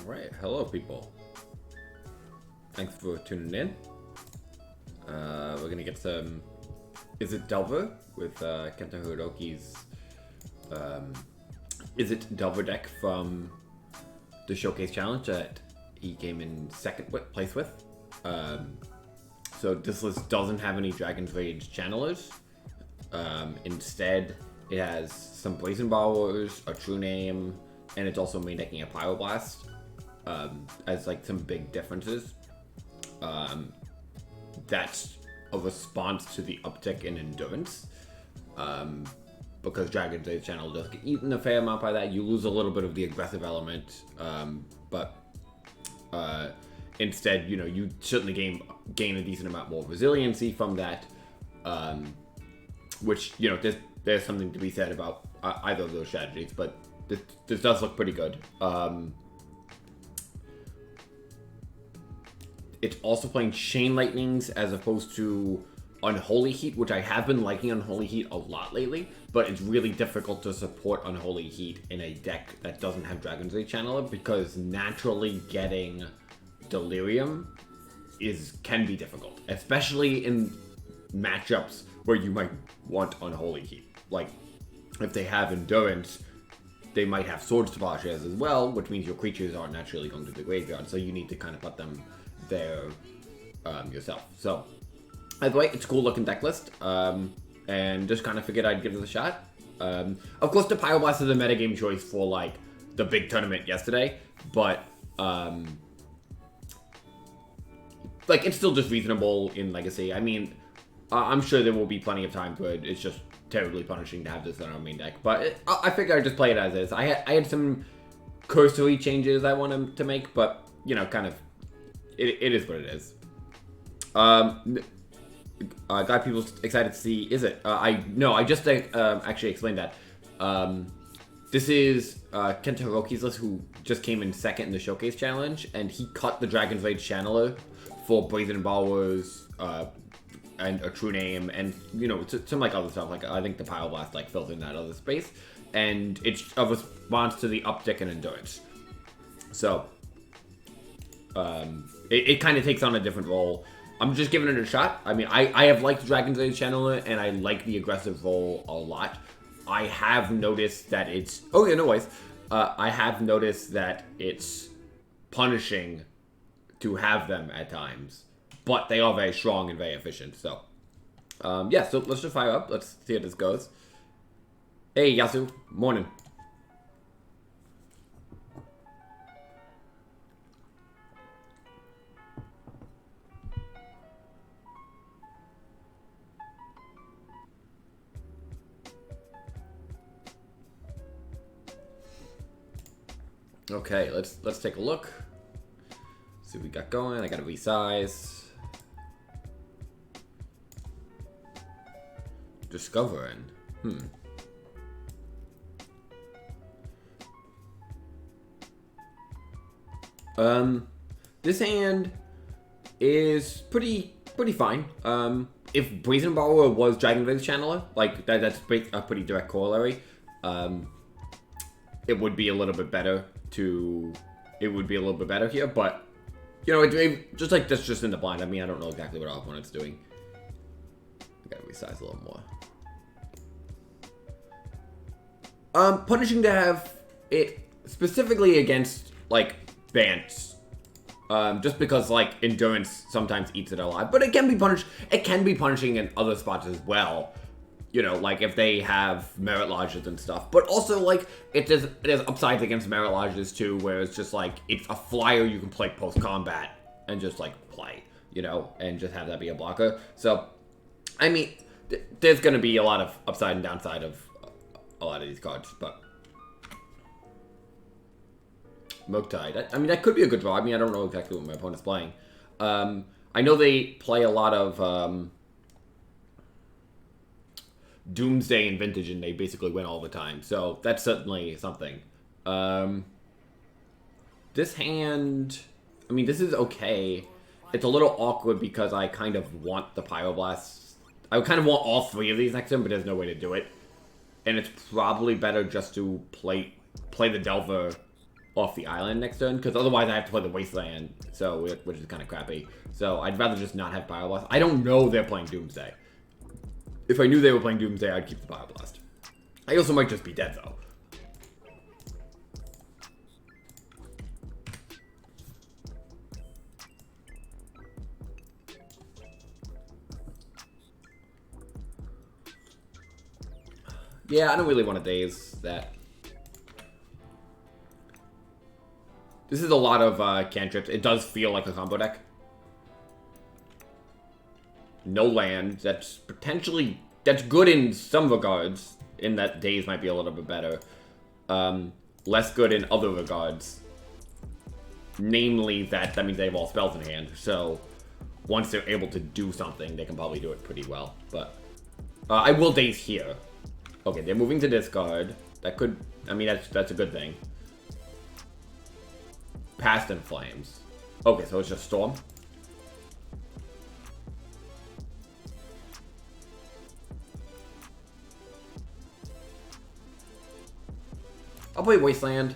Alright, hello people. Thanks for tuning in. We're gonna get some Izzet Delver with Kenta Hiroki's Izzet Delver deck from the Showcase Challenge that he came in second place with. So this list doesn't have any Dragon's Rage channelers. Instead, it has some Brazen Borrowers, a True Name, and it's also main decking a Pyroblast as like some big differences. That's a response to the uptick in endurance. Because Dragon's Rage channel does get eaten a fair amount by that. You lose a little bit of the aggressive element, but instead, you know, you certainly gain a decent amount more resiliency from that, which, you know, there's something to be said about either of those strategies, but this does look pretty good. It's also playing Chain Lightnings as opposed to Unholy Heat, which I have been liking Unholy Heat a lot lately, but it's really difficult to support Unholy Heat in a deck that doesn't have Dragon's Rage Channeler, because naturally getting Delirium can be difficult, especially in matchups where you might want Unholy Heat. Like, if they have Endurance, they might have Sword Splashes as well, which means your creatures aren't naturally going to the graveyard, so you need to kind of put them there yourself. So, either way, it's a cool looking deck list, and just kind of figured I'd give it a shot. Of course, the Pyroblast is a metagame choice for, like, the big tournament yesterday, but, like, it's still just reasonable in Legacy. I mean, I'm sure there will be plenty of times where it's just terribly punishing to have this on our main deck, but I figured I'd just play it as is. I had some cursory changes I wanted to make, but, you know, kind of, it is what it is. Got people excited to see Izzet. I just actually explained that. This is Kenta Hiroki's list, who just came in second in the Showcase Challenge, and he cut the Dragon's Rage Channeler for Brazen Borrowers, and a True Name, and, you know, some like other stuff. Like, I think the Pyroblast like fills in that other space, and it's a response to the uptick in endurance. So, it kind of takes on a different role. I'm just giving it a shot. I mean, I have liked Dragon's Rage Channeler, and I like the aggressive role a lot. I have noticed that it's... Oh, yeah, no worries. I have noticed that it's punishing to have them at times, but they are very strong and very efficient. So, yeah, so let's just fire up. Let's see how this goes. Hey, Yasu. Morning. Okay, let's take a look. See what we got going. I gotta resize. Discovering. This hand is pretty fine. If Brazen Borrower was Dragon's Rage Channeler, like that's a pretty direct corollary. It would be a little bit better here, but, you know, it just like that's just in the blind. I mean, I don't know exactly what our opponent's doing. I gotta resize a little more. Punishing to have it specifically against, like, Bants. Just because, like, Endurance sometimes eats it alive, but it can be punishing in other spots as well. You know, like if they have Merit Lodges and stuff. But also, like, there's upsides against Merit Lodges too, where it's just like, it's a flyer you can play post-combat and just, like, play, you know, and just have that be a blocker. So, I mean, there's going to be a lot of upside and downside of a lot of these cards, but... Murktide. I mean, that could be a good draw. I mean, I don't know exactly what my opponent's playing. I know they play a lot of... Doomsday and Vintage, and they basically win all the time. So that's certainly something. This hand, I mean, this is okay. It's a little awkward because I kind of want the Pyroblasts. I kind of want all three of these next to him, but there's no way to do it. And it's probably better just to play the Delver off the island next turn, because otherwise I have to play the Wasteland, so which is kind of crappy. So I'd rather just not have Pyroblast. I don't know they're playing Doomsday. If I knew they were playing Doomsday, I'd keep the Pyroblast. I also might just be dead, though. Yeah, I don't really want to daze that. This is a lot of cantrips. It does feel like a combo deck. No land. That's potentially... That's good in some regards. In that daze might be a little bit better. Less good in other regards. Namely that means they have all spells in hand. So once they're able to do something, they can probably do it pretty well. But I will daze here. Okay, they're moving to discard. That could... I mean, that's a good thing. Past in Flames. Okay, so it's just Storm. I'll play Wasteland.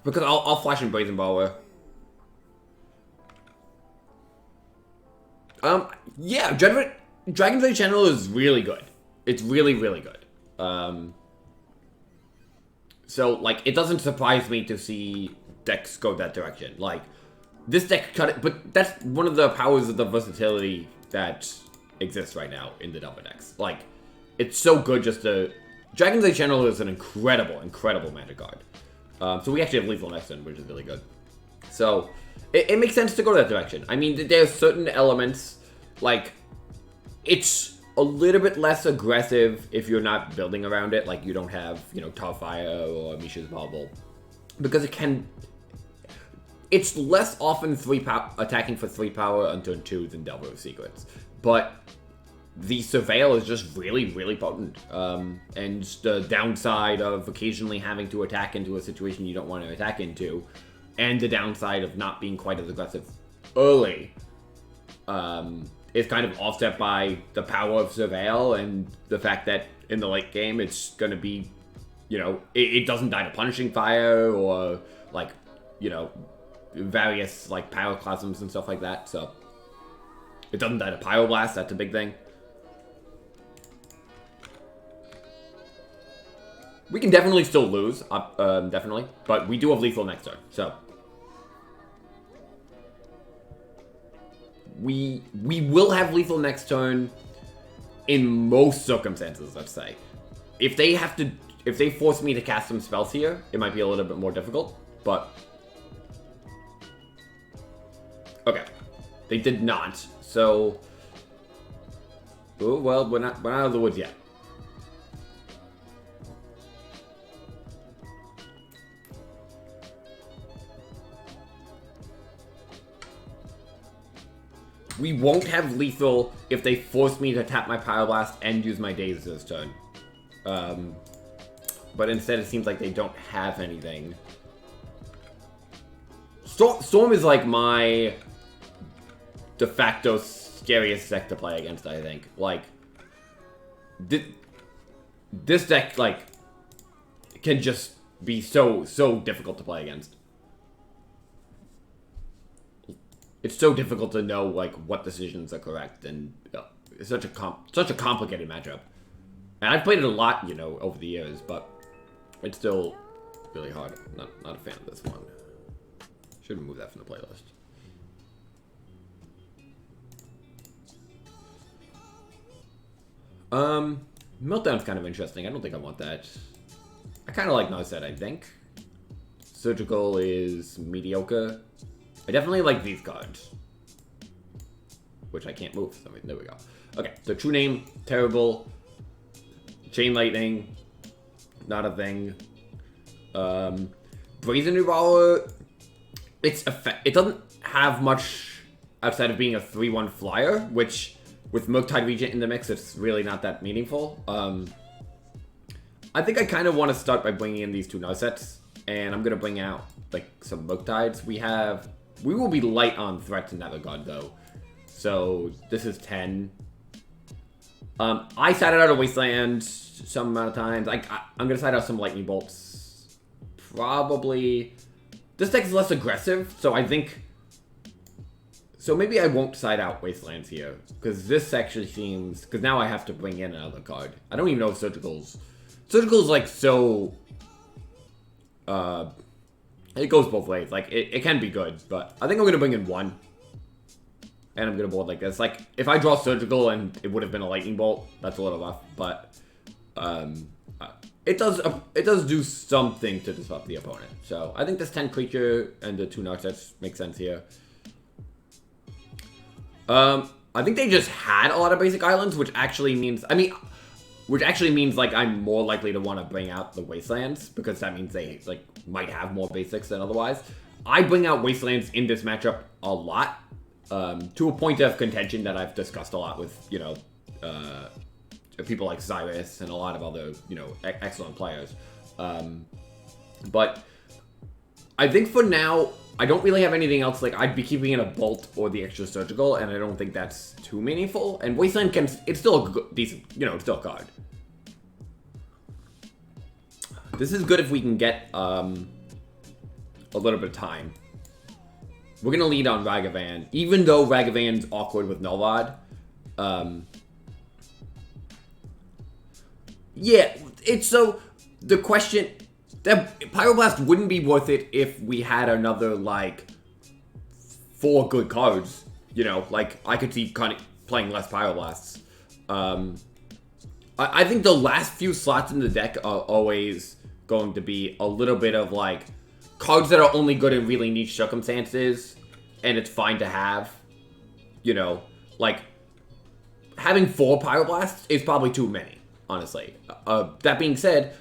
Because I'll flash in Brazen Borrower. Yeah, Dragon's Age Channel is really good. It's really, really good. So, like, it doesn't surprise me to see decks go that direction. Like, this deck cut it, but that's one of the powers of the versatility that exists right now in the Delver decks. Like, it's so good just to... Dragon's Age Channel is an incredible, incredible Magic card. So we actually have Lethal next turn, which is really good. So, it makes sense to go that direction. I mean, there's certain elements, like, it's a little bit less aggressive if you're not building around it, like you don't have, you know, Tarfire or Mishra's Bauble. Because it can... It's less often attacking for 3 power on turn 2 than Delver of Secrets. But the Surveil is just really, really potent. And the downside of occasionally having to attack into a situation you don't want to attack into, and the downside of not being quite as aggressive early, is kind of offset by the power of Surveil and the fact that in the late game it's going to be, you know, it doesn't die to Punishing Fire or, like, you know, various, like, Pyroclasms and stuff like that, so it doesn't die to Pyroblast, that's a big thing. We can definitely still lose, definitely, but we do have Lethal next turn, so... We will have Lethal next turn in most circumstances, let's say. If they force me to cast some spells here, it might be a little bit more difficult, but... Okay. They did not, so... Oh, well, we're not out of the woods yet. We won't have Lethal if they force me to tap my Pyroblast and use my Daze this turn. But instead it seems like they don't have anything. Storm is like my de facto scariest deck to play against, I think. Like, this deck, like, can just be so difficult to play against. It's so difficult to know, like, what decisions are correct, and it's such a complicated matchup. And I've played it a lot, you know, over the years, but it's still really hard. Not a fan of this one. Should remove that from the playlist. Meltdown's kind of interesting. I don't think I want that. I kind of like Narset, I think. Surgical is mediocre. I definitely like these cards. Which I can't move for some reason. There we go. Okay, so True Name, terrible. Chain Lightning, not a thing. Brazen Devourer, it doesn't have much outside of being a 3/1 flyer, which with Murktide Regent in the mix, it's really not that meaningful. I think I kind of want to start by bringing in these 2 Narsets, and I'm going to bring out like some Murktides. We will be light on threats in that regard, though. So, this is 10. I sat it out of Wasteland some amount of times. I'm going to side out some Lightning Bolts. probably... This deck is less aggressive, so I think... So maybe I won't side out Wastelands here, because this actually seems... Because now I have to bring in another card. I don't even know if Surgical's... Surgical's, like, so... It goes both ways. Like, it can be good, but I think I'm going to bring in one. And I'm going to board like this. Like, if I draw Surgical and it would have been a Lightning Bolt, that's a little rough, but... It does do something to disrupt the opponent. So, I think this 10 creature and the 2 Narcets make sense here. I think they just had a lot of basic islands, which actually means... Which actually means, like, I'm more likely to want to bring out the Wastelands, because that means they, like, might have more basics than otherwise. I bring out Wastelands in this matchup a lot, to a point of contention that I've discussed a lot with, you know, people like Cyrus and a lot of other, you know, excellent players. But I think for now, I don't really have anything else. Like, I'd be keeping in a Bolt or the extra Surgical, and I don't think that's too meaningful. And Wasteland it's still a decent, you know, it's still a card. This is good if we can get a little bit of time. We're going to lead on Ragavan, even though Ragavan's awkward with Null Rod. Yeah, it's so... The question... That Pyroblast wouldn't be worth it if we had another, like, 4 good cards. You know, like, I could see kind of playing less Pyroblasts. I think the last few slots in the deck are always going to be a little bit of, like, cards that are only good in really niche circumstances, and it's fine to have. You know, like, having 4 Pyroblasts is probably too many. Honestly. That being said,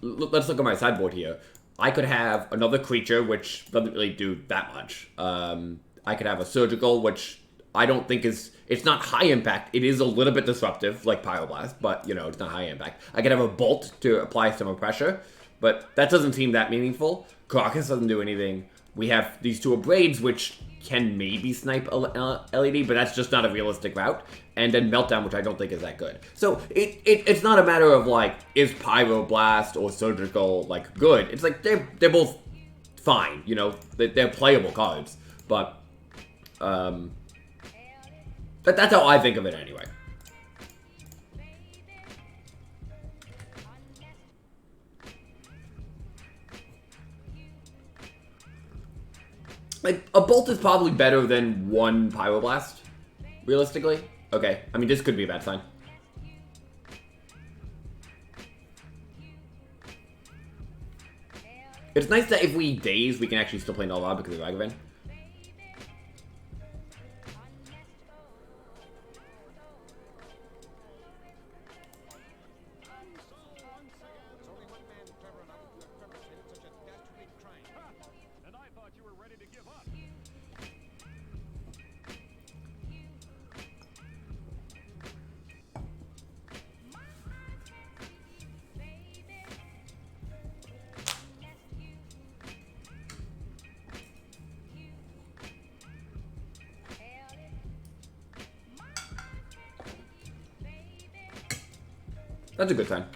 let's look at my sideboard here. I could have another creature, which doesn't really do that much. I could have a Surgical, which I don't think is... It's not high impact. It is a little bit disruptive, like Pyroblast, but, you know, it's not high impact. I could have a Bolt to apply some pressure, but that doesn't seem that meaningful. Crocus doesn't do anything. We have these 2 Abrades, which can maybe snipe a LED, but that's just not a realistic route. And then Meltdown, which I don't think is that good. So it's not a matter of, like, is Pyroblast or Surgical, like, good. It's like, they're both fine, you know? They're playable cards. But that's how I think of it anyway. Like, a Bolt is probably better than 1 Pyroblast, realistically. Okay, I mean, this could be a bad sign. It's nice that if we daze, we can actually still play Null Rod because of Ragavan. That's a good sign.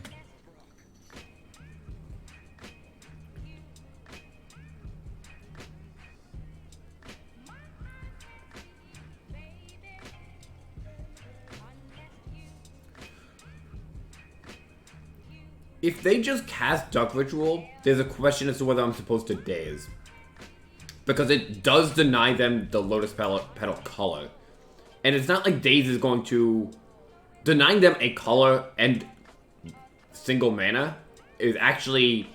If they just cast Duck Ritual, there's a question as to whether I'm supposed to daze. Because it does deny them the Lotus Petal color. And it's not like Daze is going to... Denying them a color and single mana is actually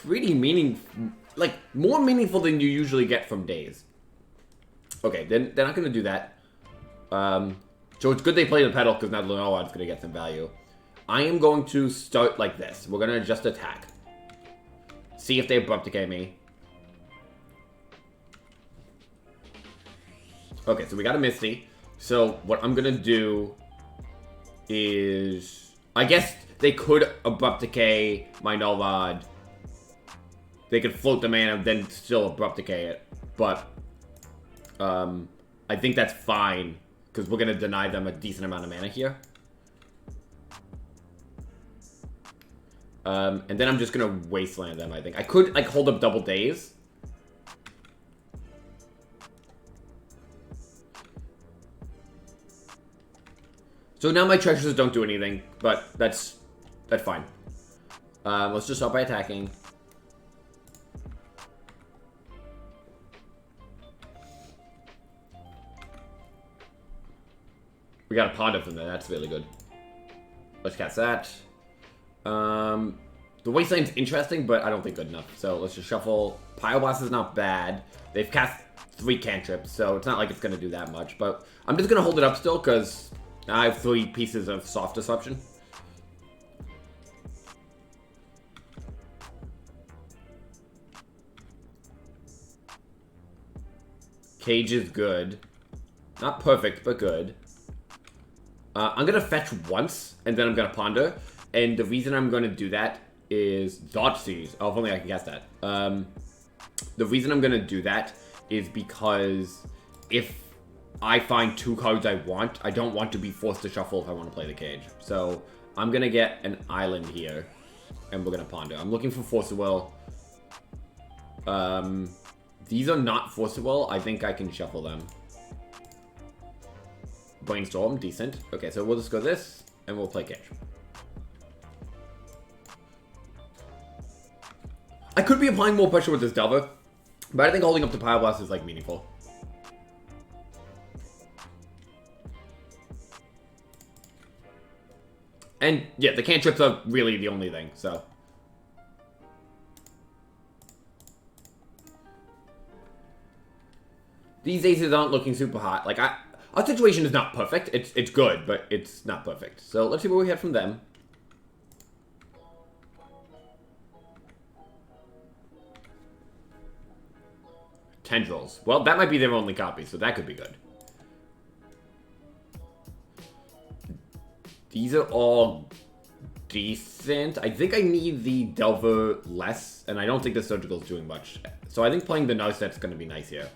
pretty meaningful. Like, more meaningful than you usually get from Daze. Okay, then they're not going to do that. So it's good they play the Petal because now the Null Rod's going to get some value. I am going to start like this. We're going to just attack. See if they abrupt decay me. Okay, so we got a Misty. So what I'm going to do is... I guess they could abrupt decay my Null Rod. They could float the mana, then still abrupt decay it. But I think that's fine, because we're going to deny them a decent amount of mana here. And then I'm just gonna wasteland them, I think. I could, like, hold up double days. So now my treasures don't do anything, but that's fine. Let's just start by attacking. We got a ponder from there, that's really good. Let's cast that. The Wasteland's interesting, but I don't think good enough. So let's just shuffle. Pyroblast is not bad. They've cast 3 cantrips, so it's not like it's going to do that much. But I'm just going to hold it up still, because I have 3 pieces of soft disruption. Cage is good. Not perfect, but good. I'm going to fetch once, and then I'm going to ponder. And the reason I'm going to do that is Thoughtseize. Oh, if only I can guess that. The reason I'm going to do that is because if I find 2 cards I want, I don't want to be forced to shuffle if I want to play the cage. So I'm going to get an island here, and we're going to ponder. I'm looking for Force of Will. These are not Force of Will. I think I can shuffle them. Brainstorm, decent. Okay, so we'll just go this, and we'll play cage. I could be applying more pressure with this Delver, but I think holding up the Pyroblast is, like, meaningful. And, yeah, the cantrips are really the only thing, so. These aces aren't looking super hot. Like, our situation is not perfect. It's good, but it's not perfect. So, let's see what we have from them. Tendrils. Well, that might be their only copy, so that could be good. These are all decent. I think I need the Delver less, and I don't think the Surgical is doing much. So I think playing the Narset's going to be nice here.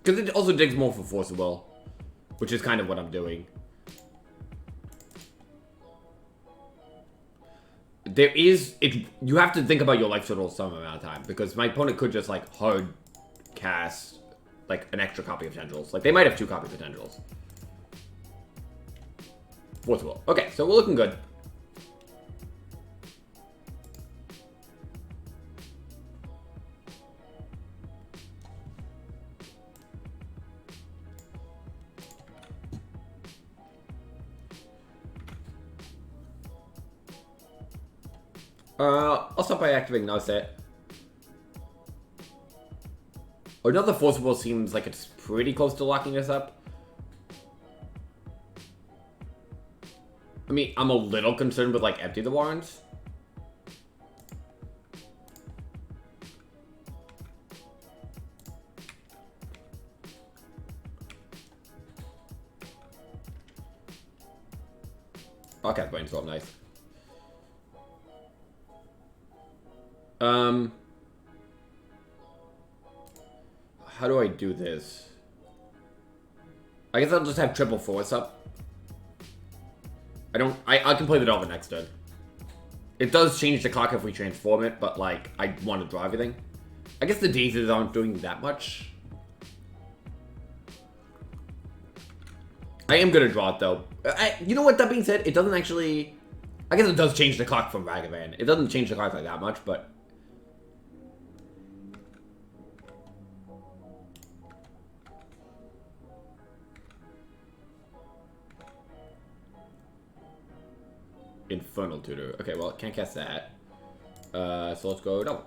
Because it also digs more for Force of Will, which is kind of what I'm doing. There is, you have to think about your life total some amount of time, because my opponent could just, like, hard cast, like, an extra copy of Tendrils. Like, they might have 2 copies of Tendrils. Force of Will. Okay, so we're looking good. I'll start by activating Narset. Another Force of Will seems like it's pretty close to locking us up. I mean, I'm a little concerned with, like, Empty the Warrens. Okay, Brainstorm, nice. How do I do this? I guess I'll just have triple Force up. I can play the Delver next turn. It does change the clock if we transform it, but, like, I want to draw everything. I guess the daisies aren't doing that much. I am gonna draw it, though. You know what, that being said, it doesn't actually... I guess it does change the clock from Ragavan. It doesn't change the clock like that much, but... Infernal Tutor. Okay, well, can't cast that. So let's go double.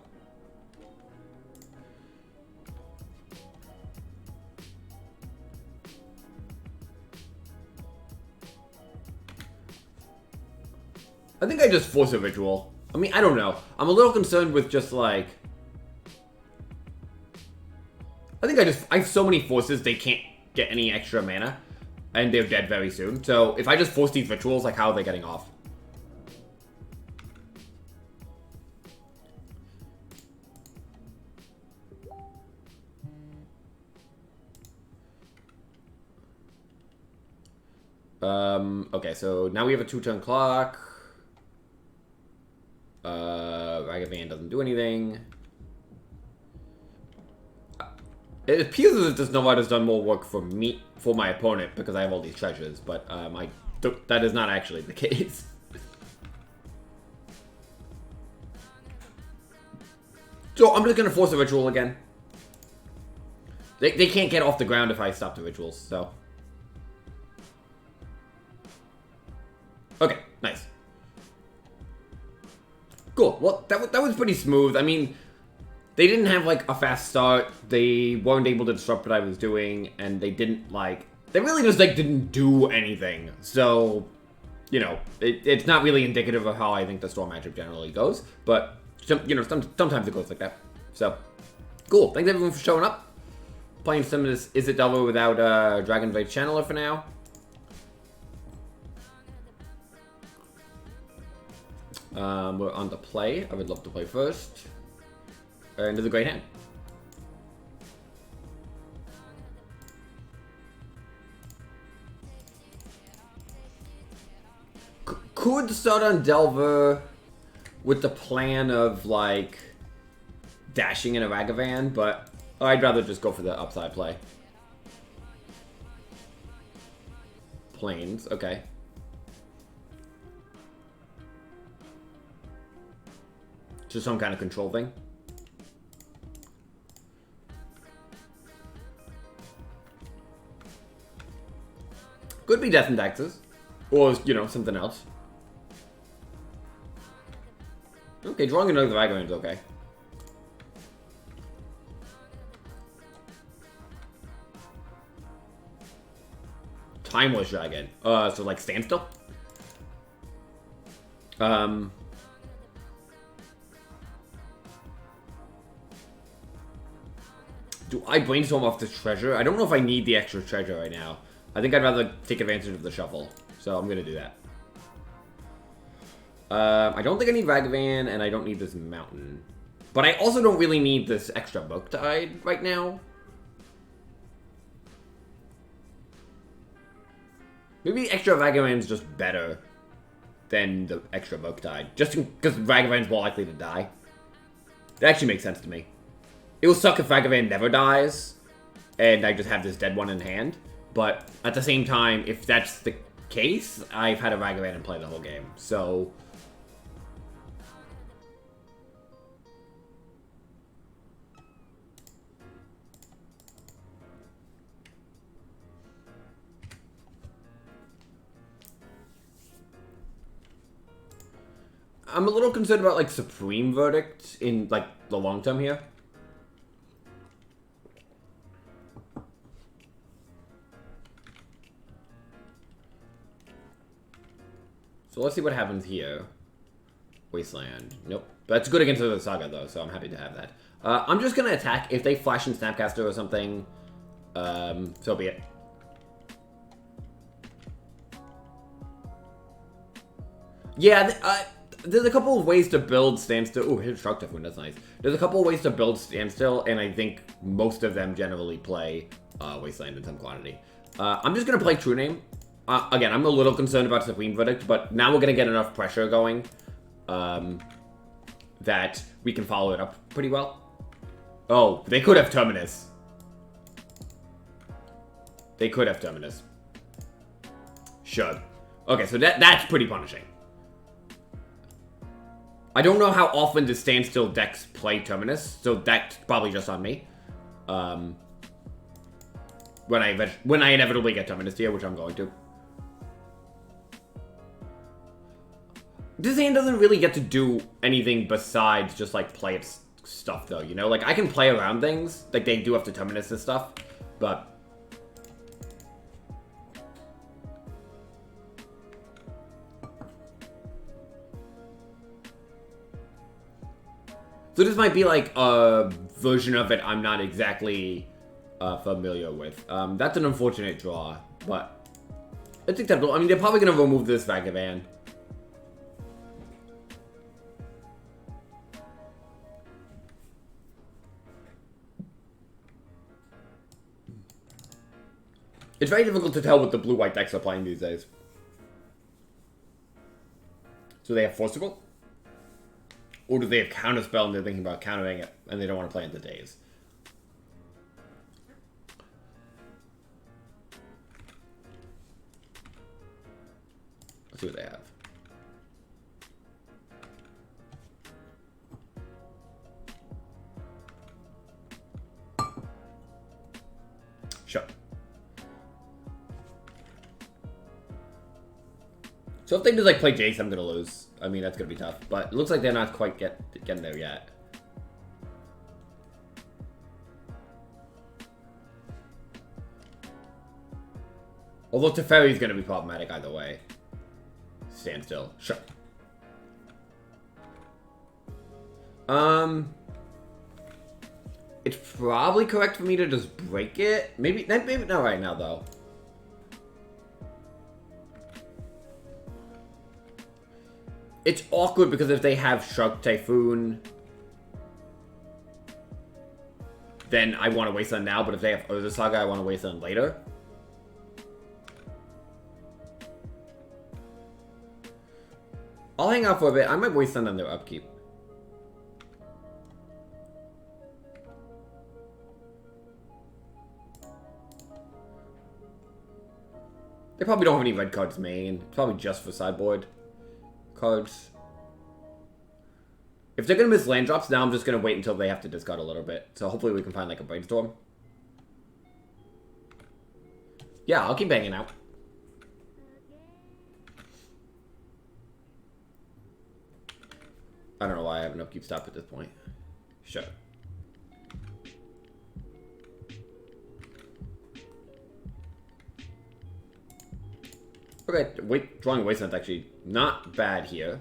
I think I just force a ritual. I mean, I don't know. I'm a little concerned with just, like... I have so many forces, they can't get any extra mana. And they're dead very soon. So, if I just force these rituals, like, how are they getting off? Okay, so now we have a 2-turn clock. Ragavan doesn't do anything. It appears as if this Nomad has done more work for me, for my opponent, because I have all these treasures, but that is not actually the case. So I'm just gonna force a ritual again. They can't get off the ground if I stop the rituals, so. Okay, nice. Cool, well, that was pretty smooth. I mean, they didn't have, like, a fast start. They weren't able to disrupt what I was doing, and they didn't, like... They really just, like, didn't do anything. So, you know, it's not really indicative of how I think the Storm matchup generally goes, but, you know, sometimes it goes like that. So, cool. Thanks, everyone, for showing up. Playing some of this Izzet Delver without Dragon Blade Channeler for now. We're on to play. I would love to play first. Into the Great Hand. Could start on Delver with the plan of, like, dashing in a Ragavan, but I'd rather just go for the upside play. Plains, okay. Just some kind of control thing. Could be Death and Taxes. Or, you know, something else. Okay, drawing another Ragavan's okay. Timeless Dragon. So like standstill? Do I brainstorm off this treasure? I don't know if I need the extra treasure right now. I think I'd rather take advantage of the shuffle. So I'm gonna do that. I don't think I need Ragavan, and I don't need this mountain. But I also don't really need this extra Book Tide right now. Maybe extra Ragavan's just better than the extra Book Tide. Just because Ragavan's more likely to die. That actually makes sense to me. It will suck if Ragavan never dies, and I just have this dead one in hand. But at the same time, if that's the case, I've had a Ragavan in play the whole game. So... I'm a little concerned about, like, Supreme Verdict in, like, the long term here. So let's see what happens here. Wasteland. Nope. That's good against the Saga, though, so I'm happy to have that. I'm just gonna attack. If they flash in Snapcaster or something, so be it. Yeah, there's a couple of ways to build Standstill. Ooh, here's Shark Typhoon, that's nice. There's a couple of ways to build Standstill, and I think most of them generally play Wasteland in some quantity. I'm just gonna play True Name. Again, I'm a little concerned about Supreme Verdict, but now we're gonna get enough pressure going that we can follow it up pretty well. Oh, they could have Terminus. They could have Terminus. Sure. Okay, so that's pretty punishing. I don't know how often the Standstill decks play Terminus, so that's probably just on me. When I inevitably get Terminus here, which I'm going to. This hand doesn't really get to do anything besides just, like, play its stuff, though, you know? Like, I can play around things. Like, they do have to Terminus and stuff, but... So this might be, like, a version of it I'm not exactly familiar with. That's an unfortunate draw, but it's acceptable. I mean, they're probably going to remove this Ragavan. It's very difficult to tell what the blue-white decks are playing these days. So they have Forcible? Or do they have Counterspell and they're thinking about countering it and they don't want to play into Daze? Let's see what they have. Sure. So if they just like play Jace, I'm gonna lose. I mean, that's gonna be tough. But it looks like they're not quite getting there yet. Although Teferi's gonna be problematic either way. Stand still. Sure. It's probably correct for me to just break it. Maybe not right now though. It's awkward because if they have Shark Typhoon, then I want to waste them now. But if they have Urza Saga, I want to waste them later. I'll hang out for a bit. I might waste them on their upkeep. They probably don't have any red cards main. It's probably just for sideboard cards. If they're going to miss land drops, now I'm just going to wait until they have to discard a little bit. So hopefully we can find like a brainstorm. Yeah, I'll keep banging out. I don't know why I have an upkeep stop at this point. Sure. Okay, drawing Wasteland's actually not bad here.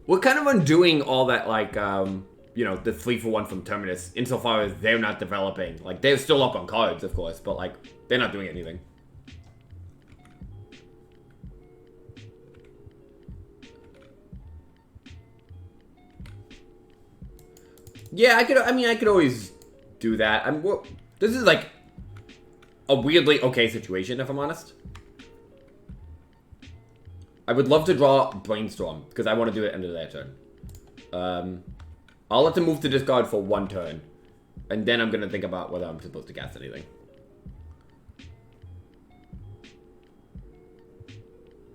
We're kind of undoing all that, like, you know, the 3-for-1 from Terminus, insofar as they're not developing. Like, they're still up on cards, of course, but, like, they're not doing anything. Yeah, I could always do that. This is, like, a weirdly okay situation, if I'm honest. I would love to draw Brainstorm, because I want to do it end of their turn. I'll let them move to discard for one turn. And then I'm going to think about whether I'm supposed to cast anything.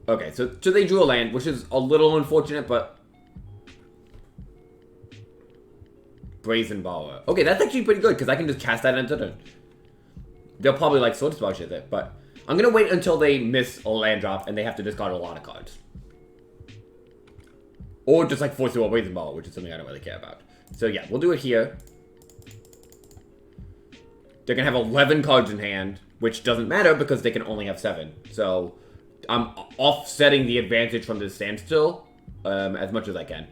Okay, so they drew a land, which is a little unfortunate, but... Brazen Borrower. Okay, that's actually pretty good, because I can just cast that into turn. They'll probably like Sword Spell shit there, but I'm gonna wait until they miss a land drop and they have to discard a lot of cards. Or just like force through a Brazen Ball, which is something I don't really care about. So yeah, we'll do it here. They're gonna have 11 cards in hand, which doesn't matter because they can only have 7. So I'm offsetting the advantage from this standstill as much as I can.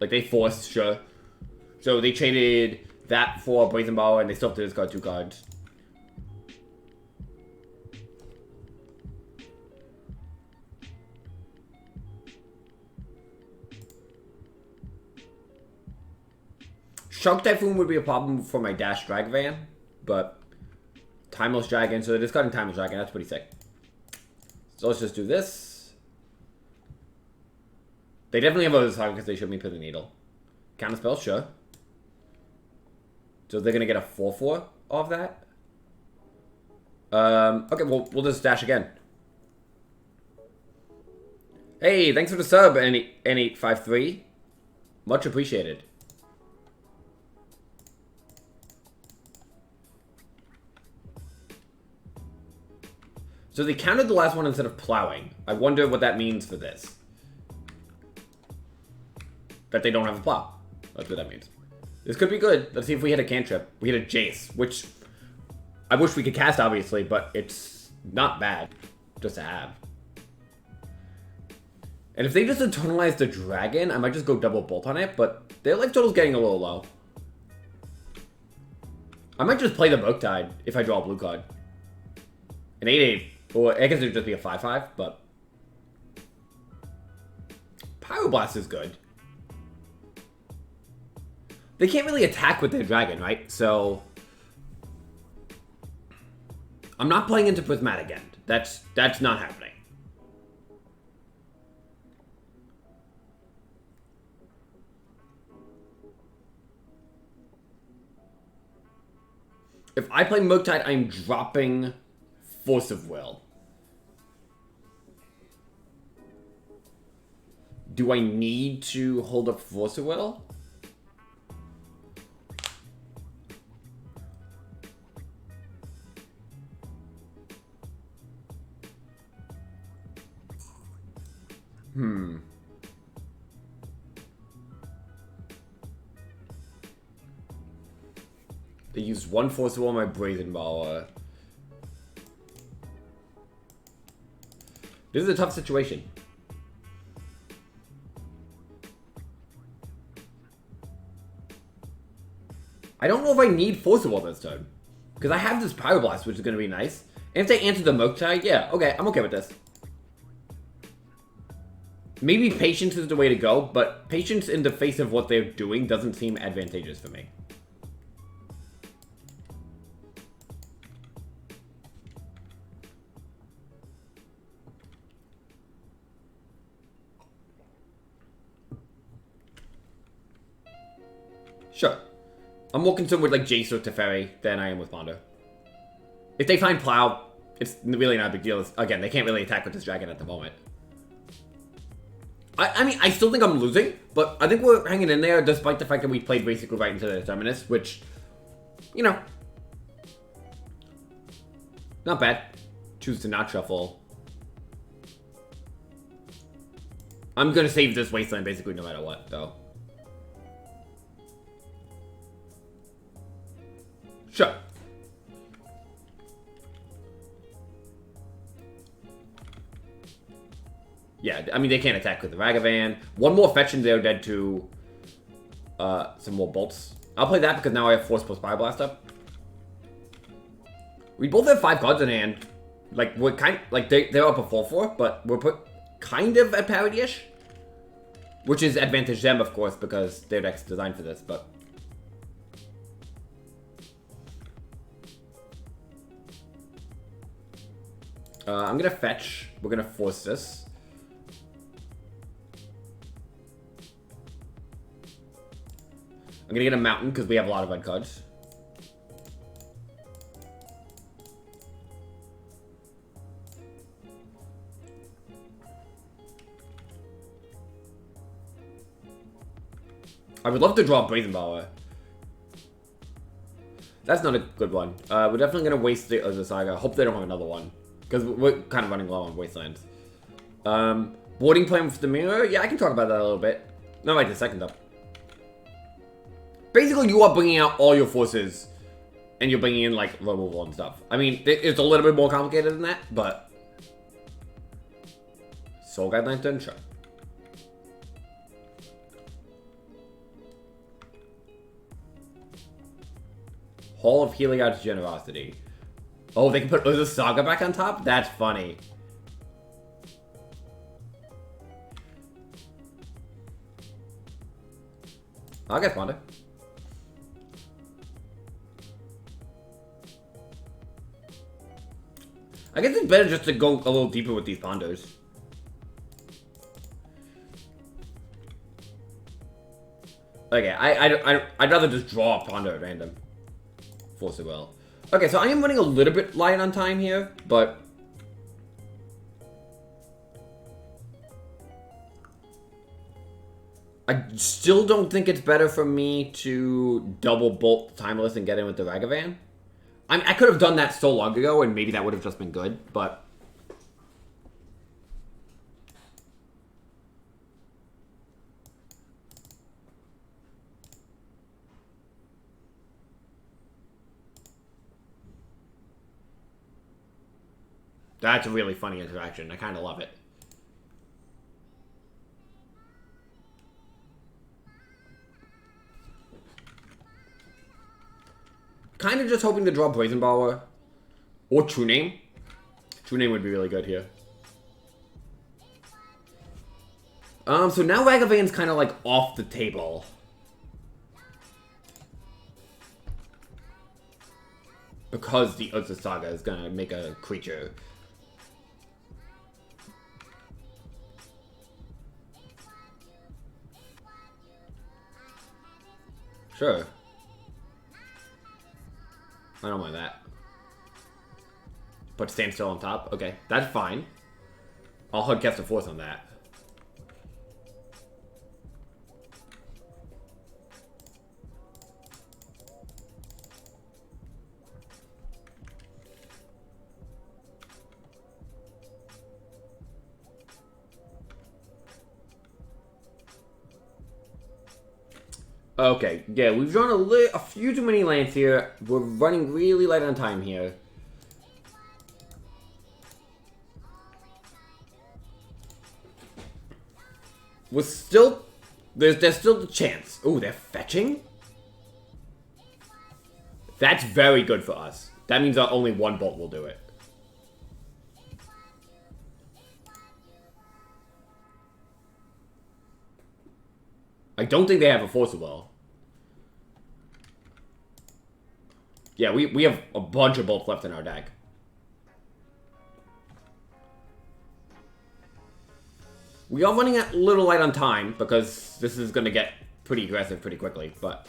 Like, they forced, sure. So they traded that for Brazen Ball, and they still have to discard 2 cards. Shark Typhoon would be a problem for my Dash Ragavan, but Timeless Dragon, so they're discarding Timeless Dragon, that's pretty sick. So let's just do this. They definitely have others because they showed me Pithing Needle. Counterspell, sure. So they're going to get a 4-4 off that. Okay, we'll just dash again. Hey, thanks for the sub, N853. Much appreciated. So they counted the last one instead of plowing. I wonder what that means for this. That they don't have a plow. That's what that means. This could be good. Let's see if we hit a cantrip. We hit a Jace, which I wish we could cast, obviously, but it's not bad just to have. And if they just internalize the dragon, I might just go double bolt on it, but their life total's getting a little low. I might just play the Murktide if I draw a blue card. An 8-8, or I guess it would just be a 5-5, but Pyroblast is good. They can't really attack with their dragon, right? So I'm not playing into Prismatic End. That's not happening. If I play Murktide, I'm dropping Force of Will. Do I need to hold up Force of Will? They used one Force of Will on my Brazen Baller. This is a tough situation. I don't know if I need Force of Will this turn. Because I have this Pyroblast, which is going to be nice. And if they answer the Murktide, yeah, okay, I'm okay with this. Maybe Patience is the way to go, but Patience in the face of what they're doing doesn't seem advantageous for me. Sure. I'm more concerned with like Jace or Teferi than I am with Mondo. If they find Plow, it's really not a big deal. Again, they can't really attack with this dragon at the moment. I mean, I still think I'm losing, but I think we're hanging in there despite the fact that we played basically right into the Terminus, which, you know, not bad. Choose to not shuffle. I'm going to save this Wasteland basically no matter what, though. Sure. Yeah, I mean, they can't attack with the Ragavan. One more fetch and they're dead to some more bolts. I'll play that because now I have Force plus Pyroblast up. We both have 5 cards in hand. Like, we're kind of, like, they're up a 4-4, but we're put kind of at parity-ish. Which is advantage them, of course, because their deck's designed for this, but... I'm gonna fetch. We're gonna force this. I'm gonna get a mountain because we have a lot of red cards. I would love to draw a Brazen Baller. That's not a good one. We're definitely gonna waste the Izzet Saga. Hope they don't have another one. Because we're kind of running low on Wastelands. Boarding plan with the mirror? Yeah, I can talk about that a little bit. No, wait, the second up. Basically, you are bringing out all your forces. And you're bringing in, like, removal and stuff. I mean, it's a little bit more complicated than that, but... Soul Guide Lantern? Sure. Hall of Heliod's Generosity. Oh, they can put Izzet Saga back on top? That's funny. I'll get Wanda. I guess it's better just to go a little deeper with these Pondos. Okay, I'd rather just draw a Pondo at random. Force of Will. Okay, so I am running a little bit light on time here, but... I still don't think it's better for me to double bolt Timeless and get in with the Ragavan. I mean, I could have done that so long ago, and maybe that would have just been good, but... That's a really funny interaction. I kind of love it. Kind of just hoping to draw Brazen Baller. Or True Name. True Name would be really good here. So now Ragavan's kind of like off the table. Because the Izzet Saga is gonna make a creature. Sure. I don't mind that. But stand still on top? Okay, that's fine. I'll hard cast a force on that. Okay, yeah, we've drawn a few too many lands here. We're running really light on time here. We're still... There's still the chance. Oh, they're fetching? That's very good for us. That means that only one bolt will do it. I don't think they have a Force of Will. Yeah, we have a bunch of bolts left in our deck. We are running a little light on time, because this is going to get pretty aggressive pretty quickly, but...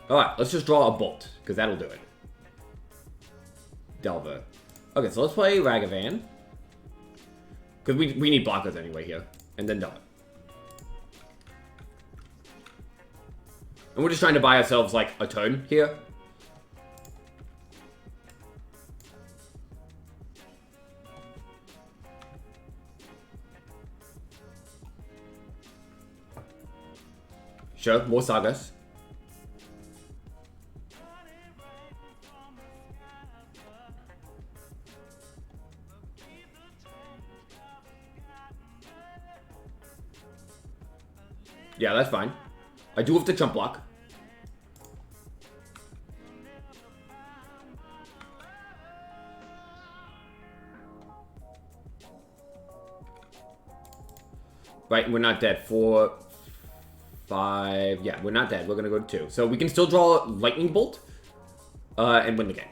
Alright, let's just draw a bolt, because that'll do it. Delver. Okay, so let's play Ragavan. Because we need blockers anyway here. And then Delver. And we're just trying to buy ourselves, like, a turn here. Sure, more sagas. Yeah, that's fine. I do have to jump block. Right, we're not dead. 4, 5... Yeah, we're not dead. We're gonna go to 2. So we can still draw Lightning Bolt. And win the game.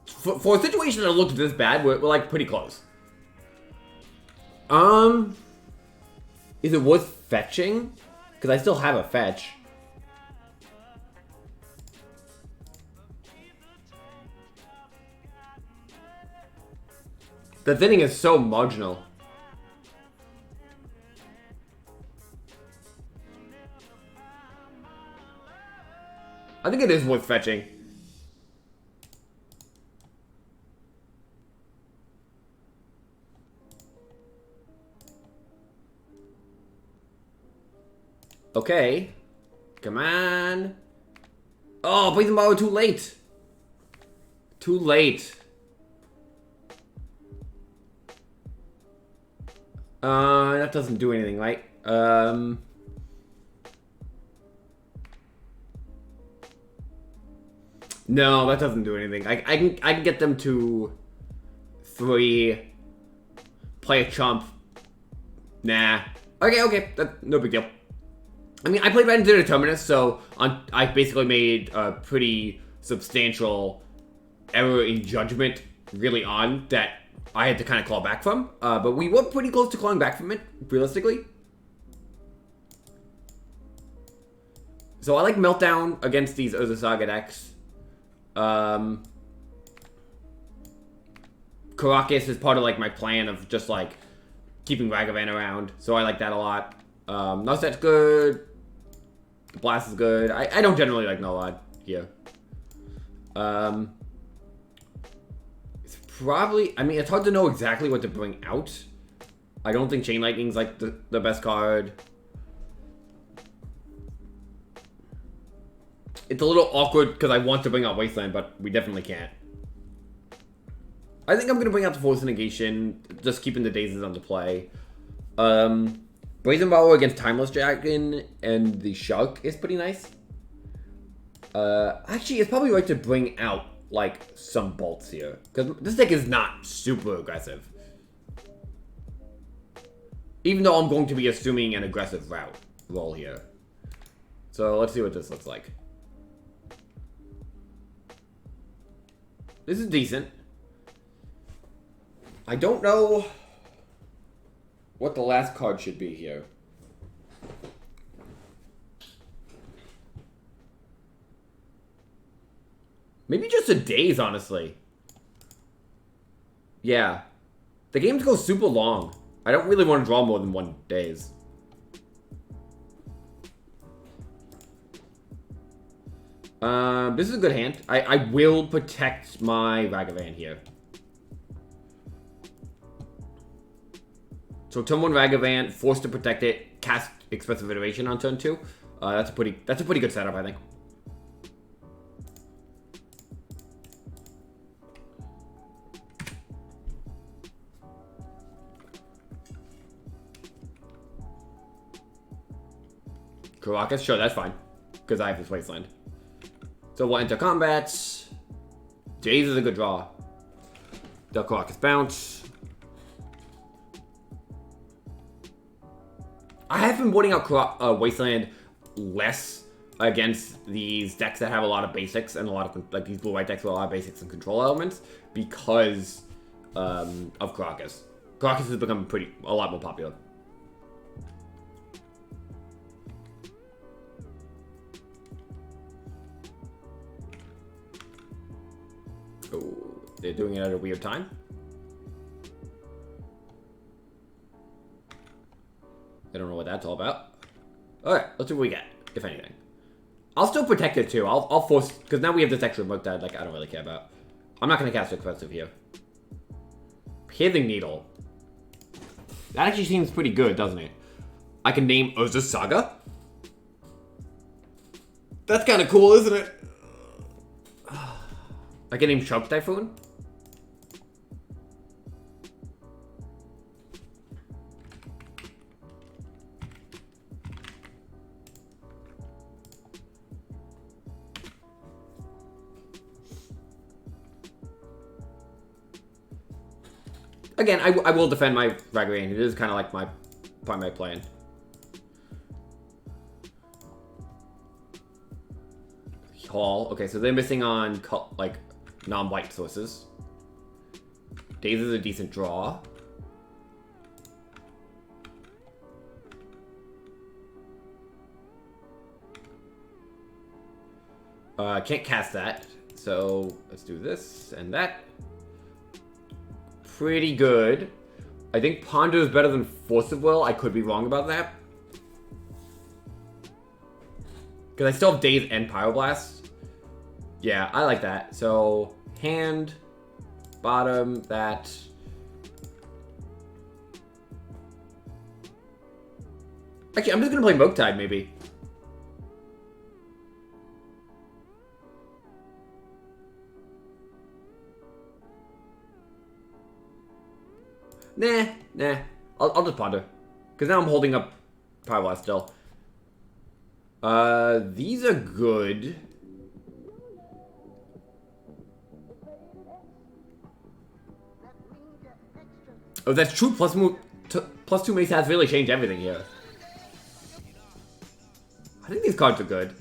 For a situation that looks this bad, we're like, pretty close. Is it worth fetching? Because I still have a fetch. The thinning is so marginal. I think it is worth fetching. Okay. Come on. Oh, Poison Borrow too late. Too late. That doesn't do anything, right? No, that doesn't do anything. I can get them to 3. Play a chump. Nah. Okay. No big deal. I mean, I played right into the Terminus, so I basically made a pretty substantial error in judgment really on that I had to kind of claw back from. But we were pretty close to clawing back from it, realistically. So I like Meltdown against these Izzet Saga decks. Caracas is part of like my plan of just like keeping Ragavan around, so I like that a lot. Nusset's good. The Blast is good. I don't generally like Nullad here. It's probably... I mean, it's hard to know exactly what to bring out. I don't think Chain Lightning's like the best card. It's a little awkward because I want to bring out Wasteland, but we definitely can't. I think I'm going to bring out the Force Negation, just keeping the Dazes on the play. Brazen Borrower against Timeless Dragon and the Shark is pretty nice. Actually, it's probably right to bring out, like, some bolts here. Because this deck is not super aggressive. Even though I'm going to be assuming an aggressive roll here. So, let's see what this looks like. This is decent. I don't know what the last card should be here. Maybe just a daze, honestly. Yeah. The games go super long. I don't really want to draw more than one daze. This is a good hand. I will protect my Ragavan here. So turn 1 Ragavan, forced to protect it, cast Expressive Iteration on turn 2. That's a pretty good setup, I think. Caracas? Sure, that's fine. Because I have this Wasteland. So we'll enter combat. Jays is a good draw. Del Caracas bounce. I have been putting out Wasteland less against these decks that have a lot of basics and a lot of, like, these blue-white decks with a lot of basics and control elements because of Caracas. Caracas has become a lot more popular. Oh, they're doing it at a weird time. I don't know what that's all about. Alright, let's see what we get, if anything. I'll still protect it too. I'll force, because now we have this extra book that, like, I don't really care about. I'm not going to cast Expressive here. Piercing Needle. That actually seems pretty good, doesn't it? I can name Izzet Saga. That's kind of cool, isn't it? I can name Shark Typhoon. Again, I will defend my Ragavan. It is kind of like my primary plan. Hall. Okay, so they're missing on, like, non-white sources. Daze is a decent draw. Can't cast that. So let's do this and that. Pretty good. I think Ponder is better than Force of Will. I could be wrong about that. Because I still have Daze and Pyroblast. Yeah, I like that. So, hand, bottom, that. Actually, I'm just going to play Moke-Tide, maybe. Nah. I'll just Ponder. Because now I'm holding up Pyroblast still. These are good. Oh, that's true. Plus 2 Mace has really changed everything here. I think these cards are good.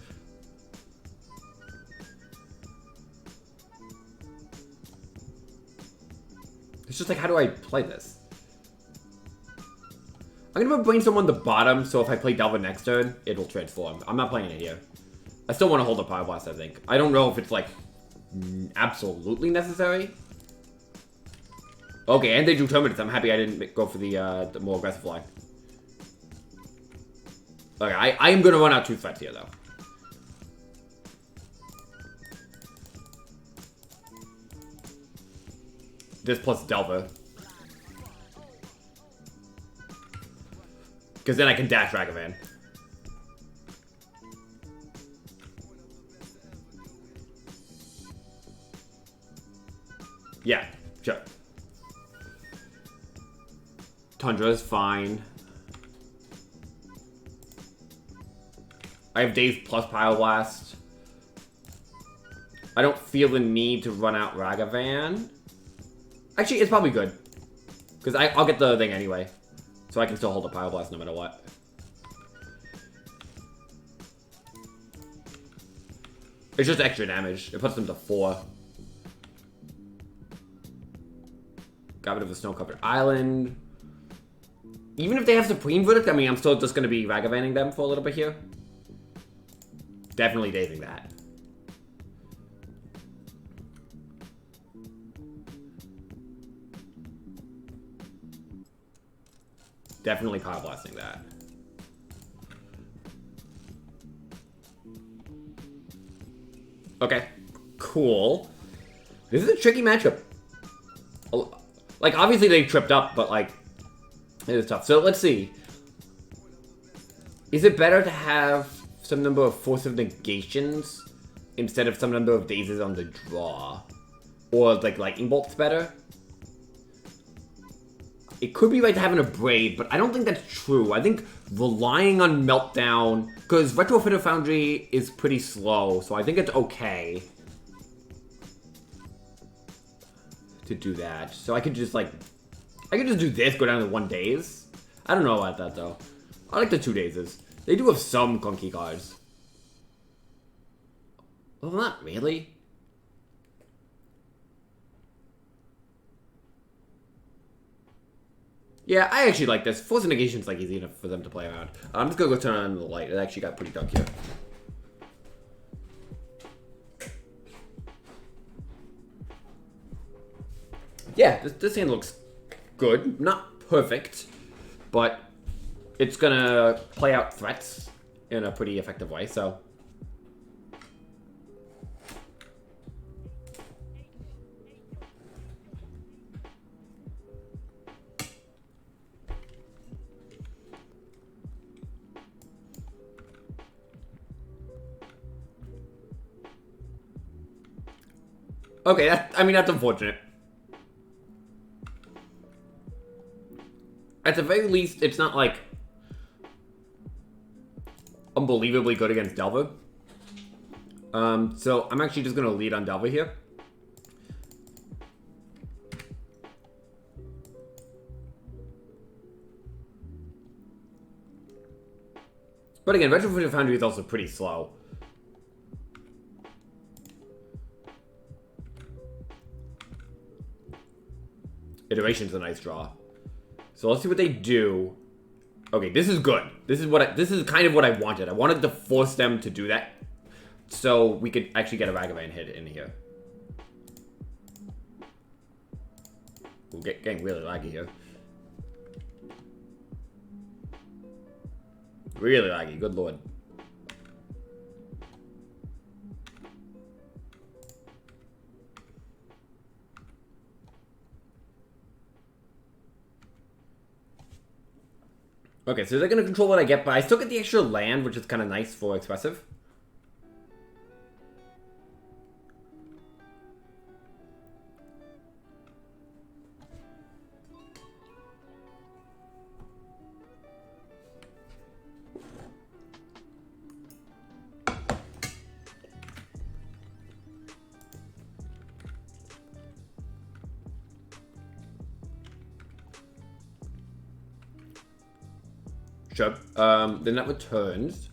It's just like, how do I play this? I'm gonna Brainstorm on the bottom, so if I play Delver next turn, it'll transform. I'm not playing it here. I still want to hold a Pyroblast, I think. I don't know if it's, like, absolutely necessary. Okay, and they drew Terminus. I'm happy I didn't go for the more aggressive line. Okay, I am going to run out 2 threats here, though. This plus Delver. Because then I can dash Ragavan. Yeah, sure. Tundra is fine. I have Daze plus Pyroblast. I don't feel the need to run out Ragavan. Actually, it's probably good. Because I'll get the thing anyway. So I can still hold a Pyroblast no matter what. It's just extra damage. It puts them to 4. Got rid of the snow-covered island. Even if they have Supreme Verdict, I mean, I'm still just going to be Ragavaning them for a little bit here. Definitely dazing that. Definitely Power Blasting that. Okay. Cool. This is a tricky matchup. Like, obviously they tripped up, but, like, it is tough. So, let's see. Is it better to have some number of Force of Negations instead of some number of Dazes on the draw? Or, like, Lightning Bolt's better? It could be right to having a Brave, but I don't think that's true. I think relying on Meltdown, because Retrofitter Foundry is pretty slow, so I think it's okay to do that. So I could just, like, I could just do this, go down to 1 daze. I don't know about that, though. I like the 2 dazes. They do have some clunky cards. Well, not really. Yeah, I actually like this. Force of Negation's like easy enough for them to play around. I'm just gonna go turn on the light. It actually got pretty dark here. Yeah, this hand looks good. Not perfect, but it's gonna play out threats in a pretty effective way, so. Okay, I mean, that's unfortunate. At the very least, it's not, like, unbelievably good against Delver. So I'm actually just going to lead on Delver here. But again, Retrofitter Foundry is also pretty slow. Iteration's a nice draw. So let's see what they do. Okay, this is good. This is kind of what I wanted. I wanted to force them to do that, so we could actually get a Ragavan hit in here. We're getting really laggy here. Really laggy. Good lord. Okay, so they're going to control what I get, but I still get the extra land, which is kind of nice for expressive. Sure. Then that returns.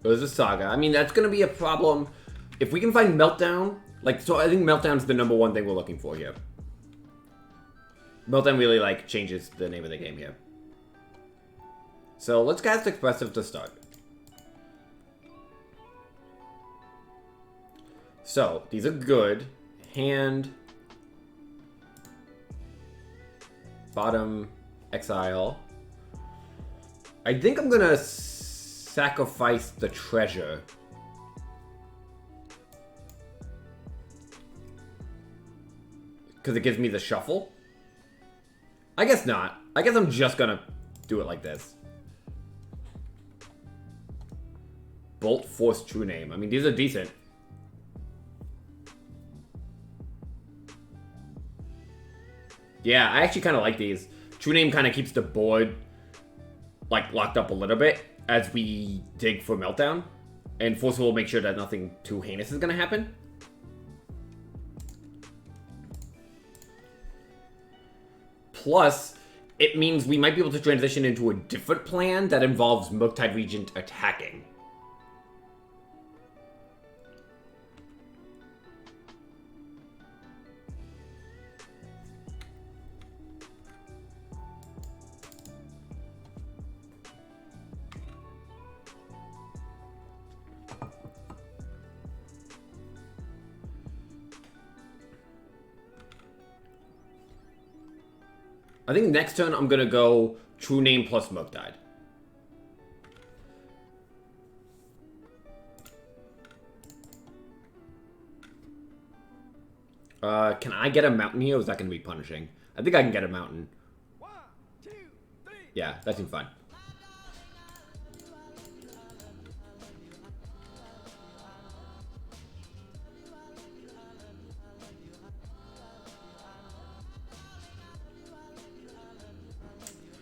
There's a Saga. I mean, that's going to be a problem. If we can find Meltdown, like, so I think Meltdown's the #1 thing we're looking for here. Meltdown really, like, changes the name of the game here. So let's cast Expressive to start. So, these are good. Hand, bottom, exile. I think I'm gonna sacrifice the treasure. Because it gives me the shuffle. I guess not. I guess I'm just gonna do it like this. Bolt, Force, True Name. I mean, these are decent. Yeah, I actually kind of like these. True Name kind of keeps the board like, locked up a little bit as we dig for Meltdown. And Forceful will make sure that nothing too heinous is going to happen. Plus, it means we might be able to transition into a different plan that involves Murktide Regent attacking. I think next turn I'm gonna go True Name plus Murktide. Can I get a mountain here, or is that gonna be punishing? I think I can get a mountain. 1, 2, 3. Yeah, that seems fine.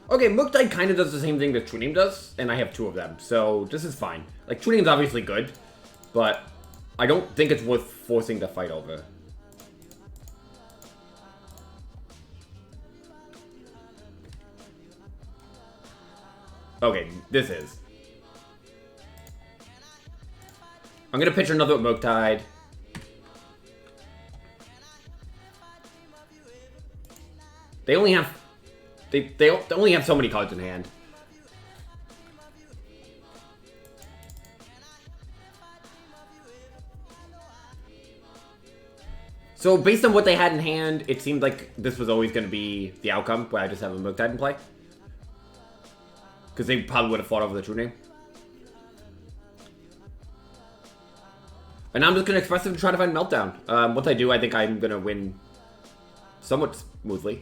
Okay, Murktide kind of does the same thing that True Name does, and I have 2 of them, so this is fine. Like, True Name's obviously good, but I don't think it's worth forcing the fight over. Okay, this is. I'm gonna pitch another Murktide. They only have... They only have so many cards in hand. So based on what they had in hand, it seemed like this was always going to be the outcome, where I just have a Murktide in play. Because they probably would have fought over the True Name. And I'm just going to express it and try to find Meltdown. Once I do, I think I'm going to win somewhat smoothly.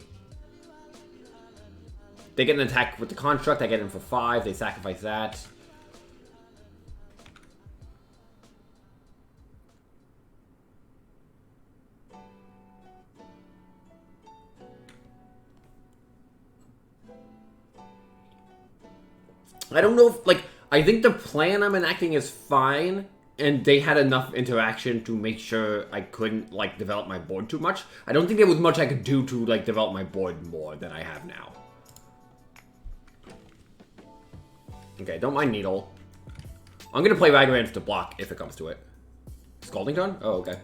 They get an attack with the Construct, I get in for 5, they sacrifice that. I don't know if, like, I think the plan I'm enacting is fine, and they had enough interaction to make sure I couldn't, like, develop my board too much. I don't think there was much I could do to, like, develop my board more than I have now. Okay, don't mind Needle. I'm gonna play Ragavan to block if it comes to it. Scalding Dawn? Oh, okay.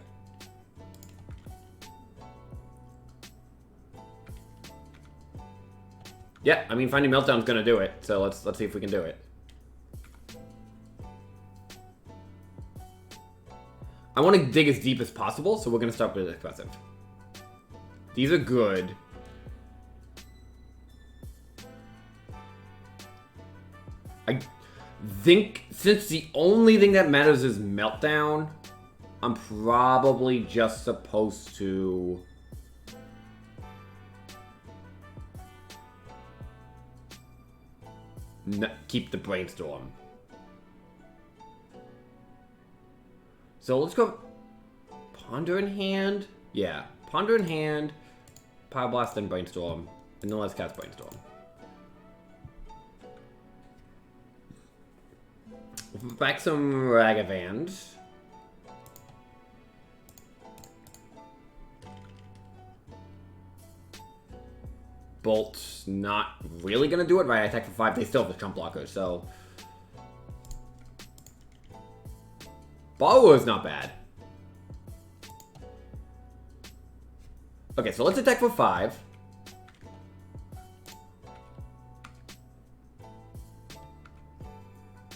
Yeah, I mean, finding Meltdown's gonna do it, so let's see if we can do it. I want to dig as deep as possible, so we're gonna start with Expressive. These are good. I think since the only thing that matters is Meltdown, I'm probably just supposed to... keep the Brainstorm. So let's go Ponder in hand. Yeah, Ponder in hand, Power Blast, then Brainstorm, and then let's cast Brainstorm. Back some Ragavans. Bolt's not really gonna do it, right? I attack for 5. They still have the Chump Blocker, so... Borrower's not bad. Okay, so let's attack for 5.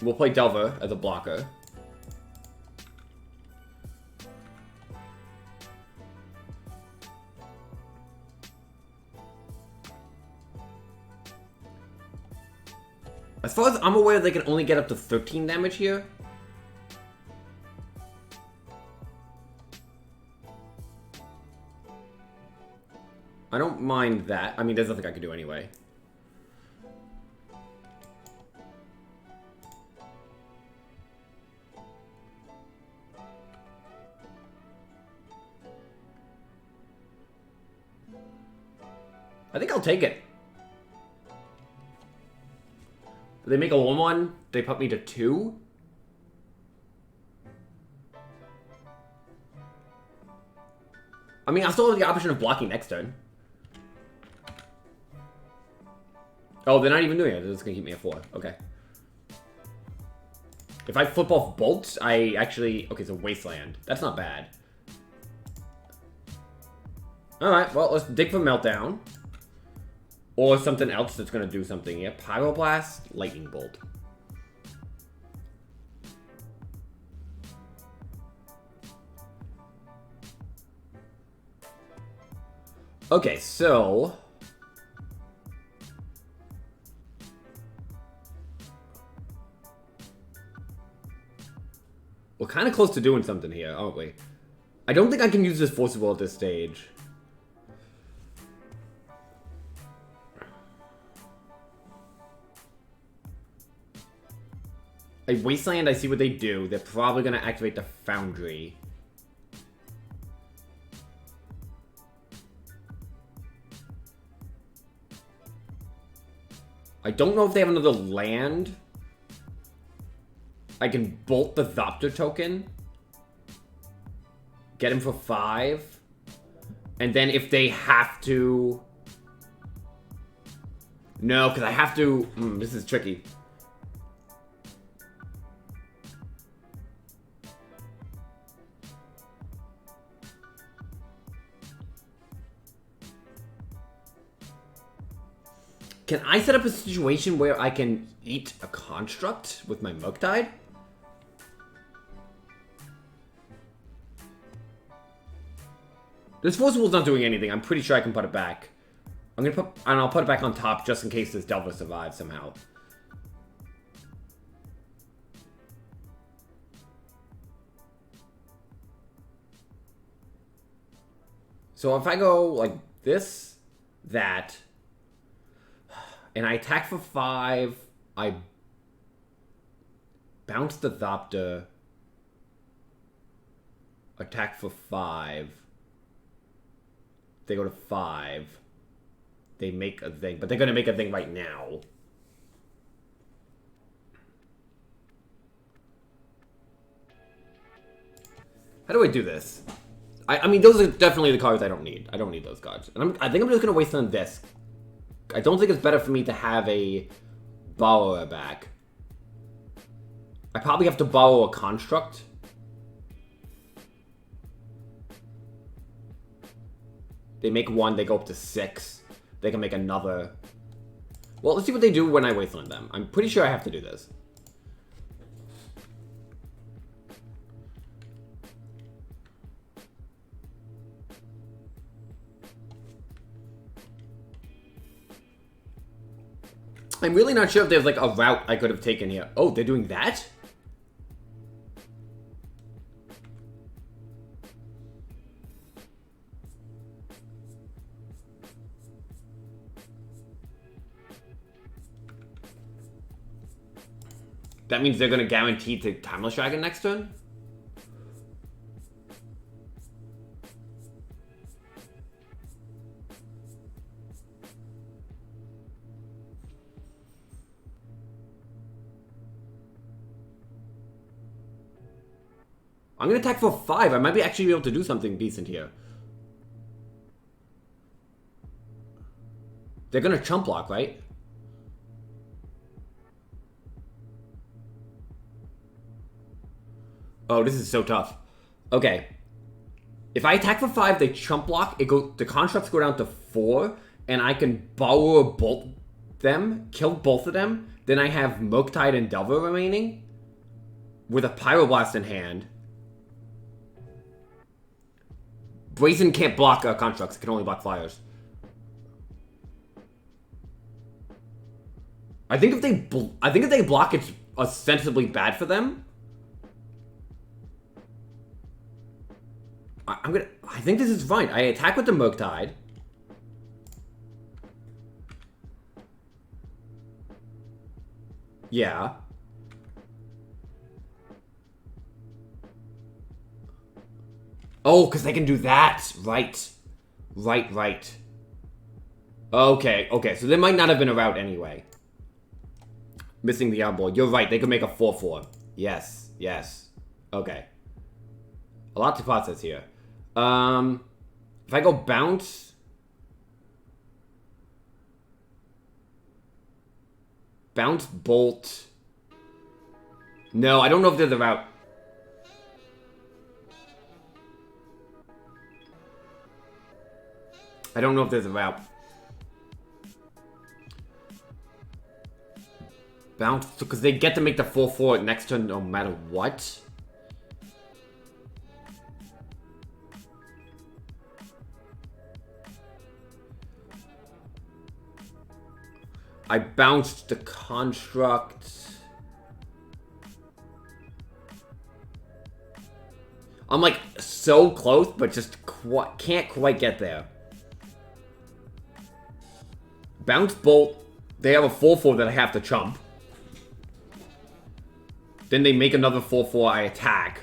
We'll play Delver as a blocker. As far as I'm aware, they can only get up to 13 damage here. I don't mind that. I mean, there's nothing I can do anyway. I think I'll take it. They make a 1/1. They put me to 2. I mean, I still have the option of blocking next turn. Oh, they're not even doing it. They're just gonna keep me at 4. Okay. If I flip off bolts, I actually... Okay, so Wasteland. That's not bad. Alright, well, let's dig for Meltdown. Or something else that's gonna do something here. Pyroblast, Lightning Bolt. Okay, so... We're kind of close to doing something here, aren't we? I don't think I can use this Forcible at this stage. A Wasteland, I see what they do. They're probably going to activate the Foundry. I don't know if they have another land. I can bolt the Thopter token. Get him for 5. And then if they have to... No, because I have to... this is tricky. Can I set up a situation where I can eat a construct with my Murktide? This Forcible's not doing anything. I'm pretty sure I can put it back. I'm gonna put... And I'll put it back on top just in case this Delver survives somehow. So if I go like this, that... And I attack for 5. I bounce the Thopter. Attack for 5. They go to 5. They make a thing. But they're going to make a thing right now. How do I do this? I mean, those are definitely the cards I don't need. I don't need those cards. And I think I'm just going to waste on this. I don't think it's better for me to have a borrower back. I probably have to borrow a construct. They make 1, they go up to 6. They can make another. Well, let's see what they do when I wasteland them. I'm pretty sure I have to do this. I'm really not sure if there's like a route I could have taken here. Oh, they're doing that? That means they're going to guarantee to Timeless Dragon next turn? I'm going to attack for 5. I might be actually be able to do something decent here. They're going to chump block, right? Oh, this is so tough. Okay. If I attack for 5, they chump block. The constructs go down to 4, and I can borrow a bolt them, kill both of them. Then I have Murktide and Delver remaining with a Pyroblast in hand. Brazen can't block constructs. It can only block flyers. I think if they block, it's ostensibly bad for them. I think this is fine. I attack with the Murktide. Yeah. Oh, because they can do that. Right. Right. Okay. So there might not have been a route anyway. Missing the outboard. You're right, they could make a 4-4. Yes, yes. Okay. A lot to process here. If I go bounce... Bounce, bolt... No, I don't know if there's a route. I don't know if there's a route. Bounce, because they get to make the 4-4 next turn no matter what. I bounced the construct. I'm like so close, but just can't quite get there. Bounce bolt. They have a 4-4 that I have to chump. Then they make another 4-4, I attack.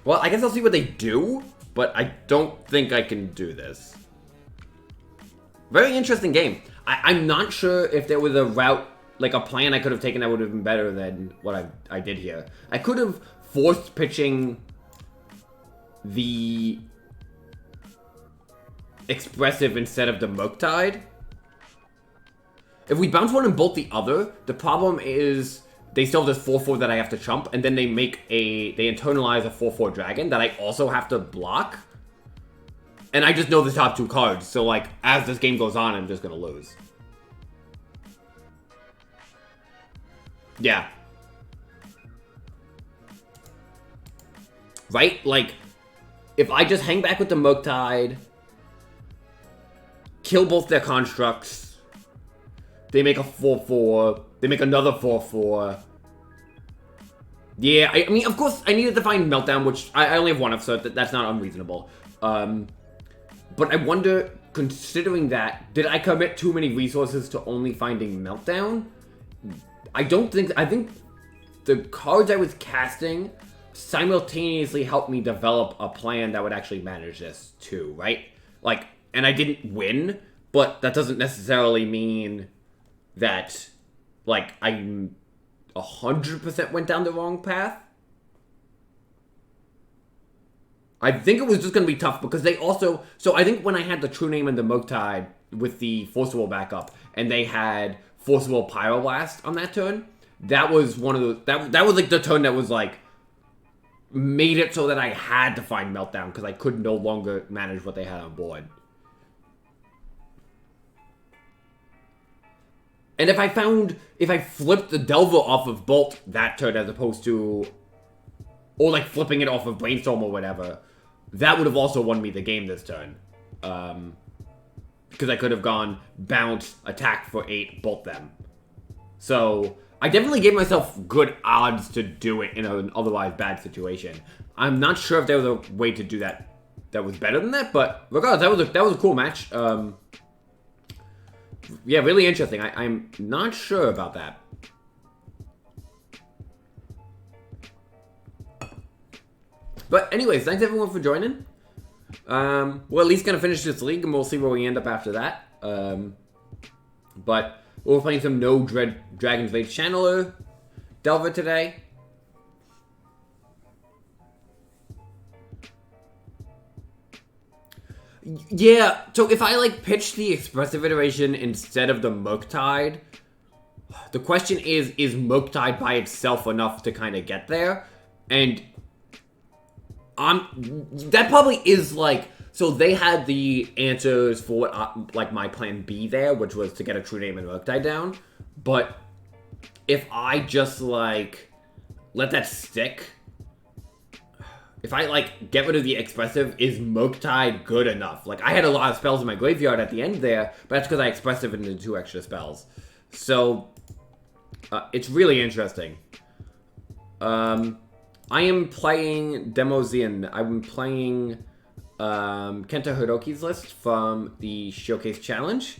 Well, I guess I'll see what they do, but I don't think I can do this. Very interesting game. I'm not sure if there was a route, like a plan I could have taken that would have been better than what I did here. I could have forced pitching the expressive instead of the Murktide. If we bounce one and bolt the other, the problem is they still have this 4-4 that I have to chump, and then they internalize a 4-4 dragon that I also have to block. And I just know the top two cards, so like, as this game goes on, I'm just gonna lose. Yeah. Right? Like, if I just hang back with the Murktide, kill both their constructs, they make a 4-4, they make another 4-4. Yeah, I mean, of course, I needed to find Meltdown, which I only have one of, so that's not unreasonable. But I wonder, considering that, did I commit too many resources to only finding Meltdown? I think the cards I was casting simultaneously helped me develop a plan that would actually manage this too, right? Like, and I didn't win, but that doesn't necessarily mean that, like, I 100% went down the wrong path. I think it was just going to be tough because they also... So I think when I had the True Name and the Murktide with the Forcible backup, and they had Forcible Pyroblast on that turn, that was one of those... That was like the turn that was like... Made it so that I had to find Meltdown because I could no longer manage what they had on board. And if I flipped the Delver off of Bolt that turn as opposed to... Or like flipping it off of Brainstorm or whatever... That would have also won me the game this turn. Because I could have gone bounce, attack for 8, bolt them. So, I definitely gave myself good odds to do it in an otherwise bad situation. I'm not sure if there was a way to do that that was better than that, but regardless, that was a cool match. Yeah, really interesting. I'm not sure about that. But anyways, thanks everyone for joining. We're at least going to finish this league, and we'll see where we end up after that. But we're playing some No Dread Dragon's Rage Channeler Delver today. Yeah, so if I like pitch the expressive iteration instead of the Murktide, the question is Murktide by itself enough to kind of get there? And that probably is like, so they had the answers for what like my plan B there, which was to get a True Name and Murktide down. But if I just like let that stick, if I like get rid of the expressive, is Murktide good enough? Like, I had a lot of spells in my graveyard at the end there, but that's because I expressive into 2 extra spells. So it's really interesting. I am playing Demozian. I'm playing Kenta Hiroki's list from the Showcase Challenge,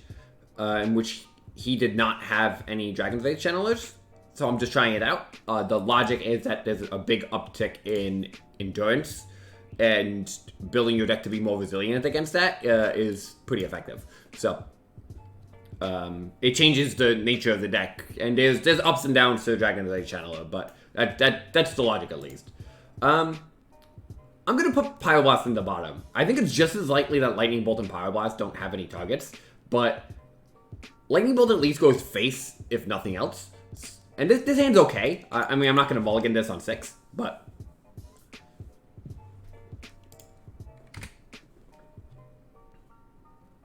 in which he did not have any Dragon's Rage Channelers, so I'm just trying it out. The logic is that there's a big uptick in endurance, and building your deck to be more resilient against that is pretty effective. So, It changes the nature of the deck, and there's ups and downs to Dragon's Age Channeler, but that's the logic at least. I'm gonna put Pyroblast in the bottom. I think it's just as likely that Lightning Bolt and Pyroblast don't have any targets, but Lightning Bolt at least goes face, if nothing else. And this hand's okay. I mean, I'm not gonna mulligan this on 6, but...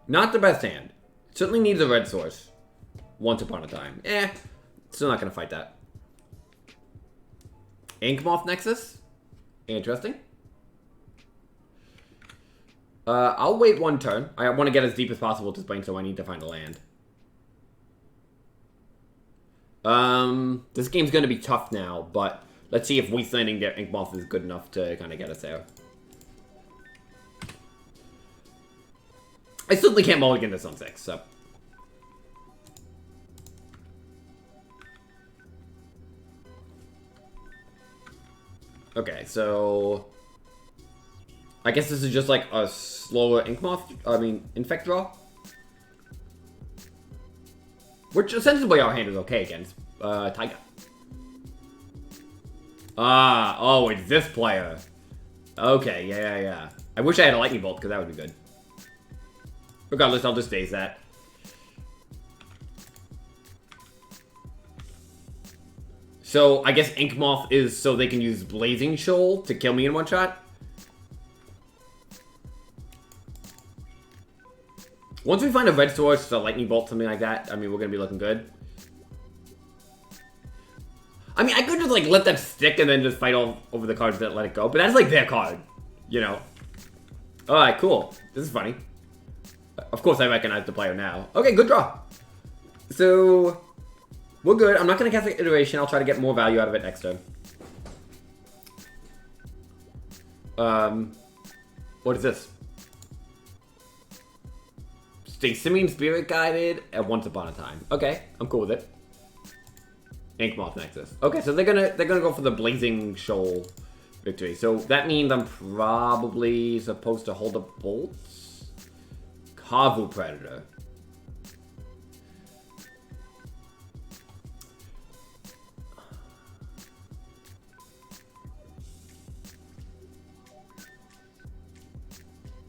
Not the best hand. Certainly needs a red source. Once upon a time. Still not gonna fight that. Inkmoth Nexus? Interesting. I'll wait one turn. I want to get as deep as possible to Plane, so I need to find a land. This game's gonna be tough now, but let's see if Wastelanding their Inkmoth is good enough to kind of get us there. I certainly can't mulligan this on 6, so... Okay, so... I guess this is just like a slower Infect draw? Which essentially our hand is okay against Taiga. Oh, it's this player. Okay, yeah. I wish I had a Lightning Bolt, because that would be good. Regardless, I'll just phase that. So, I guess Inkmoth is so they can use Blazing Shoal to kill me in one shot? Once we find a red source, a Lightning Bolt, something like that, I mean, we're gonna be looking good. I mean, I could just, like, let that stick and then just fight all over the cards that let it go, but that's, like, their card, you know? Alright, cool. This is funny. Of course, I recognize the player now. Okay, good draw. So, we're good. I'm not going to cast the Iteration. I'll try to get more value out of it next turn. What is this? Stay Simian Spirit Guided at Once Upon a Time. Okay, I'm cool with it. Inkmoth Nexus. Okay, so they're gonna go for the Blazing Shoal victory. So that means I'm probably supposed to hold a Bolt. Kavu Predator.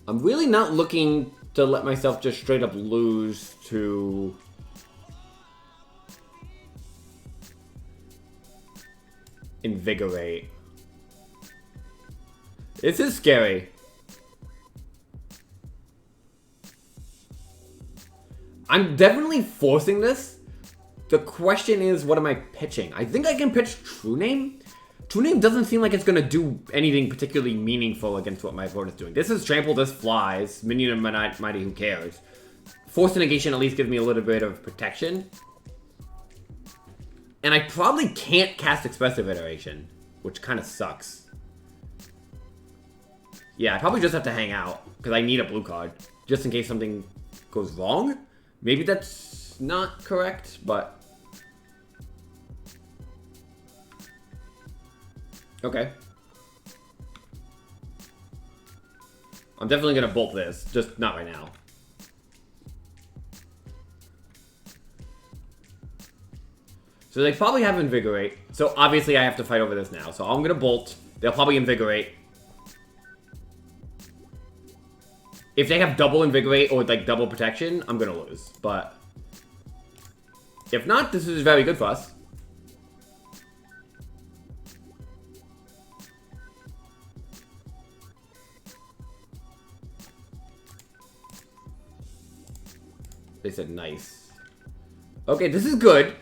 I'm really not looking to let myself just straight up lose to... Invigorate. This is scary. I'm definitely forcing this. The question is, what am I pitching? I think I can pitch True Name. True Name doesn't seem like it's going to do anything particularly meaningful against what my opponent's doing. This is Trample, this flies. Minion of Mighty, who cares? Force Negation at least gives me a little bit of protection. And I probably can't cast Expressive Iteration, which kind of sucks. Yeah, I probably just have to hang out, because I need a blue card, just in case something goes wrong. Maybe that's not correct, but... Okay. I'm definitely going to bolt this, just not right now. So they probably have Invigorate. So obviously I have to fight over this now. So I'm going to bolt. They'll probably Invigorate. If they have double Invigorate or like double protection, I'm going to lose. But if not, this is very good for us. They said nice. Okay, this is good.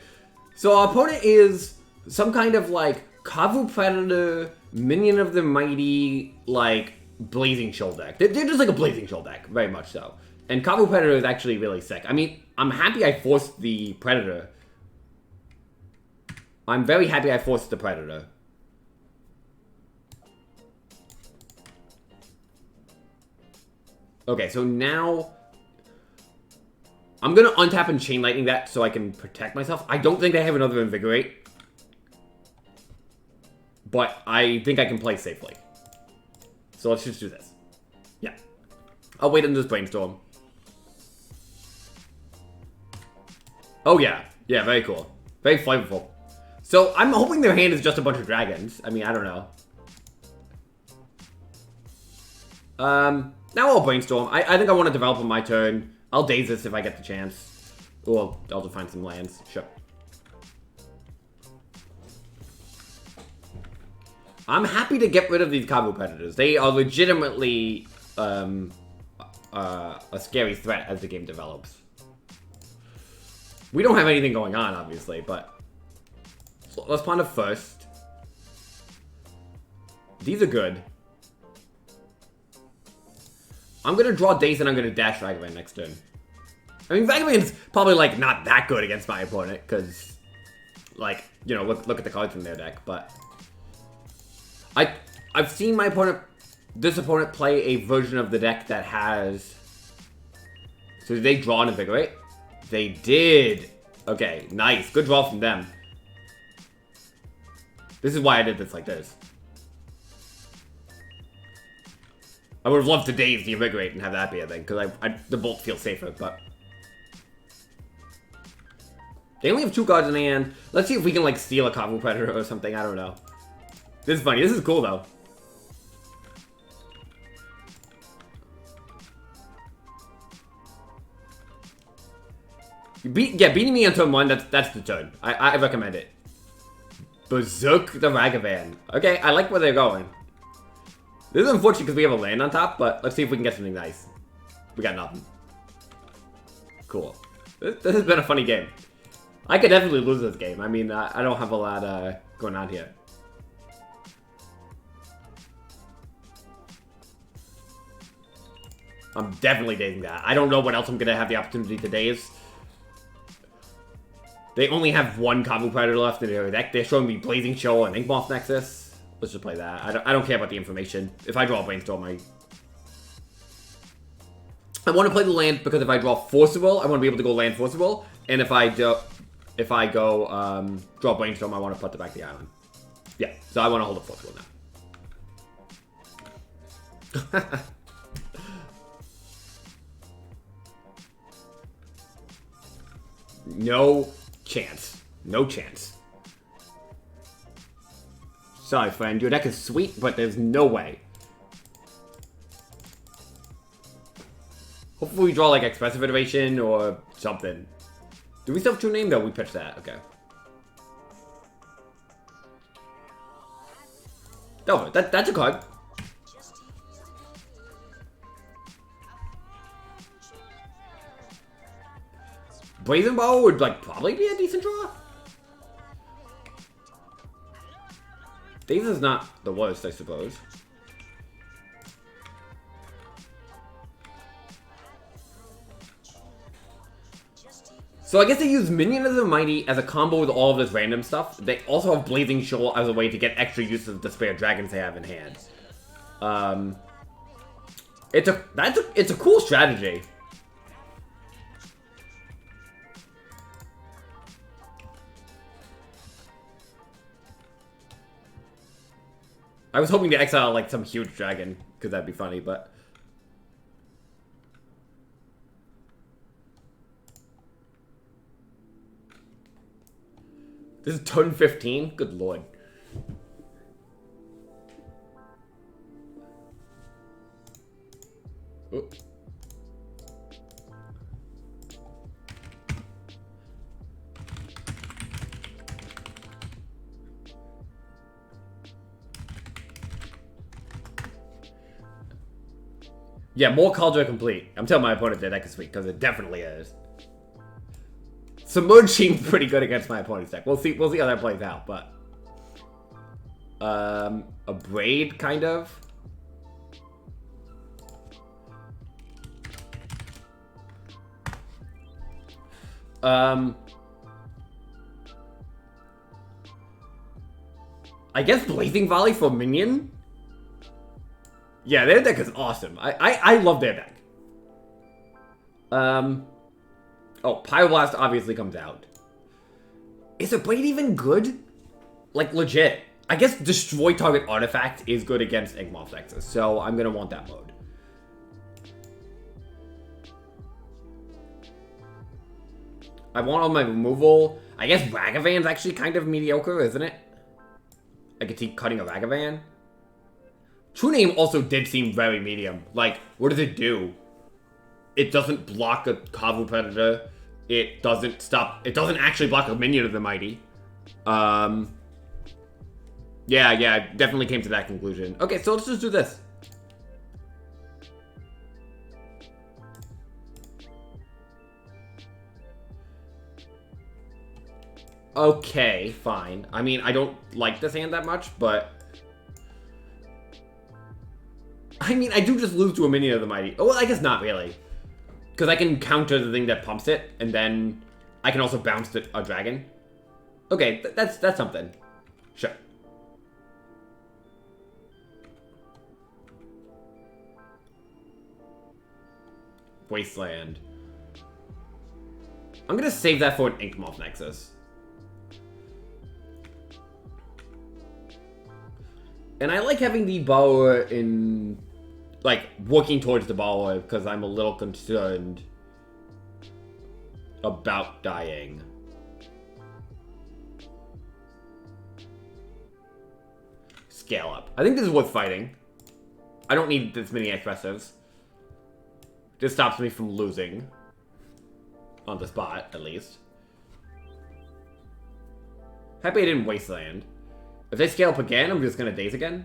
So our opponent is some kind of like Kavu Predator, Minion of the Mighty, like Blazing Shoal deck. They're just like a Blazing Shoal deck, very much so. And Kavu Predator is actually really sick. I mean, I'm happy I forced the Predator. I'm very happy I forced the Predator. Okay, so now... I'm going to untap and Chain Lightning that so I can protect myself. I don't think I have another Invigorate. But I think I can play safely. So let's just do this. Yeah. I'll wait in this Brainstorm. Oh, yeah. Yeah, very cool. Very flavorful. So, I'm hoping their hand is just a bunch of dragons. I mean, I don't know. Now I'll brainstorm. I think I want to develop on my turn. I'll daze this if I get the chance. Or I'll just find some lands. Sure. I'm happy to get rid of these combo predators. They are legitimately a scary threat as the game develops. We don't have anything going on, obviously, but so let's ponder first. These are good. I'm gonna draw Daze and I'm gonna dash Ragavan next turn. I mean, Ragavan's probably like not that good against my opponent because, like, you know, look at the cards in their deck, but I've seen this opponent play a version of the deck that has. So did they draw and invigorate? They did. Okay, nice. Good draw from them. This is why I did this like this. I would have loved to daze the invigorate and have that be a thing, because the bolt feels safer, but they only have 2 cards in the hand. Let's see if we can like steal a combo predator or something. I don't know. This is funny. This is cool though. Beating me on turn 1, that's the turn. I recommend it. Berserk the Ragavan. Okay, I like where they're going. This is unfortunate because we have a land on top, but let's see if we can get something nice. We got nothing. Cool. This has been a funny game. I could definitely lose this game. I mean, I don't have a lot going on here. I'm definitely dazing that. I don't know what else I'm going to have the opportunity to daze. They only have 1 combo predator left in their deck. They're showing me Blazing Shoal and Inkmoth Nexus. Let's just play that. I don't care about the information. If I draw a Brainstorm, I want to play the land because if I draw Forcible, I want to be able to go land Forcible. And if I go draw Brainstorm, I want to put it back the island. Yeah, so I want to hold a Forcible now. No chance. No chance. Sorry, friend. Your deck is sweet, but there's no way. Hopefully we draw, like, Expressive Iteration or something. Do we still have True Name? No, we pitched that. Okay. Oh, that's a card. Brazen Bow would, like, probably be a decent draw. Daze is not the worst, I suppose. So I guess they use Minion of the Mighty as a combo with all of this random stuff. They also have Blazing Shoal as a way to get extra use of the spare dragons they have in hand. It's a cool strategy. I was hoping to exile, like, some huge dragon, because that'd be funny, but this is turn 15? Good lord. Oops. Yeah, more cards are complete. I'm telling my opponent their deck is sweet, because it definitely is. Submerge seems pretty good against my opponent's deck. We'll see how that plays out, but a Braid, kind of. I guess Blazing Volley for Minion? Yeah, their deck is awesome. I love their deck. Oh, Pyroblast obviously comes out. Is a Blade even good? Like, legit. I guess Destroy Target Artifact is good against Inkmoth Nexus, so I'm gonna want that mode. I want all my removal. I guess Ragavan's actually kind of mediocre, isn't it? I could keep cutting a Ragavan. True Name also did seem very medium. Like, what does it do? It doesn't block a Kavu Predator. It doesn't stop. It doesn't actually block a minion of the Mighty. Yeah, I definitely came to that conclusion. Okay, so let's just do this. Okay, fine. I mean, I don't like this hand that much, but... I mean, I do just lose to a minion of the Mighty. Oh, well, I guess not really. Because I can counter the thing that pumps it, and then I can also bounce a dragon. Okay, that's something. Sure. Wasteland. I'm gonna save that for an Inkmoth Nexus. And I like having the borrower in, like, working towards the borrower because I'm a little concerned about dying. Scale up. I think this is worth fighting. I don't need this many expressives. This stops me from losing. On the spot, at least. Happy I didn't Wasteland. If they scale up again, I'm just gonna daze again.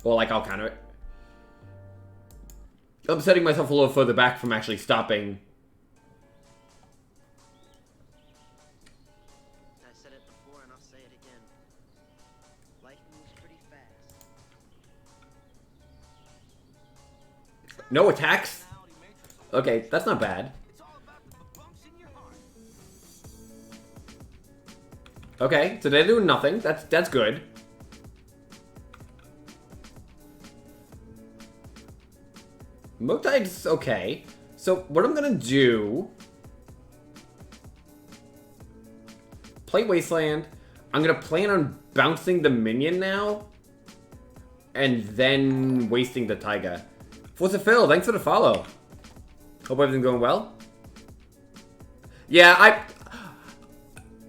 Or, like, I'll counter it. I'm setting myself a little further back from actually stopping. I said it before and I'll say it again. Life moves pretty fast. No attacks? Okay, that's not bad. Okay, so they're doing nothing. That's good. Moktide's okay. So what I'm gonna do... Play Wasteland. I'm gonna plan on bouncing the minion now. And then wasting the Taiga. Forza Phil, thanks for the follow. Hope everything's going well. Yeah,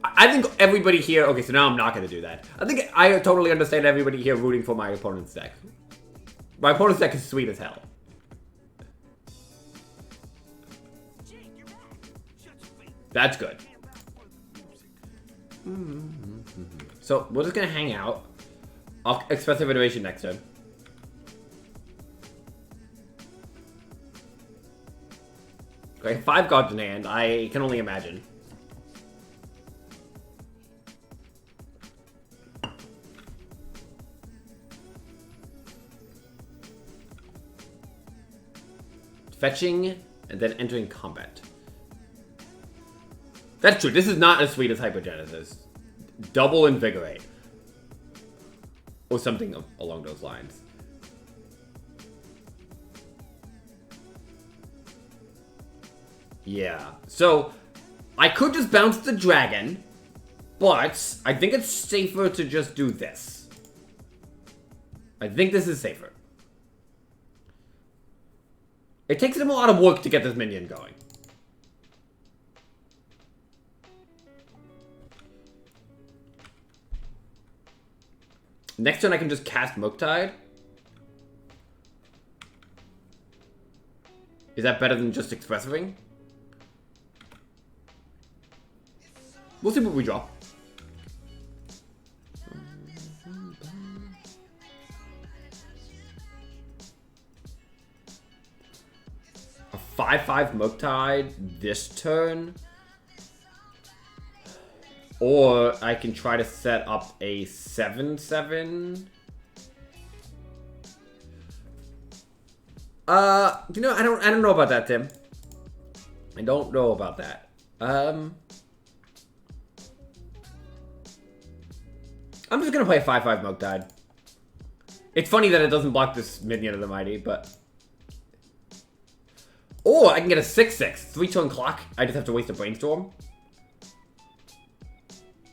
I think everybody here... Okay, so now I'm not going to do that. I think I totally understand everybody here rooting for my opponent's deck. My opponent's deck is sweet as hell. That's good. So, we're just going to hang out. I'll Expressive Iteration next turn. Okay, 5 cards in hand. I can only imagine. Fetching, and then entering combat. That's true. This is not as sweet as Hypergenesis. Double Invigorate. Or something along those lines. Yeah. So, I could just bounce the dragon, but I think it's safer to just do this. I think this is safer. It takes him a lot of work to get this minion going. Next turn I can just cast Moketide. Is that better than just Expressing? We'll see what we draw. A 5/5 Moketide this turn. Or I can try to set up a 7/7. You know, I don't know about that, Tim. I don't know about that. I'm just gonna play a 5/5 Moketide. It's funny that it doesn't block this minion of the Mighty, but... Or I can get a 6/6. 3-turn clock. I just have to waste a Brainstorm.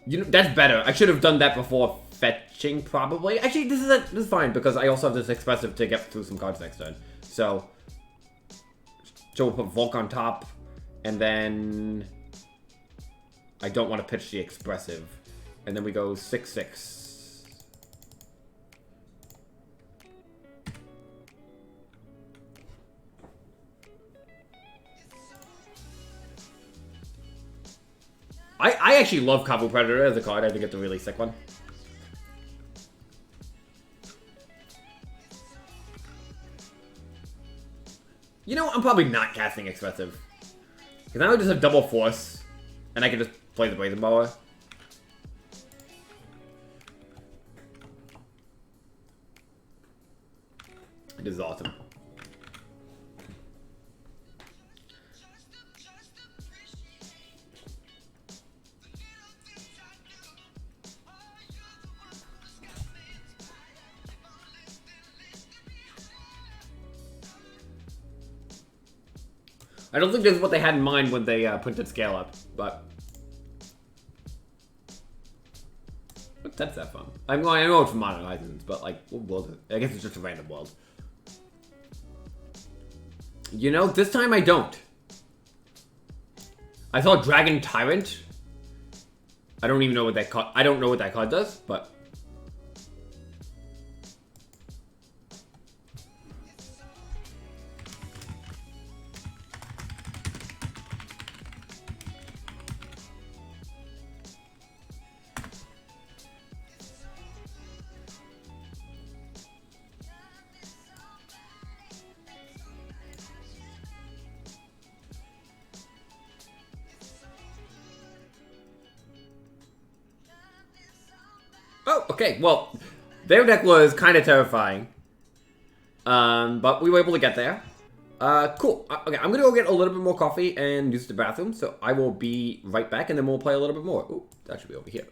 You know, that's better. I should have done that before fetching, probably. Actually, this is fine, because I also have this Expressive to get through some cards next turn. So we'll put Volk on top, And then I don't want to pitch the expressive. And then we go 6/6. I actually love Kavu Predator as a card. I think it's a really sick one. You know, I'm probably not casting Expressive. Because now I just have double force. And I can just play the Brazen Bower. It is awesome. I don't think this is what they had in mind when they printed Scale Up, but that's that fun. I know it's from Modern Horizons, but like, what world is it? I guess it's just a random world. You know, this time I don't. I saw Dragon Tyrant. I don't even know what that card. I don't know what that card does, but. Oh, okay. Well, their deck was kind of terrifying. But we were able to get there. Cool. Okay, I'm gonna go get a little bit more coffee and use the bathroom. So I will be right back, and then we'll play a little bit more. Ooh, that should be over here.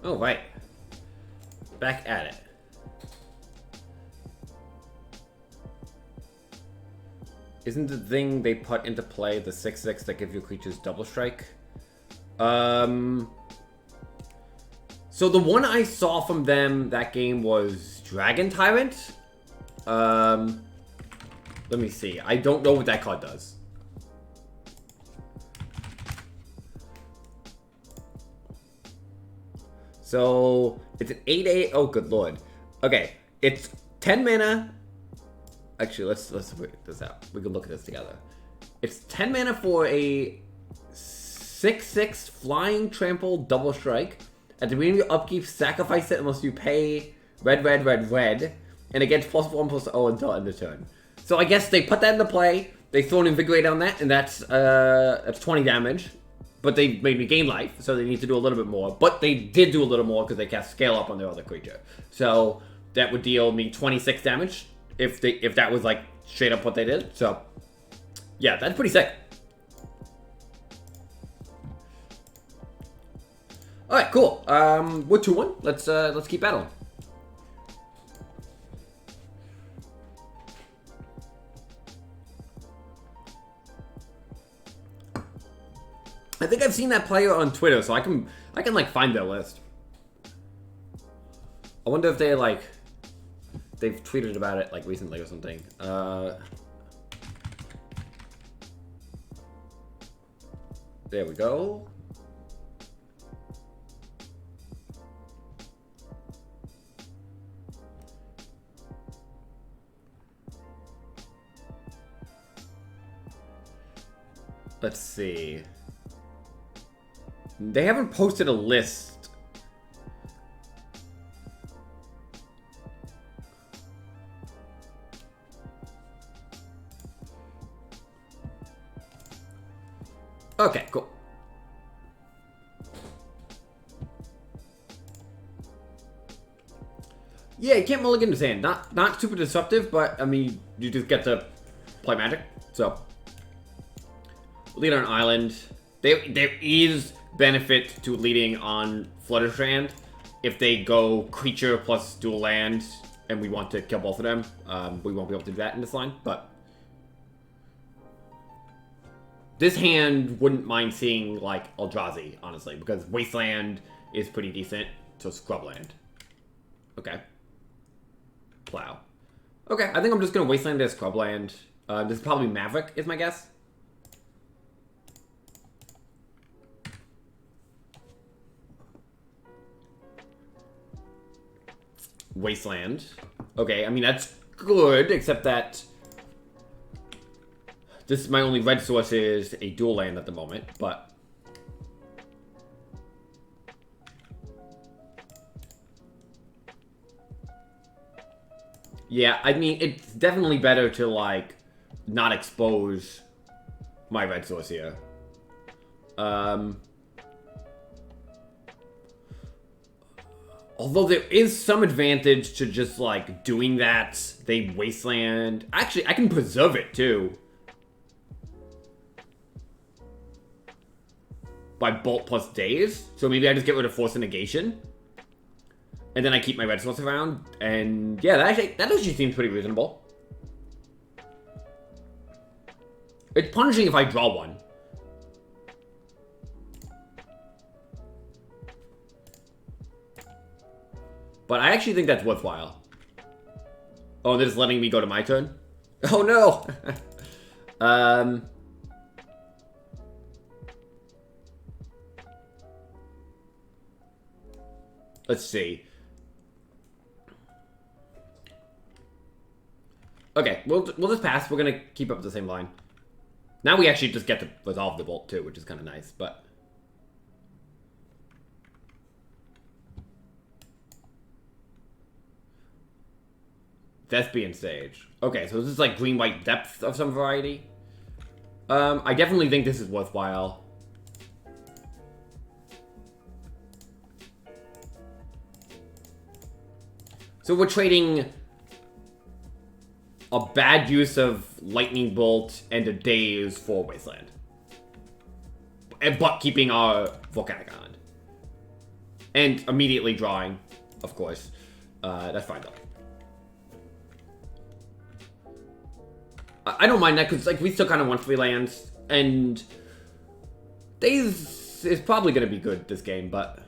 Oh, right. Back at it. Isn't the thing they put into play the 6/6 that gives your creatures double strike? So the one I saw from them that game was Dragon Tyrant. Let me see. I don't know what that card does. So it's an 8/8. Oh, good lord. Okay, it's 10 mana. Actually, let's work this out. We can look at this together. It's 10 mana for a 6/6 flying trample double strike. At the beginning of your upkeep, sacrifice it unless you pay red, and it gets +1/+0 until end of turn. So I guess they put that into play. They throw an Invigorate on that, and that's 20 damage. But they made me gain life, so they need to do a little bit more. But they did do a little more because they cast Scale Up on their other creature. So that would deal me 26 damage if that was like straight up what they did. So Yeah, that's pretty sick. All right, cool. We're 2-1. Let's keep battling. I think I've seen that player on Twitter, so I can like find their list. I wonder if they've tweeted about it like recently or something. There we go. Let's see. They haven't posted a list. Okay, cool. Yeah, you can't mulligan his hand. Not super disruptive, but I mean, you just get to play Magic. So, lead on an island. There is benefit to leading on Fluttershy if they go creature plus dual land, and we want to kill both of them. We won't be able to do that in this line, but this hand wouldn't mind seeing like Eldrazi, honestly, because Wasteland is pretty decent. So Scrubland. Okay. Plow. Okay, I think I'm just gonna Wasteland this Scrubland. This is probably Maverick, is my guess. Wasteland. Okay, I mean, that's good, except that this is my only red source is a dual land at the moment, but yeah, I mean, it's definitely better to, like, not expose my red source here. Although there is some advantage to just, like, doing that. They Wasteland. Actually, I can preserve it, too. By Bolt plus Daze. So maybe I just get rid of Force and Negation. And then I keep my red source around. And yeah, that actually seems pretty reasonable. It's punishing if I draw one. But I actually think that's worthwhile. Oh, they're just letting me go to my turn? Oh no! Let's see. Okay, we'll just pass. We're gonna keep up the same line. Now we actually just get to resolve the bolt too, which is kind of nice, but Thespian Stage. Okay, so this is like green-white depth of some variety. I definitely think this is worthwhile. So we're trading a bad use of Lightning Bolt and a Daze for Wasteland. But keeping our Volcanic Island. And immediately drawing, of course. That's fine, though. I don't mind that, because like, we still kind of want 3 lands. And Daze is probably going to be good this game, but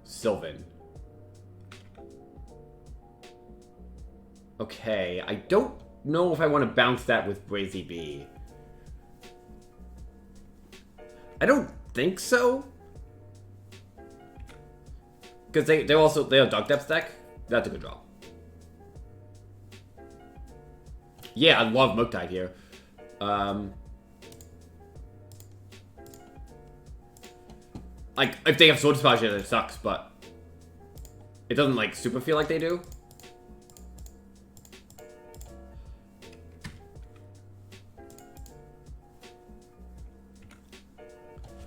Sylvan. Okay, I don't know if I want to bounce that with Brazy B. I don't think so. Because they're a Dark Depths deck. That's a good draw. Yeah, I love Murktide here. Like, if they have Sword Splash, it sucks, but it doesn't, like, super feel like they do.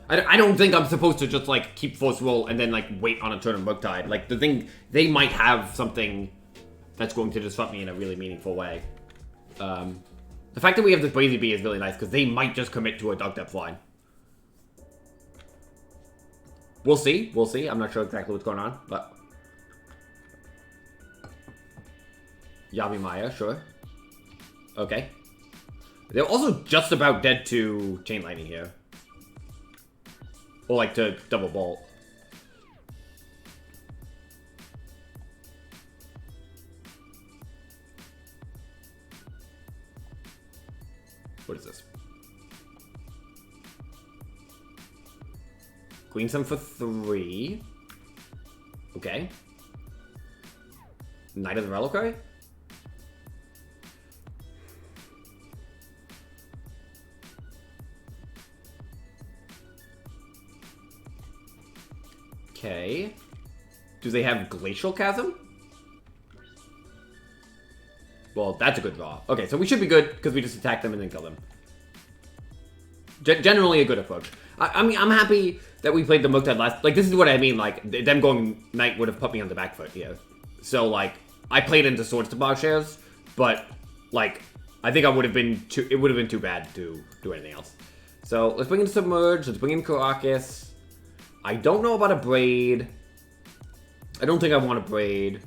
I don't think I'm supposed to just, like, keep force roll and then, like, wait on a turn of Murktide. Like, the thing, they might have something that's going to disrupt me in a really meaningful way. The fact that we have this Brazy Bee is really nice, because they might just commit to a Dark Depth line. We'll see. We'll see. I'm not sure exactly what's going on, but... Yavimaya, sure. Okay. They're also just about dead to Chain Lightning here. Or, like, to Double Bolt. What is this? Green Sun for 3. Okay. Knight of the Reliquary? Okay. Do they have Glacial Chasm? Well, that's a good draw. Okay, so we should be good, because we just attack them and then kill them. Generally a good approach. I mean, I'm happy that we played the Murktide last... Like, this is what I mean, like, them going Knight would have put me on the back foot here. So, like, I played into Swords to Plowshares, but, like, I think I would have been too... It would have been too bad to do anything else. So, let's bring in Submerge, let's bring in Caracas. I don't know about a Braid. I don't think I want a Braid.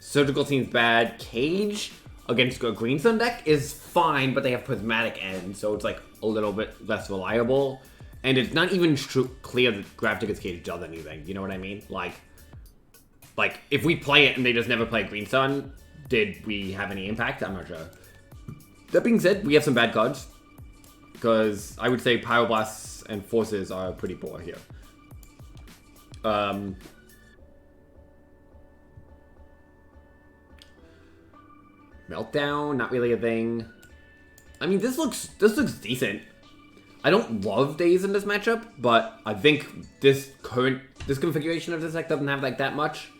Surgical seems bad. Cage against a Green Sun deck is fine, but they have Prismatic End, so it's like a little bit less reliable. And it's not even clear that Graviticus Cage does anything, you know what I mean? Like, if we play it and they just never play Green Sun, did we have any impact? I'm not sure. That being said, we have some bad cards, because I would say Pyroblasts and Forces are pretty poor here. Meltdown, not really a thing. I mean, this looks decent. I don't love Daze in this matchup, but I think this configuration of this deck doesn't have like that much.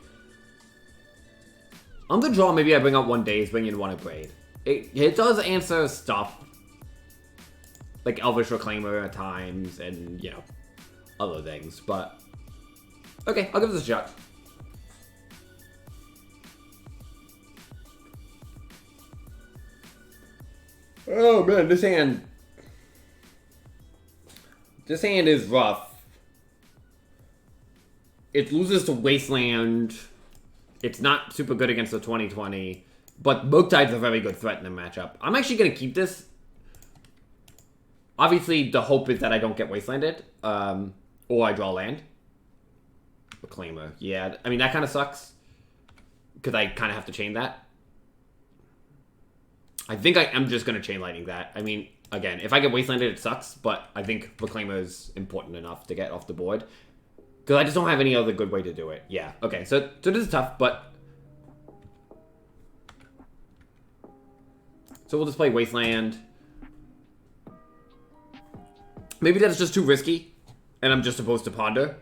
On the draw, maybe I bring out one Daze, bring in one Braid. It does answer stuff like Elvish Reclaimer at times, and you know, other things. But okay, I'll give this a shot. Oh man, this hand is rough. It loses to Wasteland. It's not super good against the 2020, but Murktide's a very good threat in the matchup. I'm actually going to keep this. Obviously, the hope is that I don't get Wastelanded, or I draw land. Reclaimer, yeah. I mean, that kind of sucks, because I kind of have to chain that. I think I am just going to Chain Lightning that. I mean, again, if I get Wastelanded, it sucks, but I think Reclaimer is important enough to get off the board. Because I just don't have any other good way to do it. Yeah, okay, so this is tough, but... So we'll just play Wasteland. Maybe that's just too risky, and I'm just supposed to Ponder.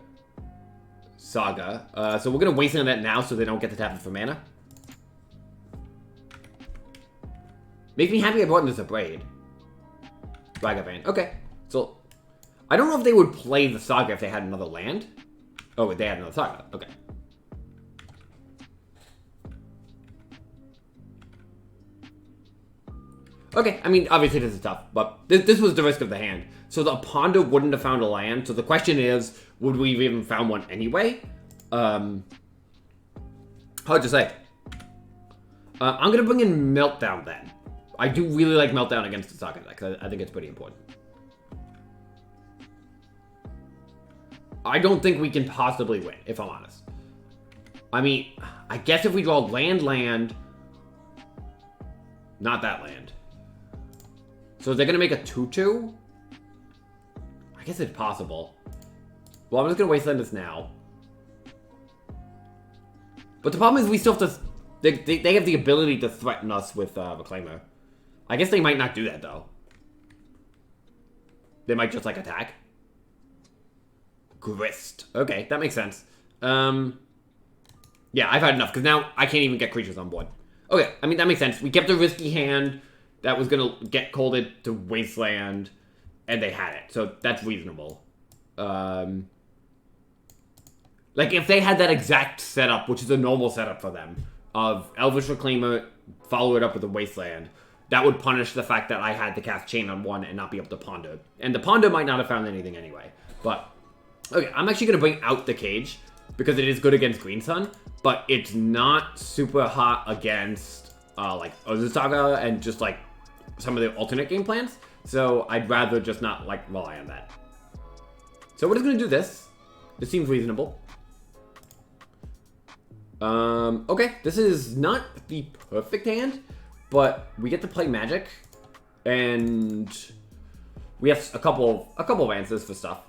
Saga. So we're going to Wasteland that now so they don't get to tap it for mana. Make me happy I brought in this a Braid. Ragavan. Okay. So, I don't know if they would play the Saga if they had another land. Oh, they had another Saga. Okay. Okay, I mean, obviously this is tough, but this was the risk of the hand. So the Ponder wouldn't have found a land, so the question is, would we have even found one anyway? Hard to say. I'm gonna bring in Meltdown then. I do really like Meltdown against the Saga deck. I think it's pretty important. I don't think we can possibly win, if I'm honest. I mean, I guess if we draw land... Not that land. So they're going to make a 2-2? I guess it's possible. Well, I'm just going to Wasteland this now. But the problem is we still have to... They have the ability to threaten us with Reclaimer. I guess they might not do that, though. They might just, like, attack. Grist. Okay, that makes sense. Yeah, I've had enough, because now I can't even get creatures on board. Okay, I mean, that makes sense. We kept a risky hand that was going to get colded to Wasteland, and they had it. So that's reasonable. Like, if they had that exact setup, which is a normal setup for them, of Elvish Reclaimer, follow it up with a Wasteland, that would punish the fact that I had to cast Chain on one and not be able to Ponder. And the Ponder might not have found anything anyway. But, okay, I'm actually going to bring out the Cage, because it is good against Green Sun, but it's not super hot against, like, Izzet Saga and just, like, some of the alternate game plans. So, I'd rather just not, like, rely on that. So, we're just going to do this. This seems reasonable. Okay, this is not the perfect hand, but we get to play Magic, and we have a couple of answers for stuff.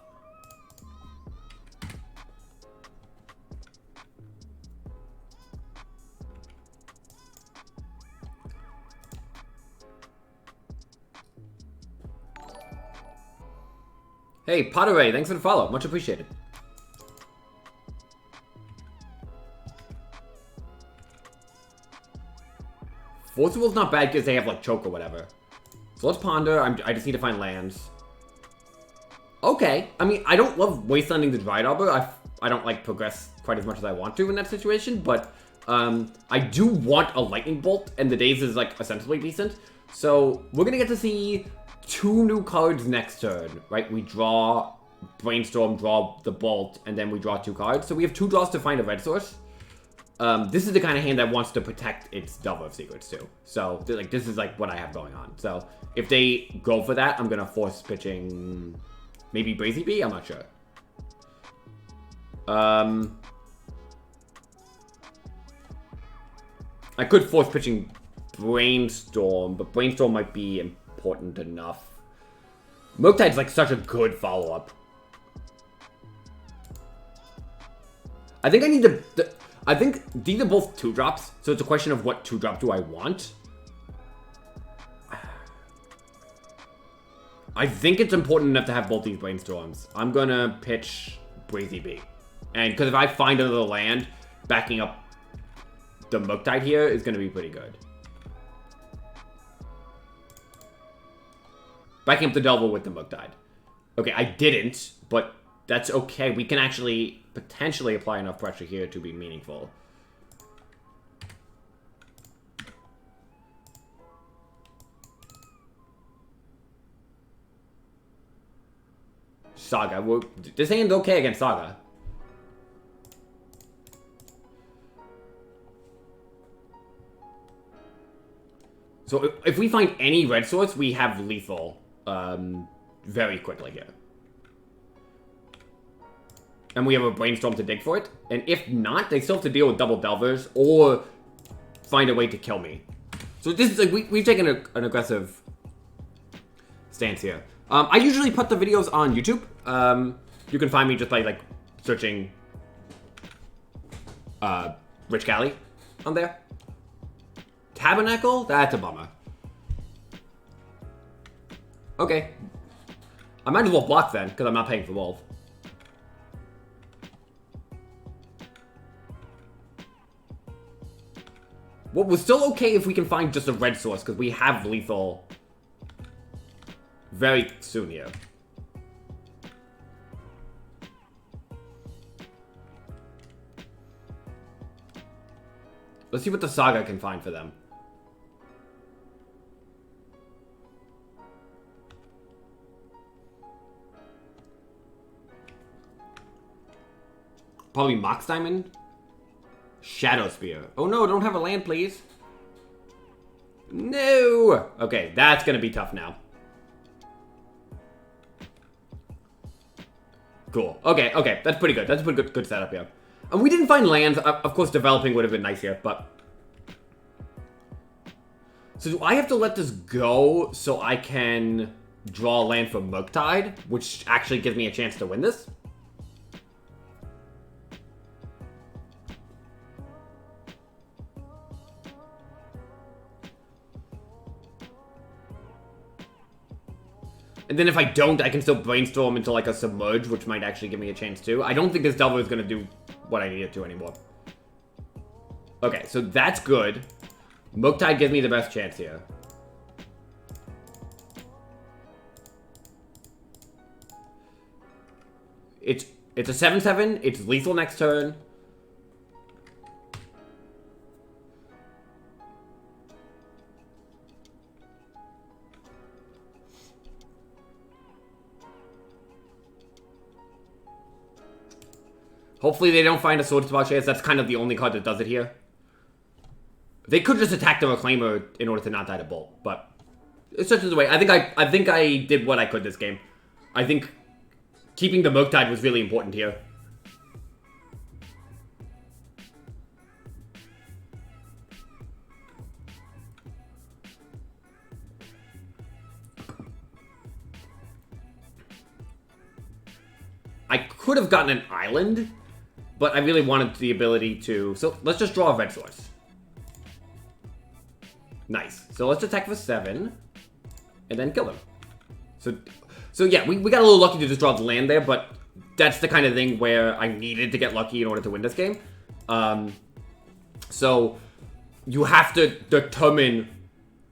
Hey, Potteray, thanks for the follow. Much appreciated. Forcible's not bad because they have, like, Choke or whatever. So let's Ponder. I just need to find lands. Okay. I mean, I don't love wastelanding the Dryad Arbor. I don't, like, progress quite as much as I want to in that situation, but I do want a Lightning Bolt, and the Daze is, like, ostensibly decent. So we're going to get to see 2 new cards next turn, right? We draw Brainstorm, draw the Bolt, and then we draw 2 cards. So we have 2 draws to find a red source. This is the kind of hand that wants to protect its Delver of Secrets, too. So, like, this is, like, what I have going on. So, if they go for that, I'm going to force pitching maybe Brazy Bee? I'm not sure. I could force pitching Brainstorm, but Brainstorm might be important enough. Murktide's, like, such a good follow-up. I think I need to... I think these are both 2-drops, so it's a question of what 2-drop do I want. I think it's important enough to have both these Brainstorms. I'm gonna pitch Brazy Bee. And because if I find another land, backing up the Murktide here is gonna be pretty good. Backing up the Delver with the Murktide. Okay, I didn't, but that's okay. We can actually potentially apply enough pressure here to be meaningful. Saga. This hand's okay against Saga. So if we find any red source, we have lethal very quickly here. And we have a Brainstorm to dig for it. And if not, they still have to deal with double Delvers or find a way to kill me. So this is like, we've taken an aggressive stance here. I usually put the videos on YouTube. You can find me just by, like, searching Rich Galley on there. Tabernacle? That's a bummer. Okay. I might as well block then, because I'm not paying for both. Well, we're still okay if we can find just a red source, because we have lethal very soon here. Let's see what the Saga can find for them. Probably Mox Diamond. Shadow Spear. Oh no, don't have a land, please. No! Okay, that's gonna be tough now. Cool. Okay, okay, that's pretty good. That's a pretty good setup here. And we didn't find lands. Of course, developing would have been nice here, but... So do I have to let this go so I can draw a land for Murktide, which actually gives me a chance to win this? And then if I don't, I can still Brainstorm into, like, a Submerge, which might actually give me a chance too. I don't think this Delver is going to do what I need it to anymore. Okay, so that's good. Murktide gives me the best chance here. It's a 7/7. It's lethal next turn. Hopefully they don't find a Sword Splash Chance. That's kind of the only card that does it here. They could just attack the Reclaimer in order to not die to Bolt, but it's such as the way. I think I did what I could this game. I think keeping the Murktide was really important here. I could have gotten an island, but I really wanted the ability to... So let's just draw a red source. Nice. So let's attack for 7, and then kill them. So yeah, we got a little lucky to just draw the land there, but that's the kind of thing where I needed to get lucky in order to win this game. So you have to determine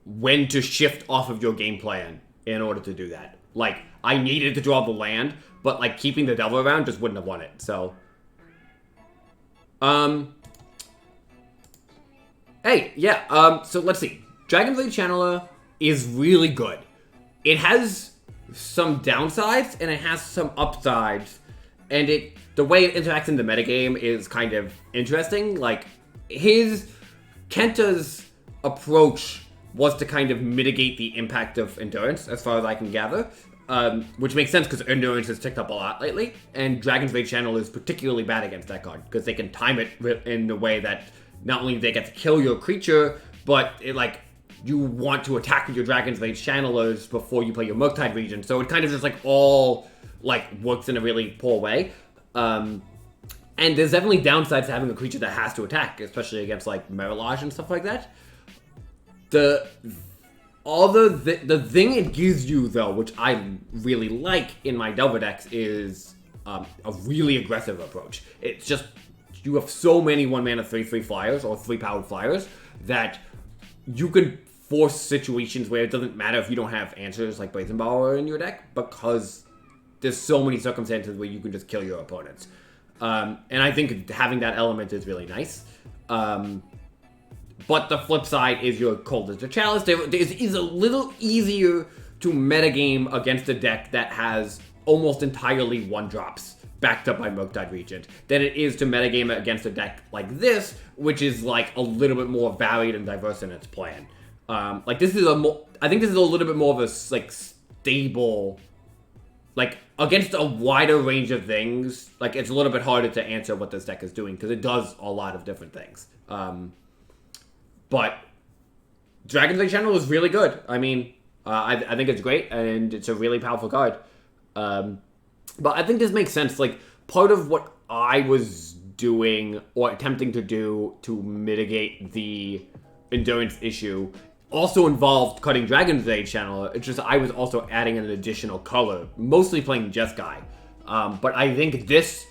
when to shift off of your game plan in order to do that. Like, I needed to draw the land, but like keeping the devil around just wouldn't have won it. So, hey, yeah. So let's see. Dragonblade Channeler is really good. It has some downsides and it has some upsides, and the way it interacts in the metagame is kind of interesting. Like, Kenta's approach was to kind of mitigate the impact of endurance, as far as I can gather. Which makes sense because endurance has ticked up a lot lately, and Dragon's Blade Channel is particularly bad against that card because they can time it in a way that not only they get to kill your creature, but you want to attack with your Dragon's Blade Channelers before you play your Murktide region, so it kind of just all works in a really poor way. And there's definitely downsides to having a creature that has to attack, especially against Merilage and stuff like that. The thing it gives you, though, which I really like in my Delver decks, is a really aggressive approach. It's just, you have so many 1-mana 3/3 flyers, or 3-powered flyers, that you can force situations where it doesn't matter if you don't have answers like Brazenbower in your deck, because there's so many circumstances where you can just kill your opponents. And I think having that element is really nice. But the flip side is your Cold as a Chalice. It is a little easier to metagame against a deck that has almost entirely 1-drops backed up by Murktide Regent than it is to metagame against a deck like this, which is a little bit more varied and diverse in its plan. I think this is a little bit more of a stable, against a wider range of things. It's a little bit harder to answer what this deck is doing because it does a lot of different things. But Dragon's Blade Channel is really good. I mean, I think it's great, and it's a really powerful card. But I think this makes sense. Part of what I was doing, or attempting to do, to mitigate the endurance issue also involved cutting Dragon's Blade Channeler. It's just I was also adding an additional color, mostly playing Jeskai. But I think this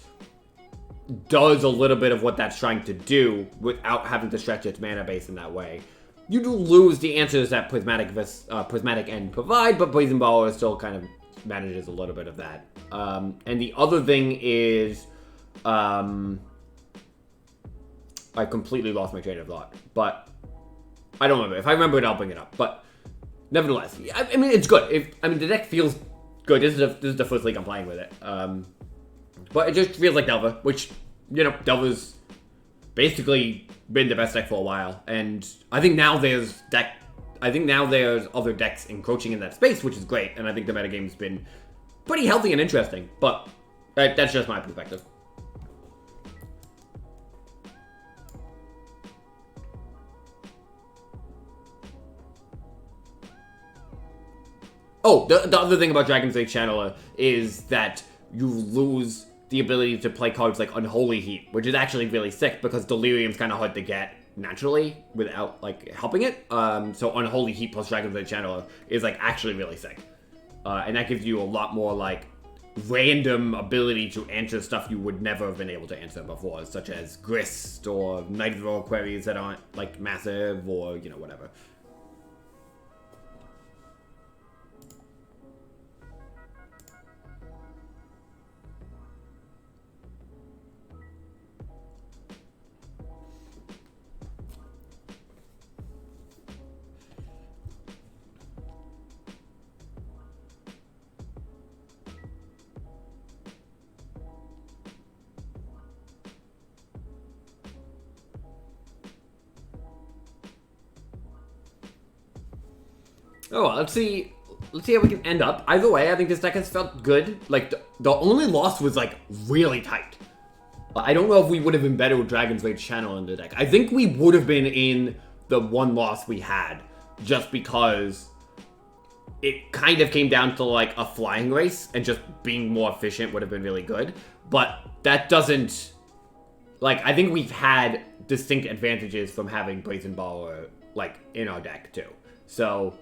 does a little bit of what that's trying to do without having to stretch its mana base in that way. You do lose the answers that Prismatic End provide, but Brazenbower still kind of manages a little bit of that. And the other thing is, I completely lost my train of thought, but I don't remember. If I remember it, I'll bring it up. But nevertheless, I mean, it's good. The deck feels good. This is the first league I'm playing with it. But it just feels like Delver, which, Delver's basically been the best deck for a while. And I think now there's other decks encroaching in that space, which is great. And I think the metagame's been pretty healthy and interesting. But that's just my perspective. Oh, the other thing about Dragon's Blade Channeler is that you lose the ability to play cards like Unholy Heat, which is actually really sick because Delirium's kind of hard to get naturally without helping it. So Unholy Heat plus Dragon's Blade Channeler is actually really sick. And that gives you a lot more random ability to answer stuff you would never have been able to answer before, such as Grist or Night Roll queries that aren't massive, or whatever. Oh, well, let's see. Let's see how we can end up. Either way, I think this deck has felt good. Like, the only loss was, like, really tight. I don't know if we would have been better with Dragon's Rage Channel in the deck. I think we would have been in the one loss we had, just because it kind of came down to, like, a flying race, and just being more efficient would have been really good. But that doesn't... Like, I think we've had distinct advantages from having Brazen Baller, like, in our deck, too. So...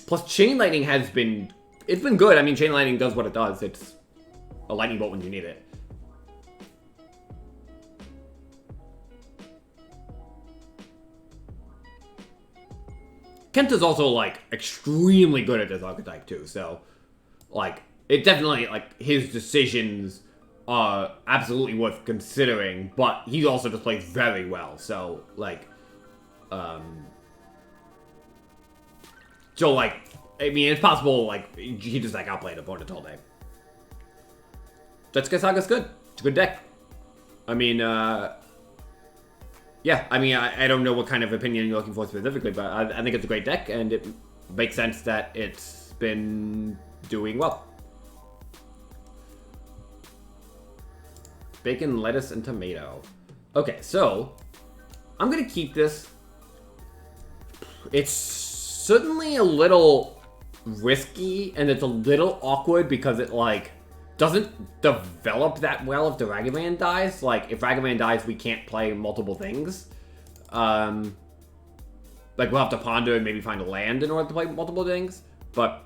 Plus, Chain Lightning has been... It's been good. I mean, Chain Lightning does what it does. It's a lightning bolt when you need it. Kenta's also, like, extremely good at this archetype, too. So, like, it definitely, like, his decisions are absolutely worth considering. But he also just plays very well. So, like, So, like, I mean, it's possible, like, he just, like, outplayed opponents all day. Jetsukai Saga's good. It's a good deck. I mean, yeah, I mean, I don't know what kind of opinion you're looking for specifically, but I think it's a great deck, and it makes sense that it's been doing well. Bacon, lettuce, and tomato. Okay, so, I'm gonna keep this. It's certainly a little risky, and it's a little awkward because it, like, doesn't develop that well if the Ragavan dies. Like, if Ragavan dies, we can't play multiple things. Like, we'll have to ponder and maybe find a land in order to play multiple things. But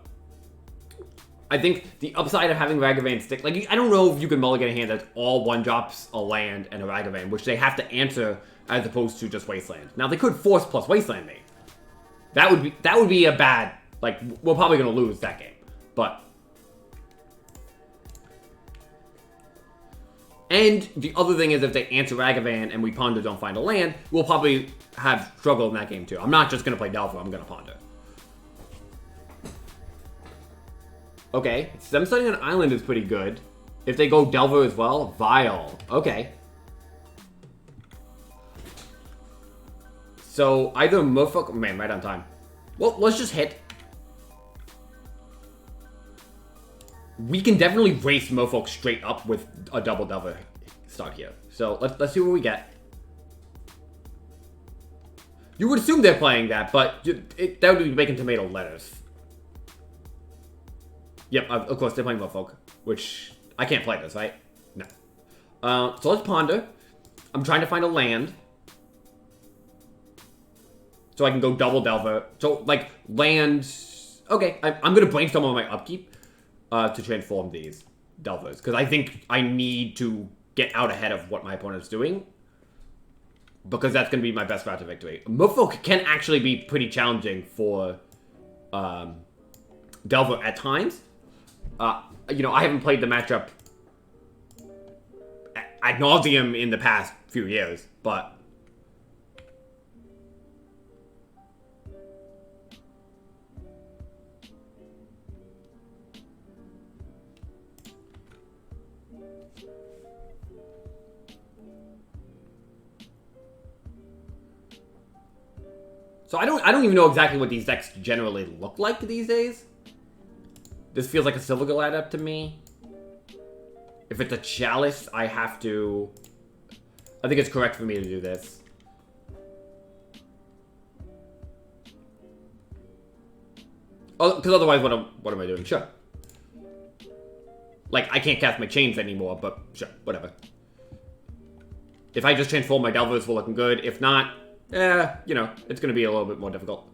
I think the upside of having Ragavan stick... Like, I don't know if you can mulligan a hand that all one-drops a land and a Ragavan, which they have to answer as opposed to just Wasteland. Now, they could force plus Wasteland me. That would be a bad... Like, we're probably going to lose that game. But... And the other thing is if they answer Ragavan and we ponder don't find a land, we'll probably have struggle in that game too. I'm not just going to play Delver, I'm going to ponder. Okay, Stem Studying an Island is pretty good. If they go Delver as well, Vile. Okay. So either Merfolk... Man, right on time. Well, let's just hit. We can definitely race Merfolk straight up with a double Delver start here. So let's see what we get. You would assume they're playing that, but that would be bacon, tomato, lettuce. Yep, of course they're playing Merfolk, which I can't play this, right? No. So let's ponder. I'm trying to find a land. So I can go double Delver. So, like, land... Okay, I'm going to brainstorm on my upkeep to transform these Delvers. Because I think I need to get out ahead of what my opponent's doing. Because that's going to be my best route to victory. Merfolk can actually be pretty challenging for Delver at times. You know, I haven't played the matchup ad nauseum in the past few years, but... So I don't even know exactly what these decks generally look like these days. This feels like a Silvergill adept to me. If it's a Chalice, I have to... I think it's correct for me to do this. Oh, because otherwise, what am I doing? Sure. Like, I can't cast my chains anymore, but sure, whatever. If I just transform my Delvers, we're looking good. If not... you know, it's going to be a little bit more difficult.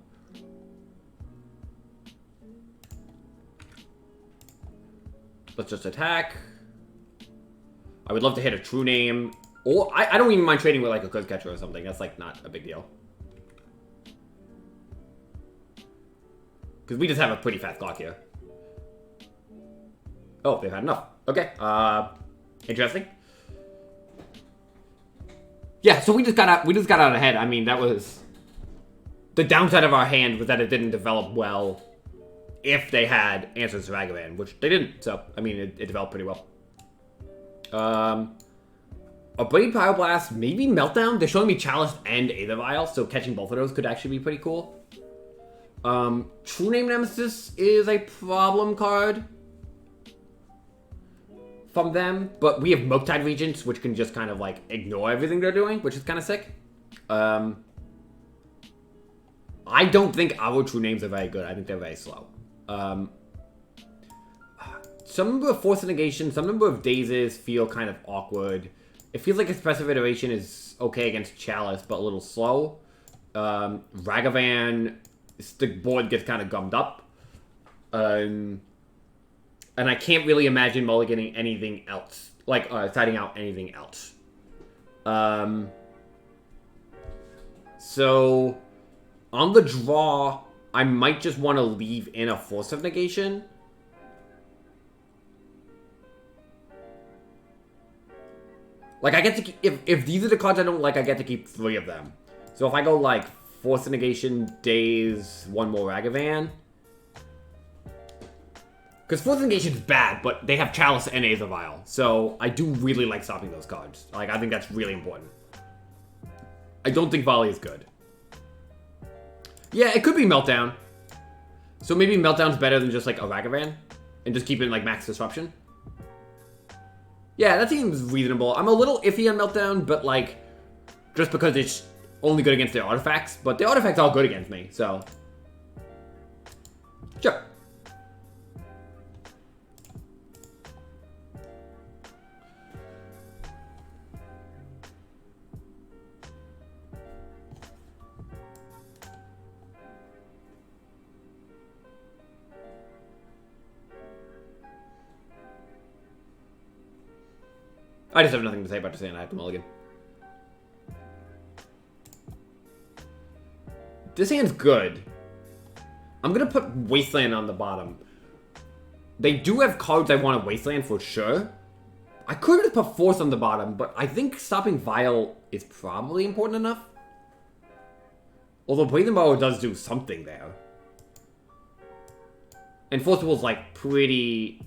Let's just attack. I would love to hit a true name. Or, I don't even mind trading with, like, a Curse Catcher or something. That's, like, not a big deal. Because we just have a pretty fast clock here. Oh, they've had enough. Okay, interesting. Yeah, so we just got out ahead. I mean, that was... The downside of our hand was that it didn't develop well if they had answers to Ragavan, which they didn't. So, I mean, it developed pretty well. A Blade Pyroblast, maybe Meltdown. They're showing me Chalice and Aether Vial, so catching both of those could actually be pretty cool. True Name Nemesis is a problem card from them, but we have Murktide Regents, which can just kind of like ignore everything they're doing, which is kind of sick. I don't think our True Names are very good. I think they're very slow. Some number of Force of Negation, some number of Dazes feel kind of awkward. It feels like Expressive Iteration is okay against Chalice, but a little slow. Ragavan, the board gets kind of gummed up. And I can't really imagine mulliganing anything else. Like, siding out anything else. So, on the draw, I might just want to leave in a Force of Negation. Like, I get to keep, if these are the cards I don't like, I get to keep 3 of them. So if I go, like, Force of Negation, Daze, 1 more Ragavan. Because Force of Negation is bad, but they have Chalice and Aether Vial. So I do really like stopping those cards. Like, I think that's really important. I don't think Volley is good. Yeah, it could be Meltdown. So maybe Meltdown's better than just, like, a Ragavan. And just keep it in, like, Max Disruption. Yeah, that seems reasonable. I'm a little iffy on Meltdown, but, like, just because it's only good against their artifacts. But the artifacts are all good against me, so. Sure. I just have nothing to say about Descent. I have to mulligan. This hand's good. I'm gonna put Wasteland on the bottom. They do have cards I want to Wasteland for sure. I could have put Force on the bottom, but I think stopping Vial is probably important enough. Although Brazen Borrower does do something there. And Forcible's like pretty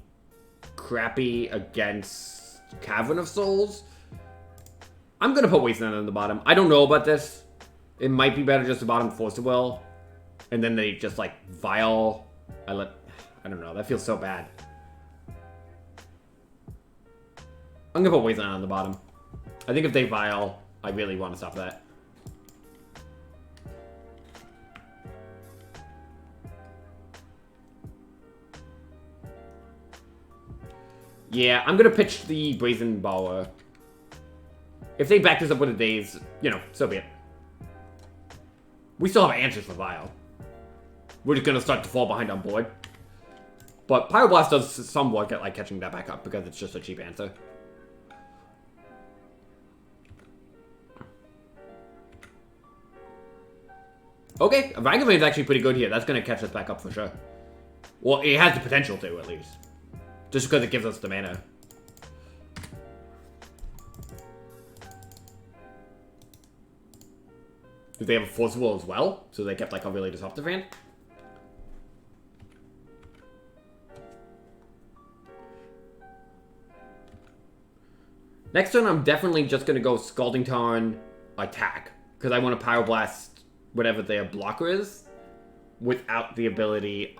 crappy against Cavern of Souls. I'm gonna put Wasteland on the bottom. I don't know about this. It might be better just to bottom Forcible. And then they just like Vial. I don't know. That feels so bad. I'm gonna put Wasteland on the bottom. I think if they Vial, I really want to stop that. Yeah, I'm gonna pitch the Brazen Borrower. If they back this up with a Daze, you know, so be it. We still have answers for Vial. We're just gonna start to fall behind on board. But Pyroblast does somewhat get like catching that back up because it's just a cheap answer. Okay, Ragavan's actually pretty good here. That's gonna catch us back up for sure. Well, it has the potential to, at least. Just because it gives us the mana. Do they have a Forcible as well? So they kept like a really disruptive hand? Next turn, I'm definitely just going to go Scalding Tarn attack. Because I want to Pyroblast whatever their blocker is. Without the ability...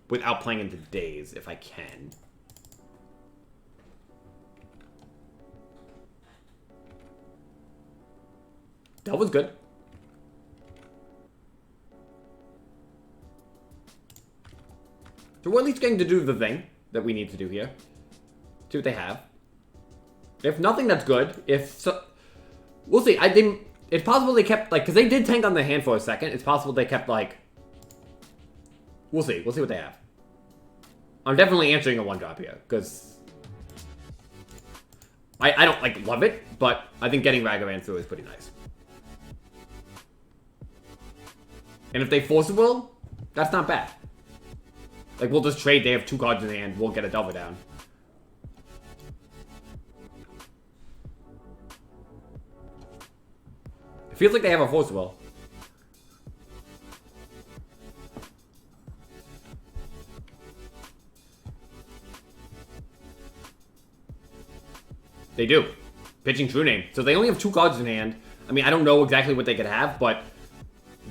Without playing into Daze, if I can. That was good. So we're at least getting to do the thing that we need to do here. See what they have. If nothing, that's good. If so, we'll see. It's possible they kept, like, because they did tank on the hand for a second. It's possible they kept, like... We'll see. We'll see what they have. I'm definitely answering a 1-drop here, because... I don't, like, love it, but I think getting Ragavan through is pretty nice. And if they Forcible, that's not bad. Like, we'll just trade. They have 2 cards in hand. We'll get a double down. It feels like they have a Forcible. They do. Pitching True Name. So they only have 2 cards in hand. I mean, I don't know exactly what they could have, but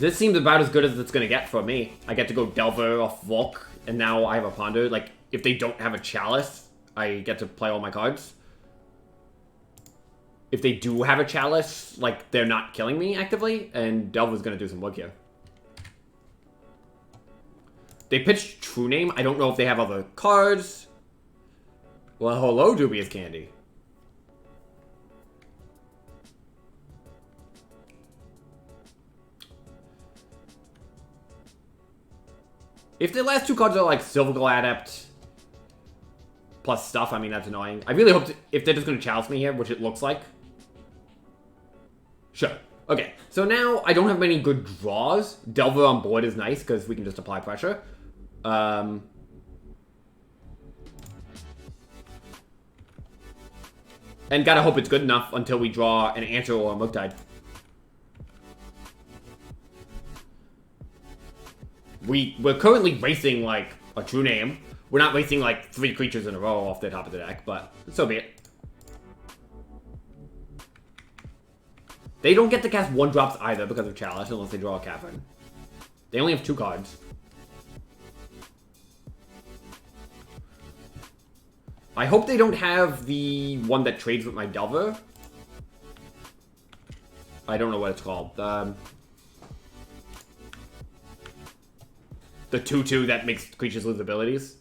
This seems about as good as it's gonna get for me. I get to go Delver off Volk, and now I have a Ponder. Like, if they don't have a Chalice, I get to play all my cards. If they do have a Chalice, like, they're not killing me actively, and Delver's gonna do some work here. They pitched True Name. I don't know if they have other cards. Well, hello, Dubious Candy. If the last two cards are like Silverglow Adept plus stuff, I mean, that's annoying. I really hope if they're just going to chalice me here, which it looks like. Sure. Okay, so now I don't have many good draws. Delver on board is nice because we can just apply pressure. And gotta hope it's good enough until we draw an Answer or a Mugtide. We're currently racing, like, a True Name. We're not racing, like, 3 creatures in a row off the top of the deck, but so be it. They don't get to cast 1-drops either because of Chalice, unless they draw a Cavern. They only have 2 cards. I hope they don't have the one that trades with my Delver. I don't know what it's called. The 2/2 that makes creatures lose abilities.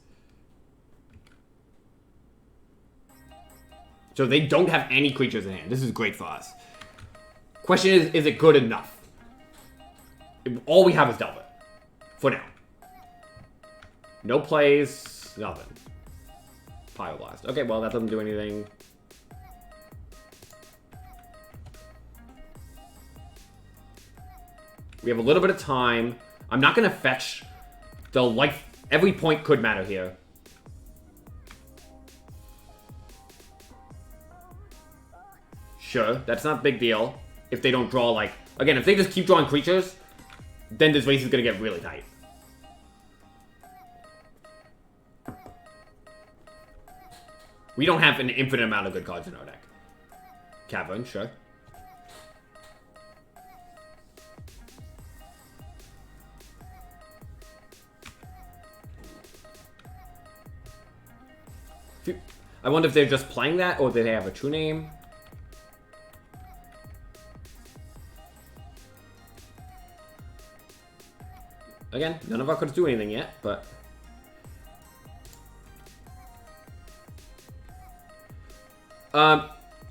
So they don't have any creatures in hand. This is great for us. Question is it good enough? All we have is Delver. For now. No plays, nothing. Pyroblast. Okay, well, that doesn't do anything. We have a little bit of time. I'm not going to fetch the life. Every point could matter here. Sure, that's not a big deal. If they don't draw, like... Again, if they just keep drawing creatures, then this race is going to get really tight. We don't have an infinite amount of good cards in our deck. Cavern, sure. I wonder if they're just playing that, or do they have a True Name? Again, none of our cards do anything yet, but...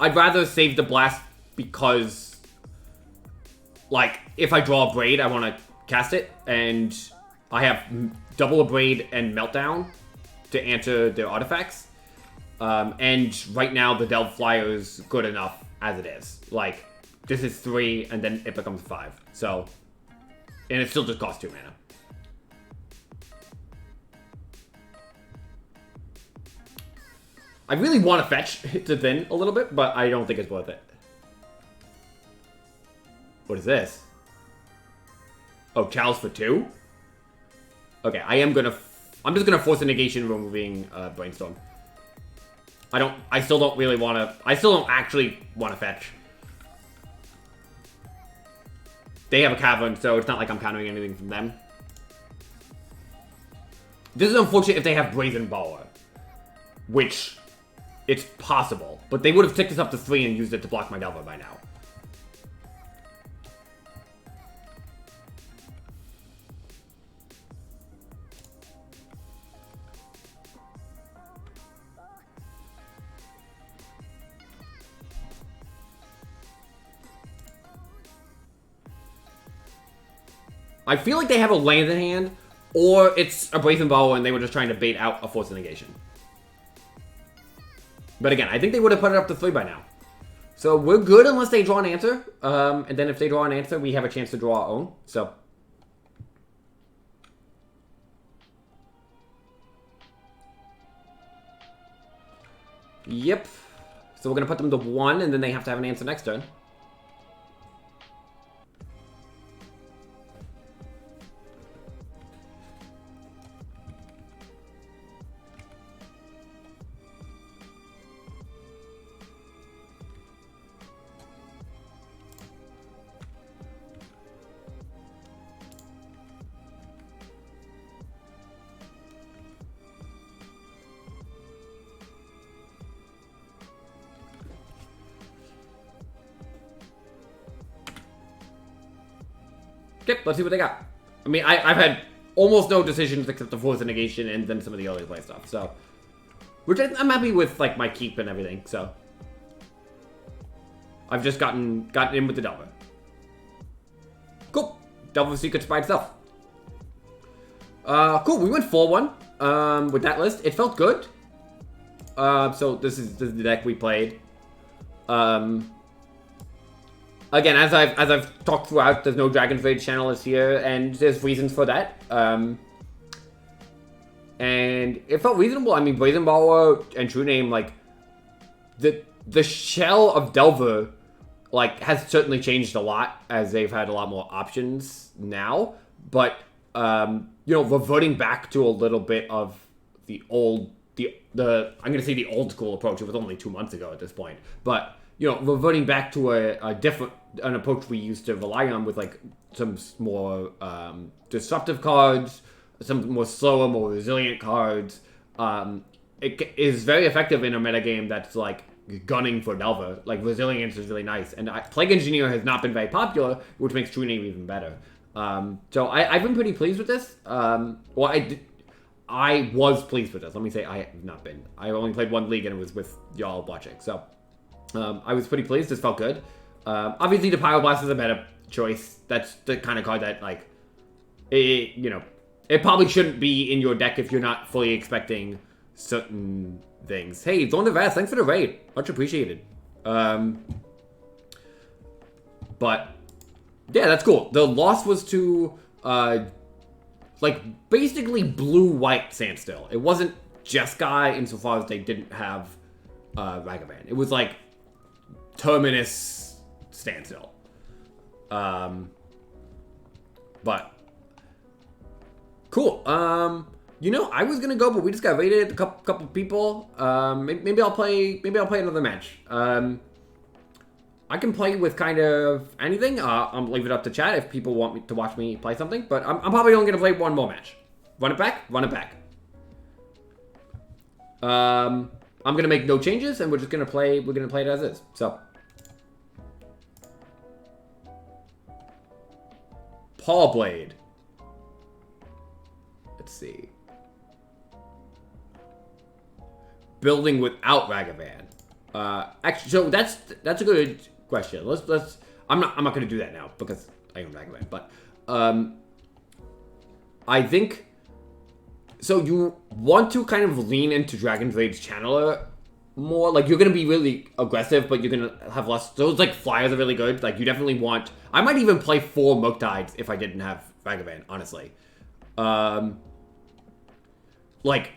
I'd rather save the blast because, like, if I draw a Braid, I want to cast it, and I have double a Braid and Meltdown to answer their artifacts. And right now, the Delve Flyer is good enough as it is. Like, this is 3, and then it becomes 5. So, and it still just costs 2 mana. I really want to fetch to thin a little bit, but I don't think it's worth it. What is this? Oh, Chalice for 2? Okay, I'm just gonna force a negation removing Brainstorm. I still don't really want to, I still don't actually want to fetch. They have a Cavern, so it's not like I'm countering anything from them. This is unfortunate if they have Brazen Borrower, which... It's possible, but they would have ticked this up to 3 and used it to block my Delver by now. I feel like they have a land in hand, or it's a Brazen Bow and they were just trying to bait out a Force of Negation. But again, I think they would have put it up to 3 by now. So we're good unless they draw an answer. And then if they draw an answer, we have a chance to draw our own. So. Yep. So we're going to put them to 1, and then they have to have an answer next turn. Yep, let's see what they got. I mean, I've had almost no decisions except the Force of Negation and then some of the early play stuff, so. Which I'm happy with, like, my keep and everything, so. I've just gotten in with the Delver. Cool. Delver Secrets by itself. Cool, we went 4-1 with that list. It felt good. So this is the deck we played. Again, as I've talked throughout, there's no Dragon's Rage channelers here, and there's reasons for that. And it felt reasonable. I mean, Brazen Borrower and True Name, like, the shell of Delver, like, has certainly changed a lot as they've had a lot more options now. But, you know, reverting back to a little bit of the old, I'm going to say the old school approach. It was only 2 months ago at this point. But, you know, reverting back to an approach we used to rely on with, like, some more disruptive cards, some more slower, more resilient cards. It is very effective in a metagame that's, like, gunning for Delver. Like, resilience is really nice. And Plague Engineer has not been very popular, which makes True Name even better. So I've been pretty pleased with this. Well, I was pleased with this. Let me say I have not been. I only played one league and it was with y'all watching. So I was pretty pleased. This felt good. Obviously, the Pyroblast is a better choice. That's the kind of card that, like, you know, it probably shouldn't be in your deck if you're not fully expecting certain things. Hey, Zone of Vast, thanks for the raid. Much appreciated. But, yeah, that's cool. The loss was to, like, basically blue-white Sandstill. It wasn't Jeskai insofar as they didn't have Ragavan. It was, like, Terminus Standstill. But cool. You know, I was gonna go, but we just got raided. A couple people. Maybe I'll play another match. I can play with kind of anything. I'll leave it up to chat if people want me to watch me play something. But I'm probably only gonna play one more match. Run it back. Run it back. I'm gonna make no changes, and we're just gonna play. We're gonna play it as is. So. Paw Blade. Let's see. Building without Ragavan. Actually, so that's a good question. Let's. I'm not gonna do that now because I own Ragavan. But I think. So you want to kind of lean into Dragon's Rage Channeler more. Like, you're gonna be really aggressive, but you're gonna have less. Those, like, flyers are really good. Like, you definitely want. I might even play 4 Murktides if I didn't have Ragavan, honestly. Like,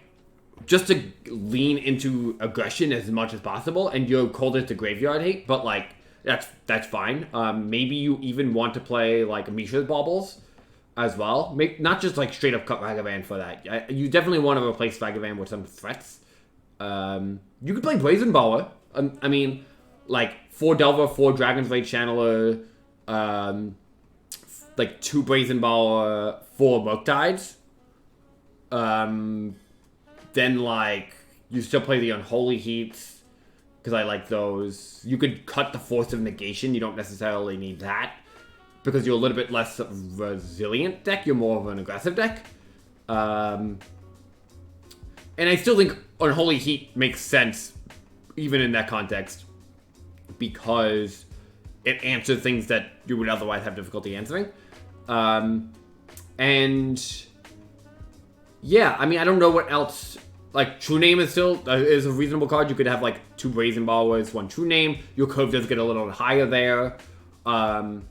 just to lean into aggression as much as possible, and you're coldest to graveyard hate, but, like, that's fine. Maybe you even want to play, like, Mishra's Baubles as well. Not just, like, straight up cut Ragavan for that. You definitely want to replace Ragavan with some threats. You could play Brazen Borrower. I mean, like, 4 Delver, 4 Dragon's Blade Channeler, like 2 Brazen Borrower, 4 Murktides. Then, like, you still play the Unholy Heats, because I like those. You could cut the Force of Negation. You don't necessarily need that, because you're a little bit less resilient deck. You're more of an aggressive deck. And I still think Unholy Heat makes sense, even in that context, because it answers things that you would otherwise have difficulty answering. And yeah, I mean, I don't know what else. Like, True Name is still is a reasonable card. You could have, like, 2 Brazen Borrowers, 1 True Name. Your curve does get a little higher there. And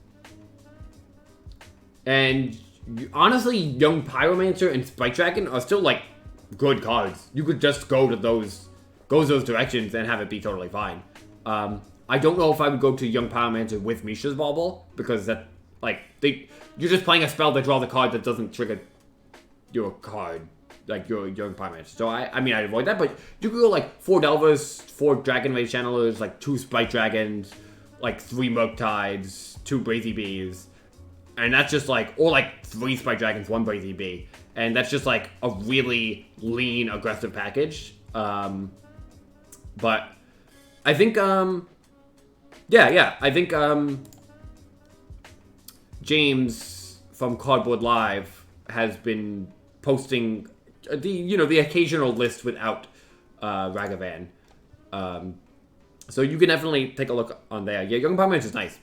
honestly, Young Pyromancer and Spike Dragon are still, like, good cards. You could just go those directions and have it be totally fine. I don't know if I would go to Young Pyromancer with Mishra's Bauble, because that, like, you're just playing a spell that draws a card that doesn't trigger your card, like your Young Pyromancer. So I mean, I'd avoid that, but you could go, like, 4 Delvers, 4 Dragon Rage Channelers, like 2 Spike Dragons, like 3 Murktides, 2 Brazy Bees, and that's just, like, or, like, 3 Spike Dragons, 1 Brazy Bee, and that's just, like, a really lean, aggressive package. But I think, I think, James from Cardboard Live has been posting the occasional list without Ragavan. So you can definitely take a look on there. Yeah, Young Power Mage is nice.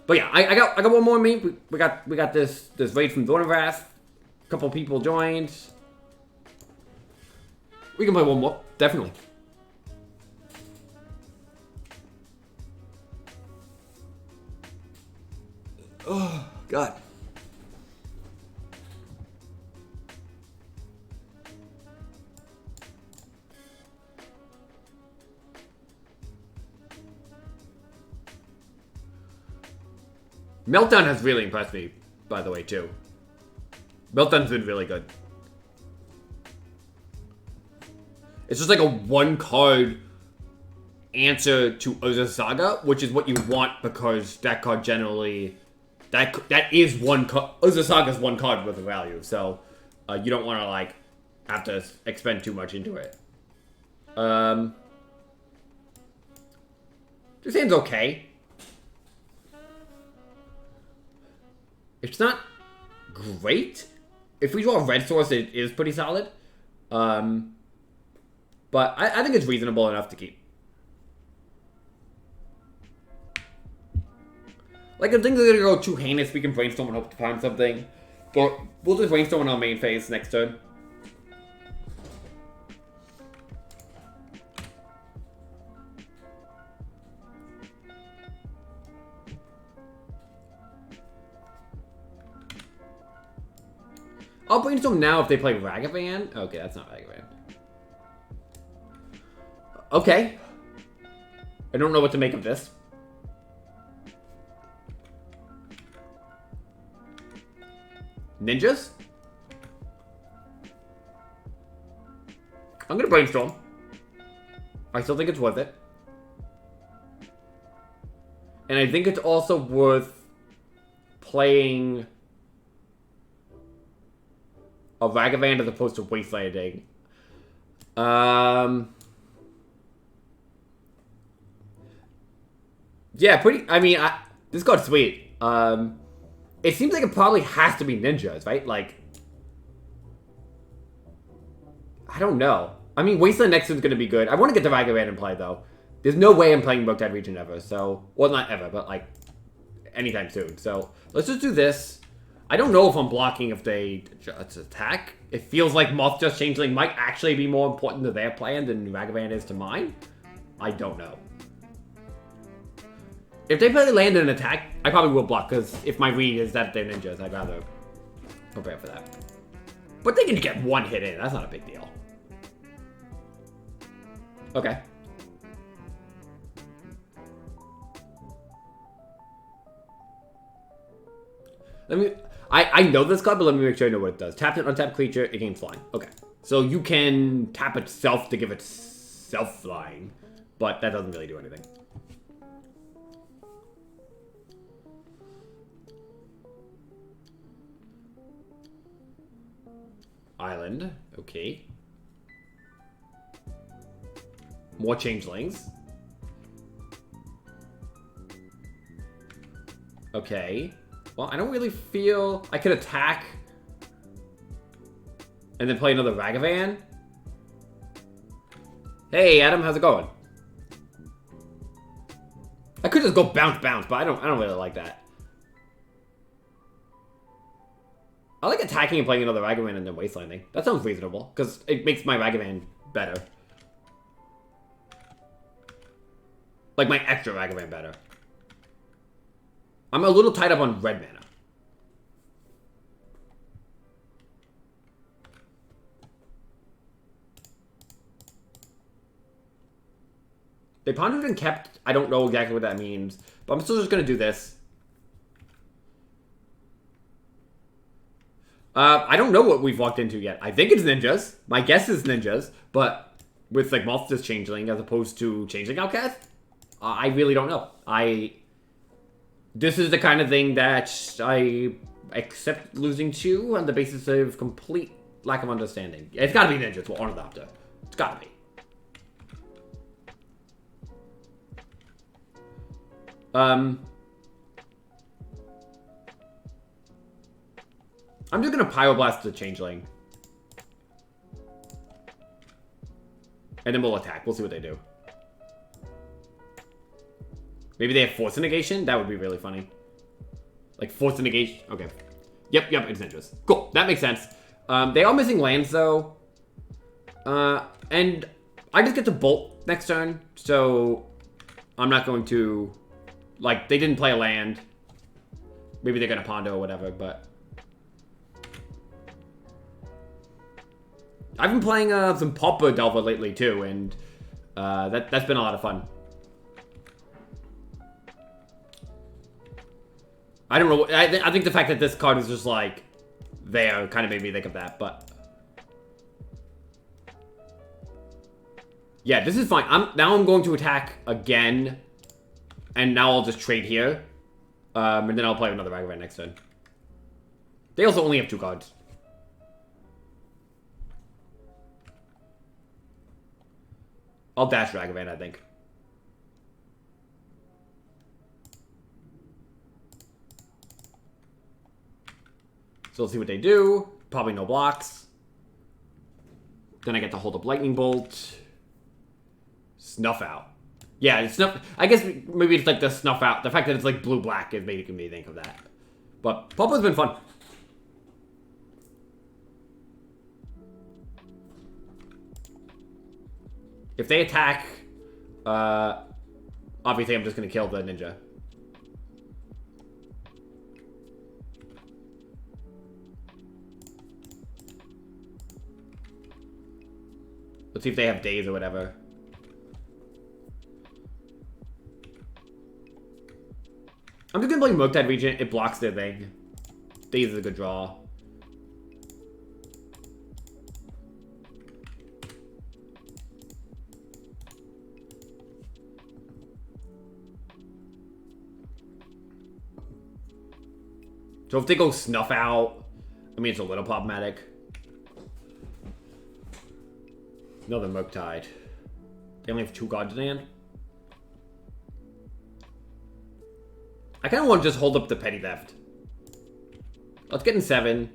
But yeah, I got one more main. We got this raid from Dornavrath. A couple people joined. We can play one more, definitely. Oh God. Meltdown has really impressed me, by the way, too. Meltdown's been really good. It's just like a one-card answer to Izzet Saga, which is what you want because that card generally... That is one card. Izzet Saga is one card with a value, so you don't want to, like, have to expend too much into it. This hand's okay. It's not great. If we draw a red source, it is pretty solid. But I think it's reasonable enough to keep. Like, if things are gonna go too heinous, we can brainstorm and hope to find something. But we'll just brainstorm on our main phase next turn. I'll brainstorm now if they play Ragavan. Okay, that's not Ragavan. Okay. I don't know what to make of this. Ninjas? I'm gonna brainstorm. I still think it's worth it. And I think it's also worth playing a Ragavan as opposed to Wastelanding. Yeah, pretty... I mean, this card's sweet. It seems like it probably has to be ninjas, right? Like... I don't know. I mean, Wasteland next is going to be good. I want to get the Ragavan in play, though. There's no way I'm playing Brooked Region ever, so... Well, not ever, but, like, anytime soon. So, let's just do this. I don't know if I'm blocking if they just attack. It feels like Moth Just Changeling might actually be more important to their plan than Ragavan is to mine. I don't know. If they play land and attack, I probably will block, because if my read is that they're ninjas, I'd rather prepare for that. But they can get one hit in. That's not a big deal. Okay. Let me... I know this card, but let me make sure I know what it does. Tap it, untap creature, it gains flying. Okay. So you can tap itself to give itself flying, but that doesn't really do anything. Island. Okay. More changelings. Okay. Well, I don't really feel... I could attack and then play another Ragavan. Hey, Adam, how's it going? I could just go bounce, but I don't really like that. I like attacking and playing another Ragavan and then Wastelanding. That sounds reasonable, because it makes my Ragavan better. Like my extra Ragavan better. I'm a little tied up on red mana. They pondered and kept. I don't know exactly what that means, but I'm still just going to do this. I don't know what we've walked into yet. I think it's ninjas. My guess is ninjas, but with like Monstrous Changeling as opposed to Changeling Outcast, I really don't know. This is the kind of thing that I accept losing to on the basis of complete lack of understanding. It's got to be ninjas. Well, Ornithopter. It's got to be. I'm just gonna Pyroblast the Changeling. And then we'll attack. We'll see what they do. Maybe they have Force Negation? That would be really funny. Like, Force Negation. Okay. Yep, it's Ninjas. Cool, that makes sense. They are missing lands, though. And I just get to Bolt next turn, so I'm not going to... Like, they didn't play a land. Maybe they're gonna Pondo or whatever, but... I've been playing some Pauper Delver lately, too, and that's been a lot of fun. I don't know. I think the fact that this card is just like there kind of made me think of that, but yeah, this is fine. Now I'm going to attack again, and now I'll just trade here, and then I'll play another Ragavan next turn. They also only have 2 cards. I'll dash Ragavan, I think. So let's see what they do. Probably no blocks. Then I get to hold up Lightning Bolt. Snuff out. Yeah, it's snuff. I guess maybe it's like the snuff out. The fact that it's like blue-black is making me think of that. But Pauper's been fun. If they attack, obviously I'm just going to kill the ninja. Let's see if they have days or whatever. I'm just gonna play Murktide Regent. It blocks their thing. Days is a good draw. So if they go Snuff out, I mean, it's a little problematic. Another Murktide. They only have 2 gods in hand. I kind of want to just hold up the Petty Theft. Let's get in 7.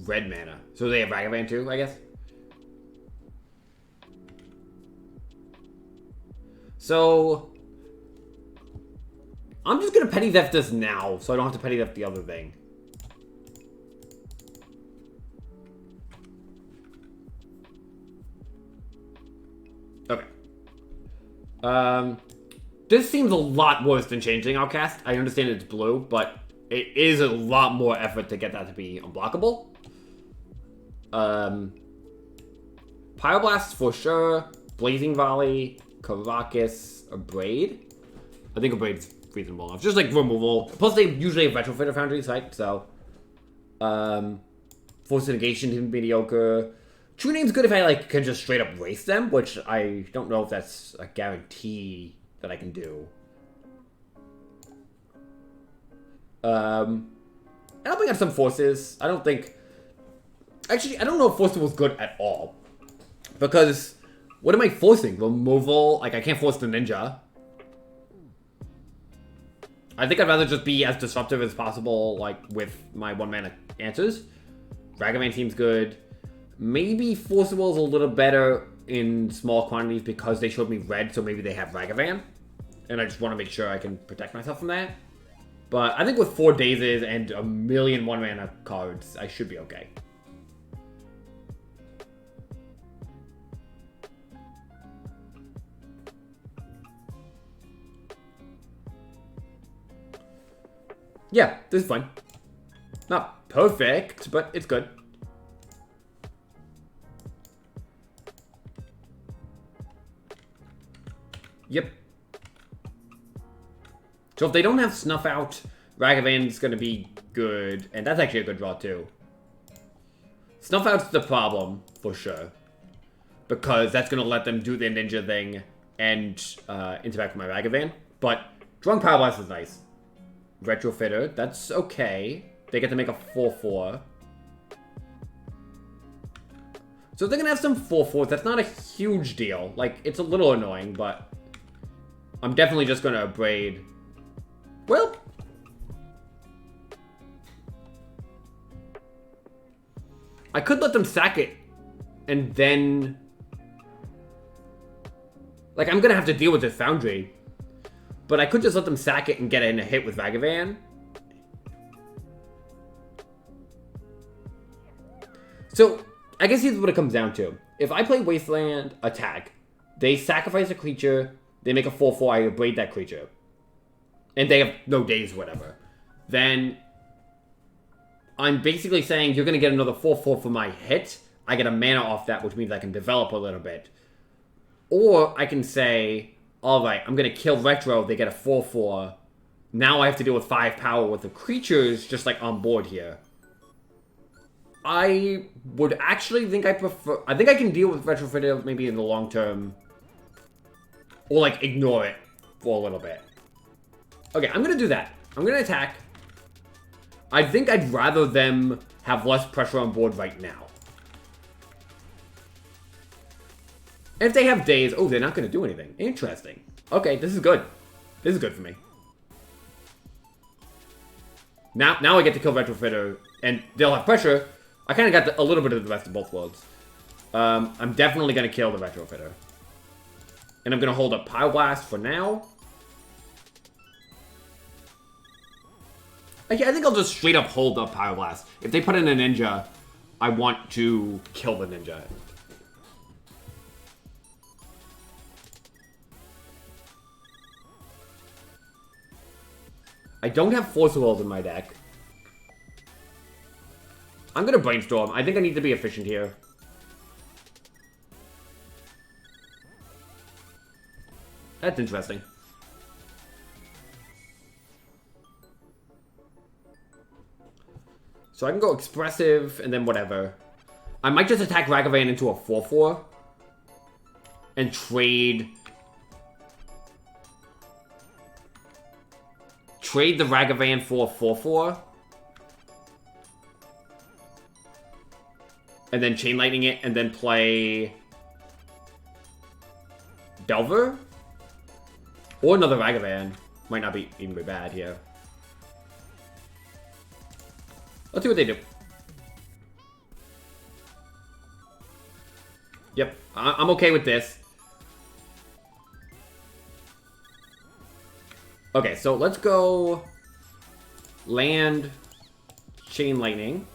Red mana. So they have Ragavan too, I guess? So... I'm just gonna Petty Theft this now, so I don't have to Petty Theft the other thing. Okay. This seems a lot worse than changing Outcast. I understand it's blue, but it is a lot more effort to get that to be unblockable. Pyroblast for sure. Blazing Volley, Caracas, a Braid. I think a Braid's reasonable enough. Just like removal. Plus they usually have Retrofitter Foundries, right? So Force Negation is mediocre. True Name's good if I like can just straight up race them, which I don't know if that's a guarantee that I can do. And I'll bring up some forces. I don't think... Actually, I don't know if Force was good at all. Because what am I forcing? Removal? Like, I can't force the ninja. I think I'd rather just be as disruptive as possible, like, with my 1-mana answers. Ragavan seems good. Maybe Forcible's a little better in small quantities because they showed me red, so maybe they have Ragavan. And I just want to make sure I can protect myself from that. But I think with 4 Dazes and a million 1-mana cards, I should be okay. Yeah, this is fine. Not perfect, but it's good. Yep. So if they don't have Snuff Out, Ragavan's going to be good. And that's actually a good draw, too. Snuff Out's the problem, for sure. Because that's going to let them do their ninja thing and interact with my Ragavan. But drawing Power Blast is nice. Retrofitter, that's okay. They get to make a 4/4. So they're gonna have some 4/4s. That's not a huge deal. Like, it's a little annoying, but I'm definitely just gonna braid. Well, I could let them sack it, and then, like, I'm gonna have to deal with this Foundry, but I could just let them sack it and get in a hit with Ragavan. So, I guess here's what it comes down to. If I play Wasteland attack, they sacrifice a creature, they make a 4/4, I braid that creature, and they have no days or whatever, then I'm basically saying you're going to get another 4/4 for my hit. I get a mana off that, which means I can develop a little bit. Or I can say, alright, I'm going to kill Retro, they get a 4/4. Now I have to deal with 5 power with the creatures just like on board here. I would actually think I prefer... I think I can deal with Retrofit maybe in the long term. Or like ignore it for a little bit. Okay, I'm going to do that. I'm going to attack. I think I'd rather them have less pressure on board right now. And if they have days... Oh, they're not going to do anything. Interesting. Okay, this is good. This is good for me. Now I get to kill Retrofitter, and they'll have pressure. I kind of got a little bit of the best of both worlds. I'm definitely going to kill the Retrofitter. And I'm going to hold up Pyroblast for now. I think I'll just straight up hold up Pyroblast. If they put in a Ninja, I want to kill the Ninja. I don't have Force Wells in my deck. I'm gonna Brainstorm. I think I need to be efficient here. That's interesting. So I can go Expressive, and then whatever. I might just attack Ragavan into a 4/4. And trade... Trade the Ragavan for a 4/4. And then Chain Lightning it, and then play... Delver? Or another Ragavan. Might not be even be bad here. Let's see what they do. Yep, I'm okay with this. Okay, so let's go land, Chain Lightning.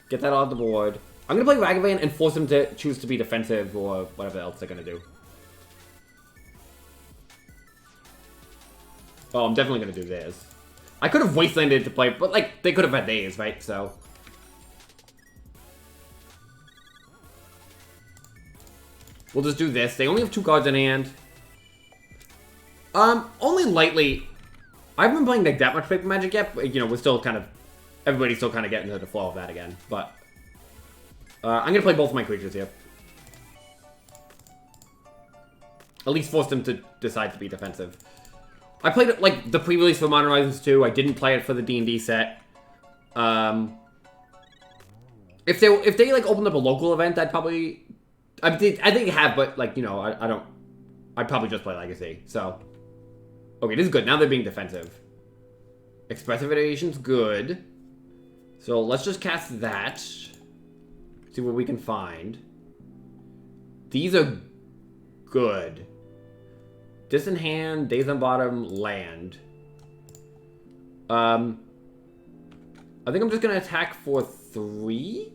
Get that off the board. I'm going to play Ragavan and force him to choose to be defensive or whatever else they're going to do. Oh, I'm definitely going to do this. I could have Wastelanded to play, but, like, they could have had days, right? So. We'll just do this. They only have 2 cards in hand. Only lightly. I haven't been playing, like, that much Paper Magic yet, but, you know, we're still kind of... Everybody's still kind of getting into the flow of that again, but... I'm going to play both of my creatures here. At least force them to decide to be defensive. I played it, like, the pre-release for Modern Horizons 2. I didn't play it for the D&D set. If they like, opened up a local event, I'd probably... I think I have, but, like, you know, I don't... I'd probably just play Legacy, so... Okay, this is good. Now they're being defensive. Expressive Iteration's good. So let's just cast that. See what we can find. These are good. Distant Hand, Days on Bottom, Land. I think I'm just going to attack for 3.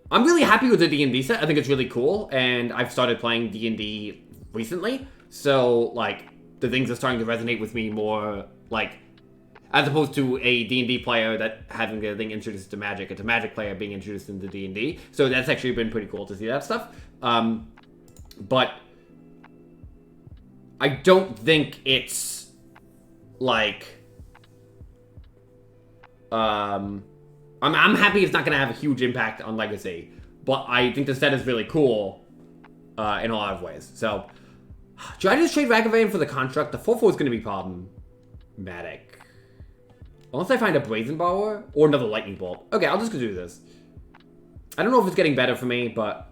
I'm really happy with the D&D set. I think it's really cool, and I've started playing D&D recently. So, like, the things are starting to resonate with me more, like, as opposed to a D&D player that having a thing introduced to Magic. It's a Magic player being introduced into D&D. So that's actually been pretty cool to see that stuff. But I don't think it's, like... I'm happy it's not going to have a huge impact on Legacy. But I think the set is really cool in a lot of ways. So, should I just trade Ragavan for the Construct? The 4/4 is going to be problematic. Unless I find a Brazen Borrower or another Lightning Bolt. Okay, I'll just go do this. I don't know if it's getting better for me, but...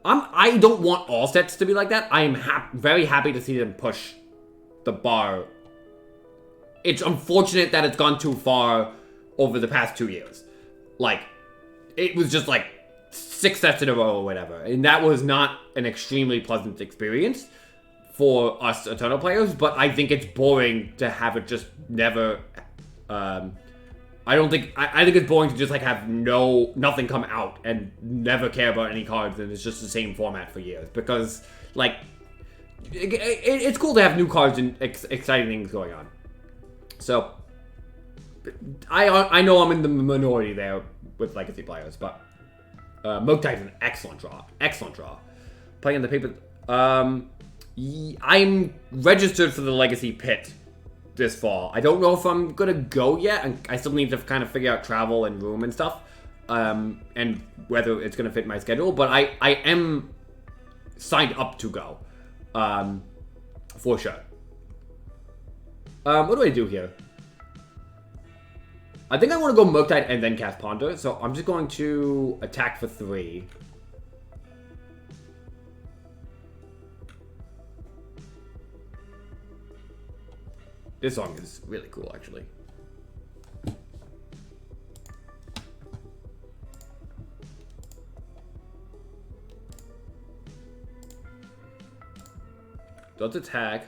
I don't want all sets to be like that. I am very happy to see them push the bar. It's unfortunate that it's gone too far over the past 2 years. Like, it was just like 6 sets in a row or whatever. And that was not an extremely pleasant experience for us Eternal players, but I think it's boring to have it just never... I think it's boring to just like have nothing come out and never care about any cards, and it's just the same format for years. Because like it's cool to have new cards and exciting things going on. So I know I'm in the minority there with Legacy players, but Mok'Tai's an excellent draw. Excellent draw. Playing in the paper. I'm registered for the Legacy pit this fall. I don't know if I'm gonna go yet, and I still need to kind of figure out travel and room and stuff, and whether it's gonna fit my schedule, but I am signed up to go, for sure. What do I do here? I think I want to go Mok'Tai and then cast Ponder, so I'm just going to attack for 3. This song is really cool, actually. Don't attack.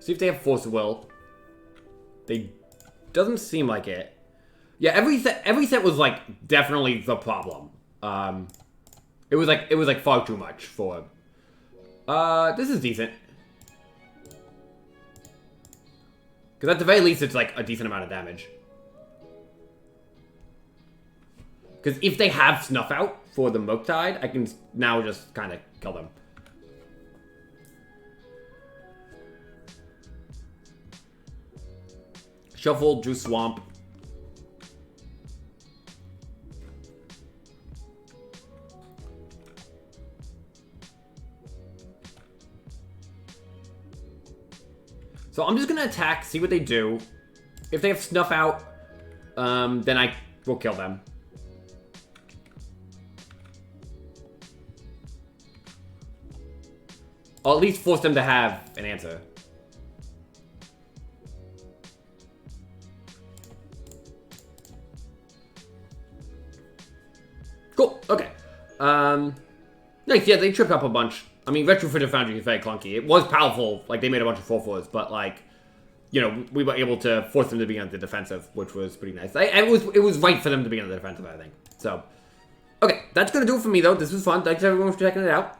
See if they have Force of Will. They doesn't seem like it. Yeah, every set was like definitely the problem. It was like far too much for. This is decent. Because at the very least, it's like a decent amount of damage. Because if they have Snuff Out for the Mok'Tide, I can now just kind of kill them. Shuffle, drew Swamp. So I'm just gonna attack, see what they do. If they have Snuff Out, then I will kill them. Or at least force them to have an answer. Cool, okay. Nice, yeah, they tripped up a bunch. I mean, Retrofitted Foundry is very clunky. It was powerful, like, they made a bunch of 4/4s, but, like, you know, we were able to force them to be on the defensive, which was pretty nice. It was right for them to be on the defensive, I think. So, okay, that's gonna do it for me, though. This was fun. Thanks, everyone, for checking it out.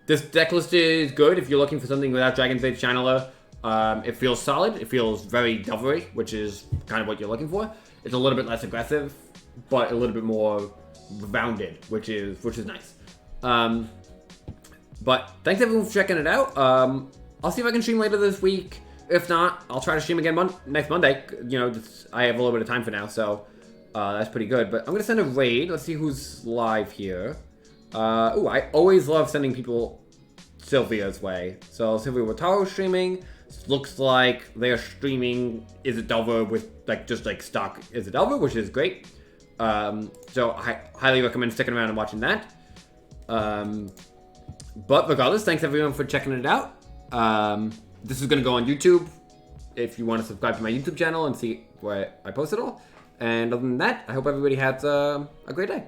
This deck list is good if you're looking for something without Dragon's Age Channeler. It feels solid. It feels very Dovery, which is kind of what you're looking for. It's a little bit less aggressive, but a little bit more rounded, which is nice. But thanks everyone for checking it out. I'll see if I can stream later this week. If not, I'll try to stream again next Monday. You know, I have a little bit of time for now, so that's pretty good. But I'm gonna send a raid. Let's see who's live here. Ooh, I always love sending people Sylvia's way. So Sylvia Wataro's streaming. Looks like they're streaming Izzet Delver with just stock Izzet Delver, which is great. So I highly recommend sticking around and watching that. But regardless, thanks everyone for checking it out. This is gonna go on YouTube if you want to subscribe to my YouTube channel and see where I post it all. And other than that, I hope everybody has a great day.